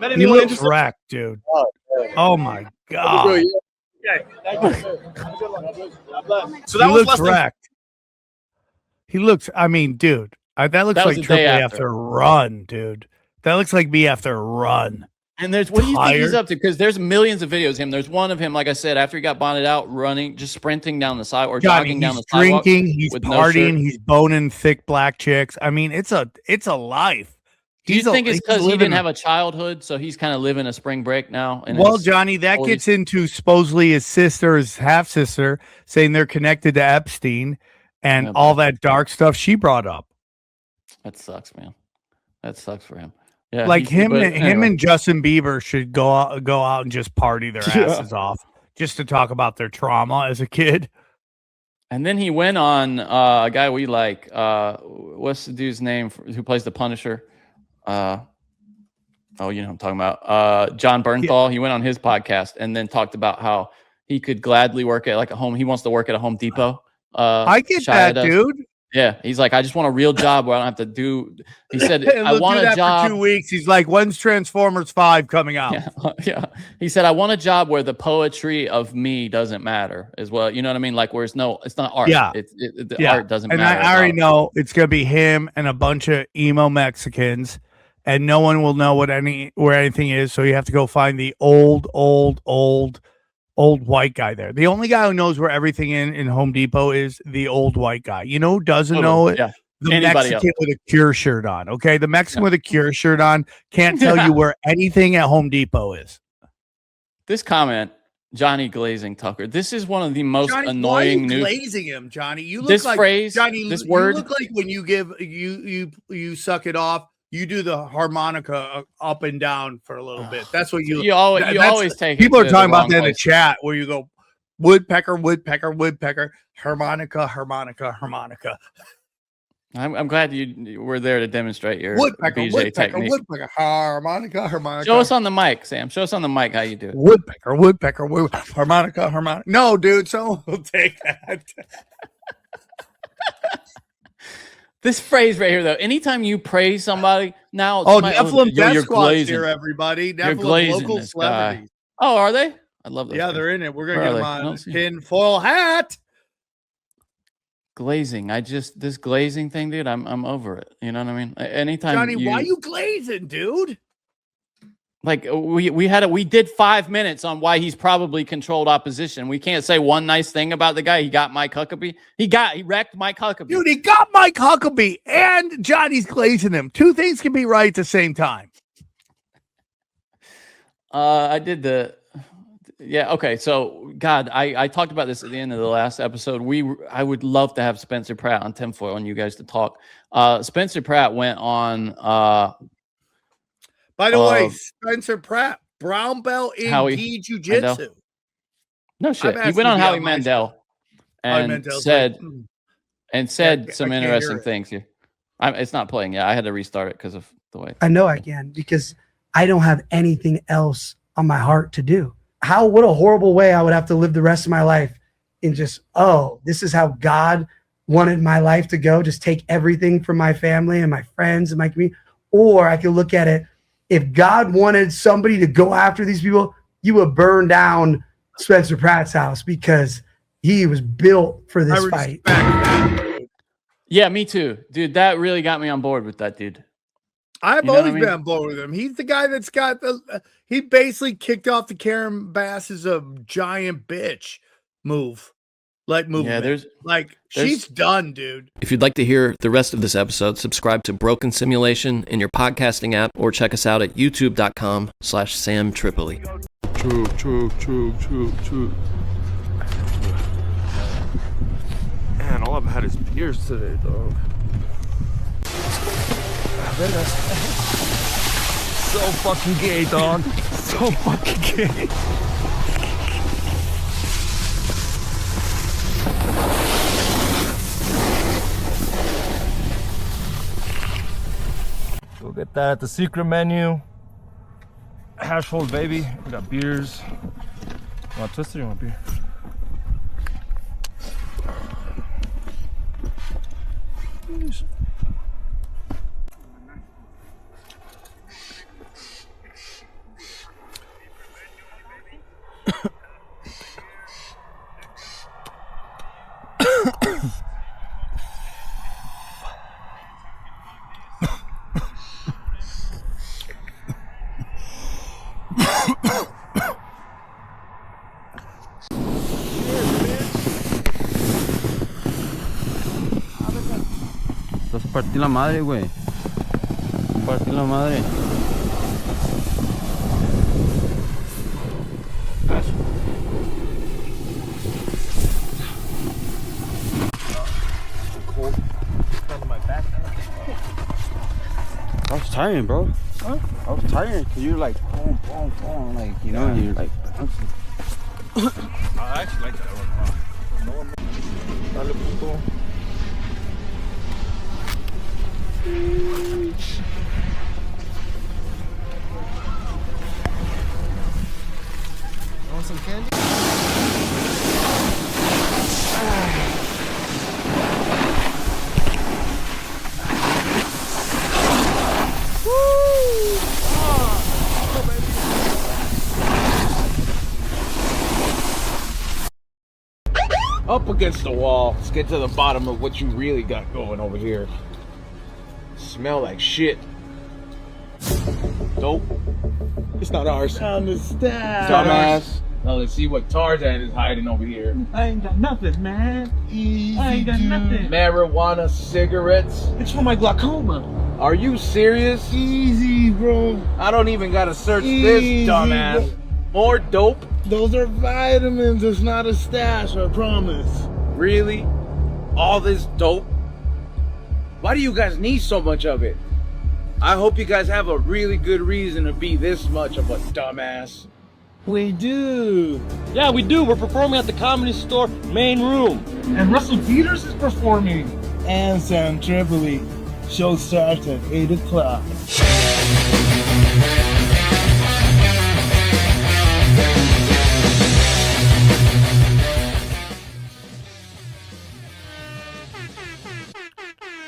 He looks wrecked, dude. Oh my god. So that he was looks wrecked. He looks. I mean, dude, that looks like Tripoli after a run, dude. That looks like me after a run. And what do you think he's up to? Because there's millions of videos of him. There's one of him, like I said, after he got bonded out, running, just sprinting down the side or jogging down the sidewalk. He's drinking, he's partying, he's boning thick black chicks. I mean, it's a life. Do you think it's because he didn't have a childhood, so he's kind of living a spring break now? Well, Johnny, that gets into supposedly his sister, his half sister, saying they're connected to Epstein and all that dark stuff she brought up. That sucks, man. That sucks for him. Yeah, like him and Justin Bieber should go out and just party their asses off just to talk about their trauma as a kid. And then he went on a guy we like. What's the dude's name who plays the Punisher? You know what I'm talking about. John Bernthal. He went on his podcast and then talked about how he could gladly work at like a home. He wants to work at a Home Depot. I get that, dude. Yeah, he's like, I just want a real job where I don't have to do. He said, I want a job for 2 weeks. He's like, when's Transformers 5 coming out? Yeah. He said, I want a job where the poetry of me doesn't matter as well. You know what I mean? Like where it's not art. Yeah, the art doesn't matter. And I already know it's gonna be him and a bunch of emo Mexicans, and no one will know where anything is. So you have to go find the old white guy there. The only guy who knows where everything in Home Depot is the old white guy. You know who doesn't know it? Yeah. The Mexican with a Cure shirt on. Okay. The Mexican with a Cure shirt on can't tell you where anything at Home Depot is. This comment, Johnny Glazing Tucker. This is one of the most annoying news. Glazing him, Johnny. You look this like phrase, Johnny. This word. You look like when you give you suck it off. You do the harmonica up and down for a little bit. That's what you always take. People are talking about that in the chat where you go woodpecker, woodpecker, woodpecker, harmonica, harmonica, harmonica. I'm glad you were there to demonstrate your woodpecker, BJ woodpecker, technique. woodpecker, harmonica, harmonica. Show us on the mic, Sam. Show us on the mic how you do it. Woodpecker, woodpecker, harmonica, harmonica. No, dude, someone will take that. This phrase right here, though, anytime you praise somebody, now Nephilim Death Squad's here, everybody. Nephilim local celebrities. Oh, are they? I love those. Yeah, they're in it. We're gonna get them on tinfoil hat. glazing. This glazing thing, dude. I'm over it. You know what I mean? Anytime, Johnny, why you glazing, dude? Like we did 5 minutes on why he's probably controlled opposition. We can't say one nice thing about the guy. He got Mike Huckabee. He wrecked Mike Huckabee. Dude, he got Mike Huckabee and Johnny's glazing him. Two things can be right at the same time. I did okay. So God, I talked about this at the end of the last episode. I would love to have Spencer Pratt on tinfoil and you guys to talk. Spencer Pratt went on By the way, Spencer Pratt, brown belt in jiu-jitsu. No shit. He went on Howie Mandel and said some interesting things here. It's not playing yet. I had to restart it because of the way. I know I can because I don't have anything else on my heart to do. What a horrible way I would have to live the rest of my life in just, this is how God wanted my life to go. Just take everything from my family and my friends and my community. Or I could look at it, if God wanted somebody to go after these people, you would burn down Spencer Pratt's house because he was built for this fight. Yeah, me too. Dude, that really got me on board with that dude. I've always been on board with him. He's the guy that's got he basically kicked off the Karen Bass as a giant bitch move. Yeah, she's done, dude. If you'd like to hear the rest of this episode, subscribe to Broken Simulation in your podcasting app or check us out at youtube.com/Sam Tripoli. True. Man, all I've had is beers today, dog. So fucking gay, dog. So fucking gay. We'll get that at the secret menu. Hash hold, baby. We got beers. You want twisted or you want beer? Vas a partir la madre, güey. Partir la madre. I was tiring, bro. Huh? I was tiring because you're like, boom, boom, boom, like, you know, you're like. I actually like that one. Dale, puto. Want some candy? Up against the wall. Let's get to the bottom of what you really got going over here. Smell like shit. Dope. It's not ours. I understand. Dumbass. Now let's see what Tarzan is hiding over here. I ain't got nothing, man. Easy, I ain't got nothing. Marijuana, cigarettes. It's for my glaucoma. Are you serious? Easy, bro. I don't even gotta search this, dumbass. Bro. More dope? Those are vitamins. It's not a stash, I promise. Really? All this dope? Why do you guys need so much of it? I hope you guys have a really good reason to be this much of a dumbass. We do. Yeah, we do. We're performing at the Comedy Store main room. And Russell Peters is performing. And Sam Tripoli. Show starts at 8 o'clock.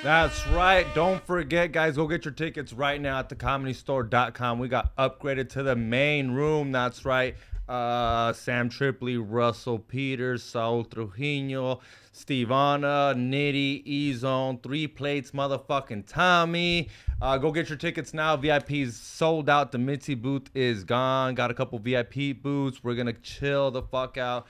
That's right. Don't forget, guys, go get your tickets right now at thecomedystore.com. We got upgraded to the main room. That's right. Sam Tripoli, Russell Peters, Saul Trujillo, Stevana, Nitty, E-Zone, 3 Plates, motherfucking Tommy. Go get your tickets now. VIP's sold out. The Mitzi booth is gone. Got a couple VIP booths. We're going to chill the fuck out.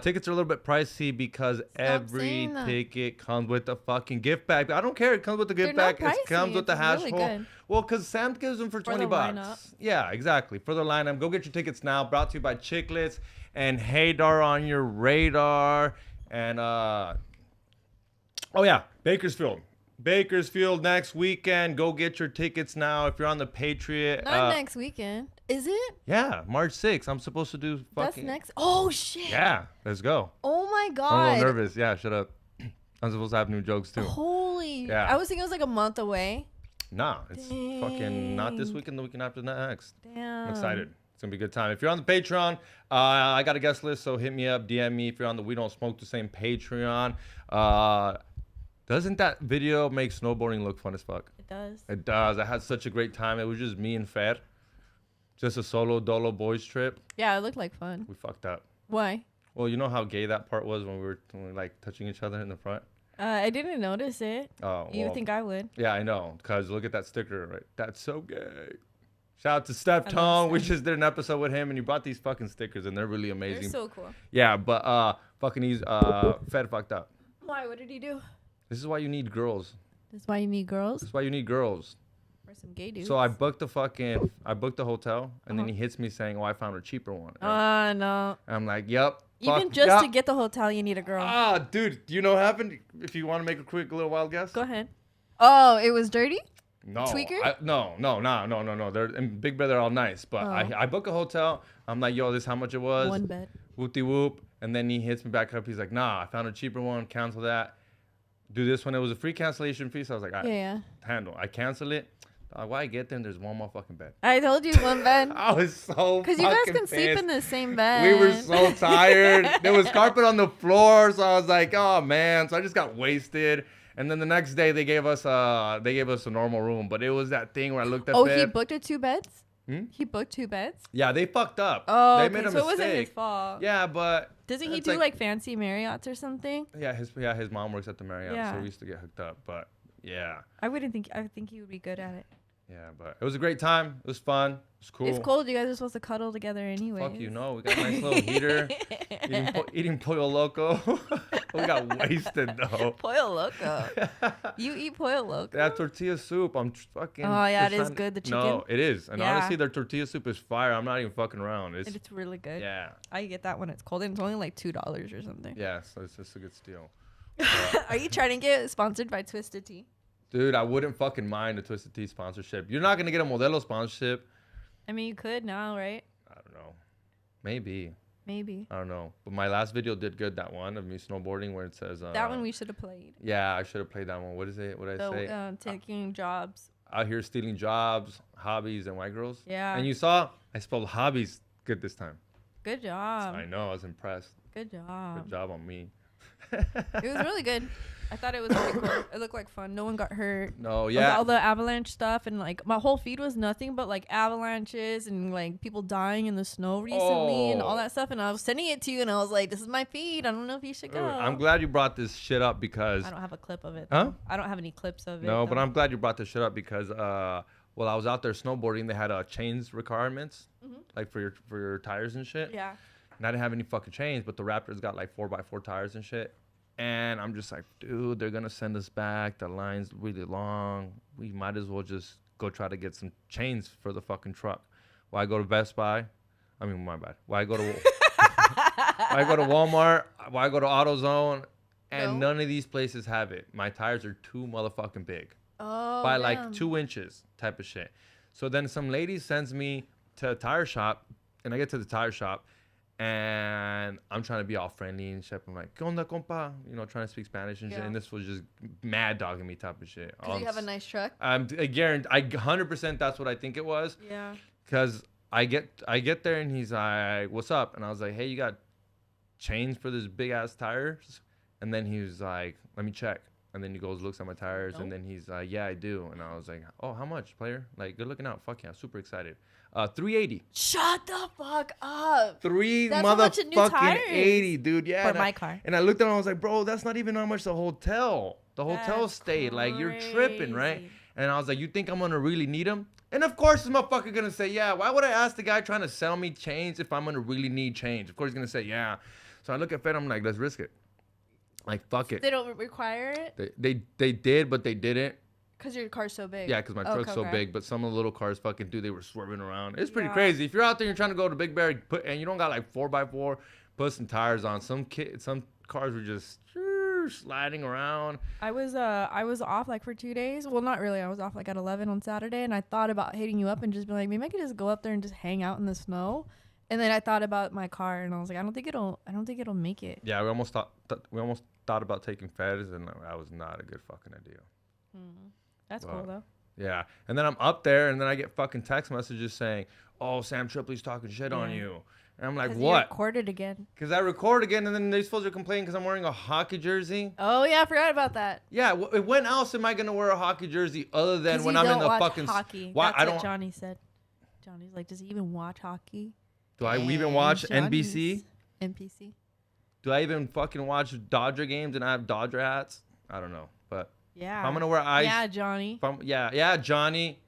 Tickets are a little bit pricey because every ticket comes with a fucking gift bag. I don't care. It comes with the gift bag. It comes with the hash full. Well, because Sam gives them for 20 bucks. Lineup. Yeah, exactly. For the lineup. Go get your tickets now. Brought to you by Chiclets and Haydar on your radar. And, oh, yeah, Bakersfield. Bakersfield next weekend. Go get your tickets now if you're on the Patriot. Not next weekend. Is it? Yeah, March 6th. I'm supposed to do fucking... That's next. Oh, shit. Yeah, let's go. Oh, my God. I'm a little nervous. Yeah, shut up. I'm supposed to have new jokes, too. Holy. Yeah. I was thinking it was like a month away. Nah, it's fucking not this weekend, the weekend after next. Damn. I'm excited. It's going to be a good time. If you're on the Patreon, I got a guest list, so hit me up, DM me. If you're on the We Don't Smoke the Same Patreon. Doesn't that video make snowboarding look fun as fuck? It does. It does. I had such a great time. It was just me and Fer. Just a solo dolo boys trip. Yeah, it looked like fun. We fucked up. Why? Well, you know how gay that part was when we were like touching each other in the front? I didn't notice it. Oh, You well, think I would? Yeah, I know. Because look at that sticker, right? That's so gay. Shout out to Steph Tone. We just did an episode with him, and he brought these fucking stickers, and they're really amazing. They're so cool. Yeah, but fucking he's Fed fucked up. Why? What did he do? This is why you need girls. That's why you need girls? This is why you need girls. Or some gay dudes. So I booked the hotel, and then he hits me saying, "Oh, I found a cheaper one." No. I'm like, "Yep." Even just to get the hotel, you need a girl. Ah, dude, do you know what happened? If you want to make a quick little wild guess. Go ahead. Oh, it was dirty? No. Tweaker? No. They're in Big Brother all nice, but I book a hotel. I'm like, "Yo, this is how much it was." One bed. Whoopty whoop, and then he hits me back up. He's like, "Nah, I found a cheaper one. Cancel that. Do this one." It was a free cancellation fee, so I was like, "All right, Yeah. handle." I cancel it. Why I get there and there's one motherfucking bed. I told you one bed. I was so Because you guys fucking can sleep pissed. in the same bed. We were so tired. There was carpet on the floor, so I was like, "Oh man!" So I just got wasted. And then the next day they gave us a normal room, but it was that thing where I looked at. Oh, he booked it 2 beds. Hmm? He booked 2 beds. Yeah, they fucked up. Oh, they okay. made a So mistake. it wasn't his fault. Yeah, but Doesn't he it's do like fancy Marriotts or something? Yeah, his mom works at the Marriott, Yeah. so we used to get hooked up. But yeah. I think he would be good at it. Yeah, but it was a great time. It was fun. It was cool. It's cold. You guys are supposed to cuddle together anyway. Fuck you, no. We got a nice little heater. Eating pollo loco. We got wasted though. Pollo loco. You eat pollo loco? That tortilla soup. I'm fucking. Oh yeah, it is good. The chicken. No, it is. And Yeah. honestly, their tortilla soup is fire. I'm not even fucking around. It's really good. Yeah. I get that when it's cold, and it's only like $2 or something. Yeah, so it's just a good steal. Are you trying to get sponsored by Twisted Tea? Dude, I wouldn't fucking mind a Twisted Tea sponsorship. You're not gonna get a Modelo sponsorship. I mean, you could now, right? I don't know. Maybe. Maybe. I don't know. But my last video did good. That one of me snowboarding where it says. That one we should have played. Yeah, I should have played that one. What is it? What did I say? Taking jobs. Out here stealing jobs, hobbies, and white girls. Yeah. And you saw I spelled hobbies good this time. Good job. I know. I was impressed. Good job. Good job on me. It was really good. I thought it was really cool. It looked like fun. No one got hurt. No, With yeah. all the avalanche stuff, and like my whole feed was nothing but like avalanches and like people dying in the snow recently and all that stuff. And I was sending it to you, and I was like, "This is my feed. I don't know if you should go." I'm glad you brought this shit up because. I don't have a clip of it. Huh? I don't have any clips of it. No, but though. I'm glad you brought this shit up because while I was out there snowboarding, they had chains requirements, like for your tires and shit. Yeah. And I didn't have any fucking chains, but the Raptors got like 4x4 tires and shit. And I'm just like, dude, they're gonna send us back. The line's really long. We might as well just go try to get some chains for the fucking truck. Why go to Best Buy? I mean, my bad. Why go to why go to Walmart? Why go to AutoZone? And none of these places have it. My tires are too motherfucking big. Oh, by like 2 inches type of shit. So then some lady sends me to a tire shop, and I get to the tire shop, and I'm trying to be all friendly and shit. I'm like, ¿Qué onda, compa? You know, trying to speak Spanish and shit. And this was just mad dogging me type of shit. Because you have a nice truck? I guarantee, 100% that's what I think it was. Yeah. Because I get there, and he's like, what's up? And I was like, hey, you got chains for this big-ass tires? And then he was like, let me check. And then he goes, looks at my tires, and then he's like, yeah, I do. And I was like, oh, how much, player? Like, good looking out. Fuck yeah, super excited. $380. Shut the fuck up. That's how much a new tire is. $80, dude. Yeah. For and my car. And I looked at it and I was like, bro, that's not even how much the hotel stayed. Like, you're tripping, right? And I was like, you think I'm gonna really need them? And of course, this motherfucker gonna say, yeah. Why would I ask the guy trying to sell me change if I'm gonna really need change? Of course, he's gonna say, yeah. So I look at Fed, I'm like, let's risk it. Like, fuck it. They don't require it? They did, but they didn't. Because your car's so big. Yeah, because my truck's so big. But some of the little cars fucking do. They were swerving around. It's pretty crazy. If you're out there and you're trying to go to Big Bear and you don't got like 4x4, put some tires on. Some cars were just sliding around. I was off like for 2 days. Well, not really. I was off like at 11 on Saturday, and I thought about hitting you up and just be like, maybe I could just go up there and just hang out in the snow. And then I thought about my car, and I was like, I don't think it'll make it. Yeah, we almost thought about taking Feds, and that was not a good fucking idea. That's cool though. Yeah, and then I'm up there, and then I get fucking text messages saying, "Oh, Sam Tripoli's talking shit on you," and I'm like, "What?" You recorded again. Because I record again, and then they're supposed to complain because I'm wearing a hockey jersey. Oh yeah, I forgot about that. Yeah, when else am I gonna wear a hockey jersey other than when I'm in the fucking hockey? Why That's what Johnny said. Johnny's like, does he even watch hockey? Do I even watch NBC? NPC. Do I even fucking watch Dodger games and I have Dodger hats? I don't know, but yeah, if I'm gonna wear ice. Yeah, Johnny. Yeah, Johnny.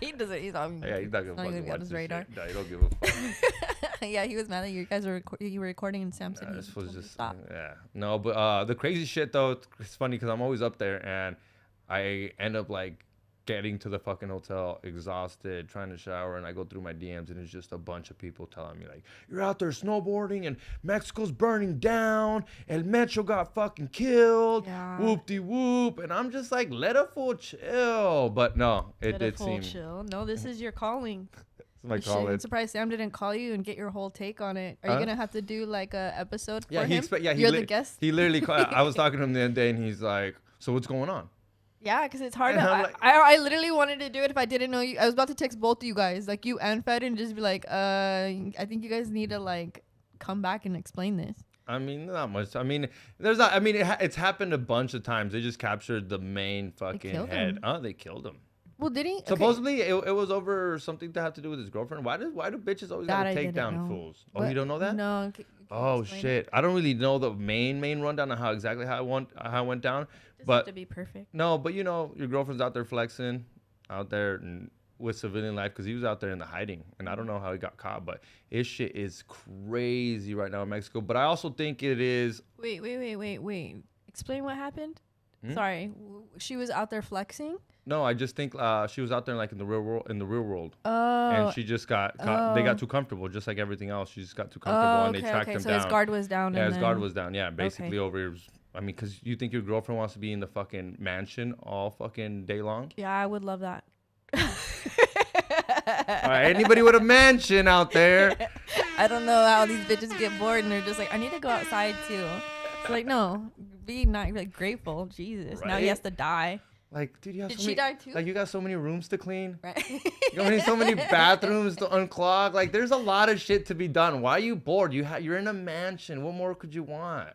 He doesn't. He's not. Yeah, he's not gonna fucking watch on his radar. No, you don't give a fuck. Yeah, he was mad that you guys were recording and Sam said this was just stop. Yeah, no, but the crazy shit though, it's funny because I'm always up there and I end up like getting to the fucking hotel exhausted, trying to shower, and I go through my DMs and it's just a bunch of people telling me like, you're out there snowboarding and Mexico's burning down, El Metro got fucking killed, whoop-de-whoop, and I'm just like, let a fool chill. But no, it did seem chill. No, this is your calling. It's my calling. I'm surprised Sam didn't call you and get your whole take on it. Are you gonna have to do like a episode for him? You're the guest. He literally called, I was talking to him the other day and he's like, so what's going on? Yeah, because it's hard. I literally wanted to do it if I didn't know you. I was about to text both of you guys, like you and Fed, and just be like, I think you guys need to like come back and explain this. I mean, not much. I mean, there's not. I mean, it's happened a bunch of times. They just captured the main fucking head. They killed him. Well, did he? Supposedly, it was over something to have to do with his girlfriend. Why do bitches always gotta take down fools? Oh, you don't know that? No. Oh shit! I don't really know the main rundown on how it went down. But to be perfect. No, but you know, your girlfriend's out there flexing, out there and with civilian life because he was out there in the hiding, and I don't know how he got caught, but his shit is crazy right now in Mexico. But I also think it is. Wait! Explain what happened. Sorry, she was out there flexing. No, I just think she was out there like in the real world. Oh. And she just got they got too comfortable, just like everything else. She just got too comfortable, and they tracked him down. So his guard was down. Yeah, his guard was down. Yeah, basically over. I mean, because you think your girlfriend wants to be in the fucking mansion all fucking day long? Yeah, I would love that. All right, anybody with a mansion out there? I don't know how these bitches get bored and they're just like, I need to go outside too. It's like, no, be not like grateful. Jesus, right? Now he has to die. Like, dude, Did she die too? Like, you got so many rooms to clean. Right. You got so many bathrooms to unclog. Like, there's a lot of shit to be done. Why are you bored? You're in a mansion. What more could you want?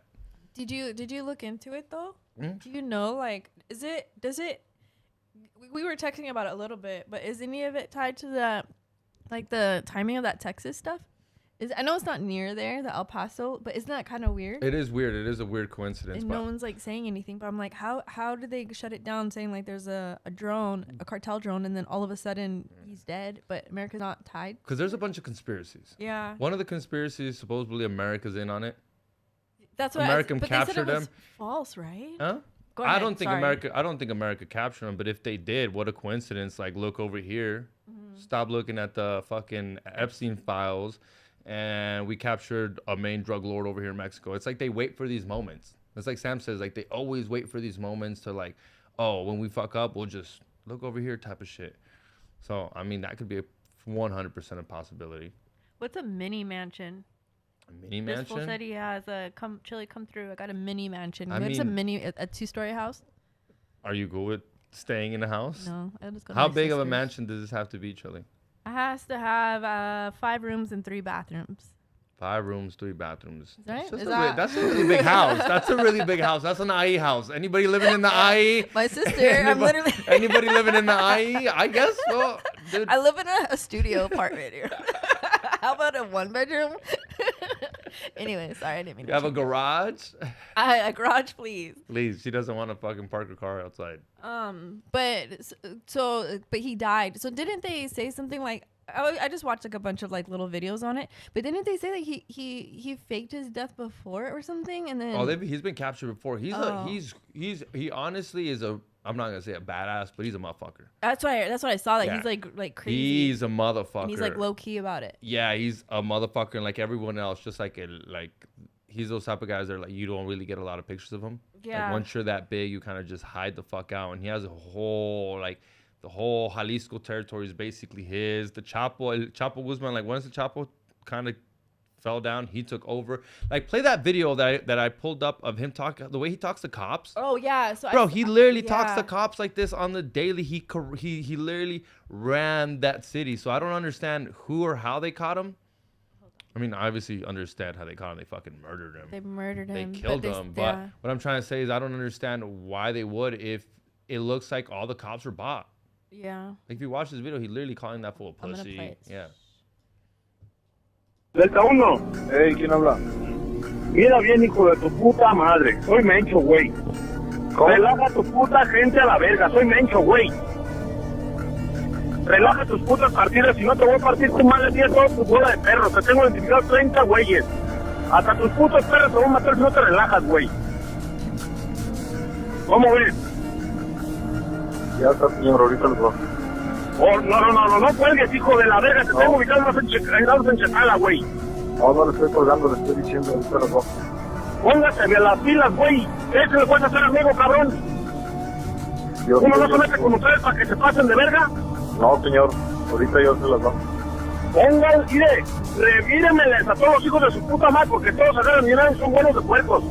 Did you look into it though? Do you know, like, does it? We were texting about it a little bit, but is any of it tied to the timing of that Texas stuff? I know it's not near there, the El Paso, but isn't that kind of weird? It is weird. It is a weird coincidence. And no one's like saying anything, but I'm like, how did they shut it down saying like there's a drone, a cartel drone, and then all of a sudden he's dead, but America's not tied? Because there's a bunch of conspiracies. Yeah. One of the conspiracies, supposedly America's in on it. That's what America captured they said it was them. False, right? Huh? Go ahead, I don't think America captured them, but if they did, what a coincidence. Like, look over here. Stop looking at the fucking Epstein files, and we captured a main drug lord over here in Mexico. It's like they wait for these moments. It's like Sam says, like they always wait for these moments to like, oh, when we fuck up, we'll just look over here type of shit. So, I mean, that could be a 100% a possibility. What's a mini mansion? A mini mansion? This fool said he has a Chili come through. I got a mini mansion. It's a 2-story house. Are you good with staying in a house? No, I just go to How my big of a sister's. mansion does this have to be, Chili? It has to have 5 rooms and 3 bathrooms. 5 rooms, 3 bathrooms. Right? That's a really big house. That's a really big house. That's an IE house. Anybody living in the IE? My sister. I'm literally. Anybody living in the IE? I guess. Well, dude. I live in a studio apartment here. How about a 1-bedroom? Anyway, sorry, I didn't mean. You have a garage? A garage, please. Please, she doesn't want to fucking park her car outside. But he died. So didn't they say something like? I just watched like a bunch of like little videos on it, but didn't they say that he faked his death before or something, and then he's been captured before. He honestly is a, I'm not gonna say a badass, but he's a motherfucker. That's what I saw. That he's like crazy. He's a motherfucker. And he's like low key about it. Yeah, he's a motherfucker, and like everyone else, just like he's those type of guys that are like, you don't really get a lot of pictures of him. Yeah. Like once you're that big, you kind of just hide the fuck out, and he has a whole like. The whole Jalisco territory is basically his. The Chapo Guzman, like once the Chapo kind of fell down, he took over. Like play that video that I pulled up of him talking, the way he talks to cops. Oh yeah, so bro, he literally talks to cops like this on the daily. He literally ran that city. So I don't understand who or how they caught him. I mean, I obviously understand how they caught him. They fucking murdered him. They murdered him. They killed him. But what I'm trying to say is I don't understand why they would if it looks like all the cops were bought. Yeah. Like if you watch this video, he literally calling that fool a pussy. Yeah. Delta 1. Hey, ¿quién habla? Mira bien, hijo de tu puta madre. Soy Mencho, güey. Relaja tu puta gente a la verga. Soy Mencho, güey. Relaja tus putas partidas. Si no, te voy a partir tu madre 10 todos tu bola de perros. Te tengo identificado 30 güeyes. Hasta tus putos perros te van a matar si no te relajas, güey. ¿Cómo ves? Ya está, señor, ahorita los dos. Oh, no cuelgues, hijo de la verga. Te tengo ubicado en Chacala, güey. No le estoy colgando, le estoy diciendo ahorita los dos. Póngase de las pilas, güey. ¿Qué le puedes hacer amigo, cabrón? ¿Uno no se mete con ustedes para que se pasen de verga? No, señor, ahorita yo se las doy. Pongan, mire, revíremeles a todos los hijos de su puta madre, porque todos acá en el son buenos de puercos.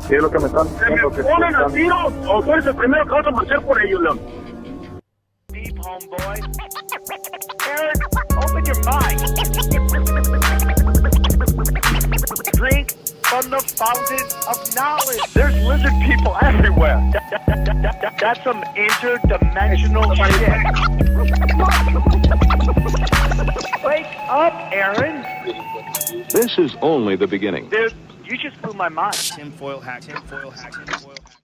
¿Qué es lo que me están diciendo? ¿Se me ponen al tiro o tú eres el primero que vas a marchar por ellos, León? Deep, homeboy. Aaron, open your mind. Drink from the fountain of knowledge. There's lizard people everywhere. That's some interdimensional shit. Wake up, Aaron. This is only the beginning. Dude, you just blew my mind. Tinfoil hat, tinfoil hat, tinfoil hat.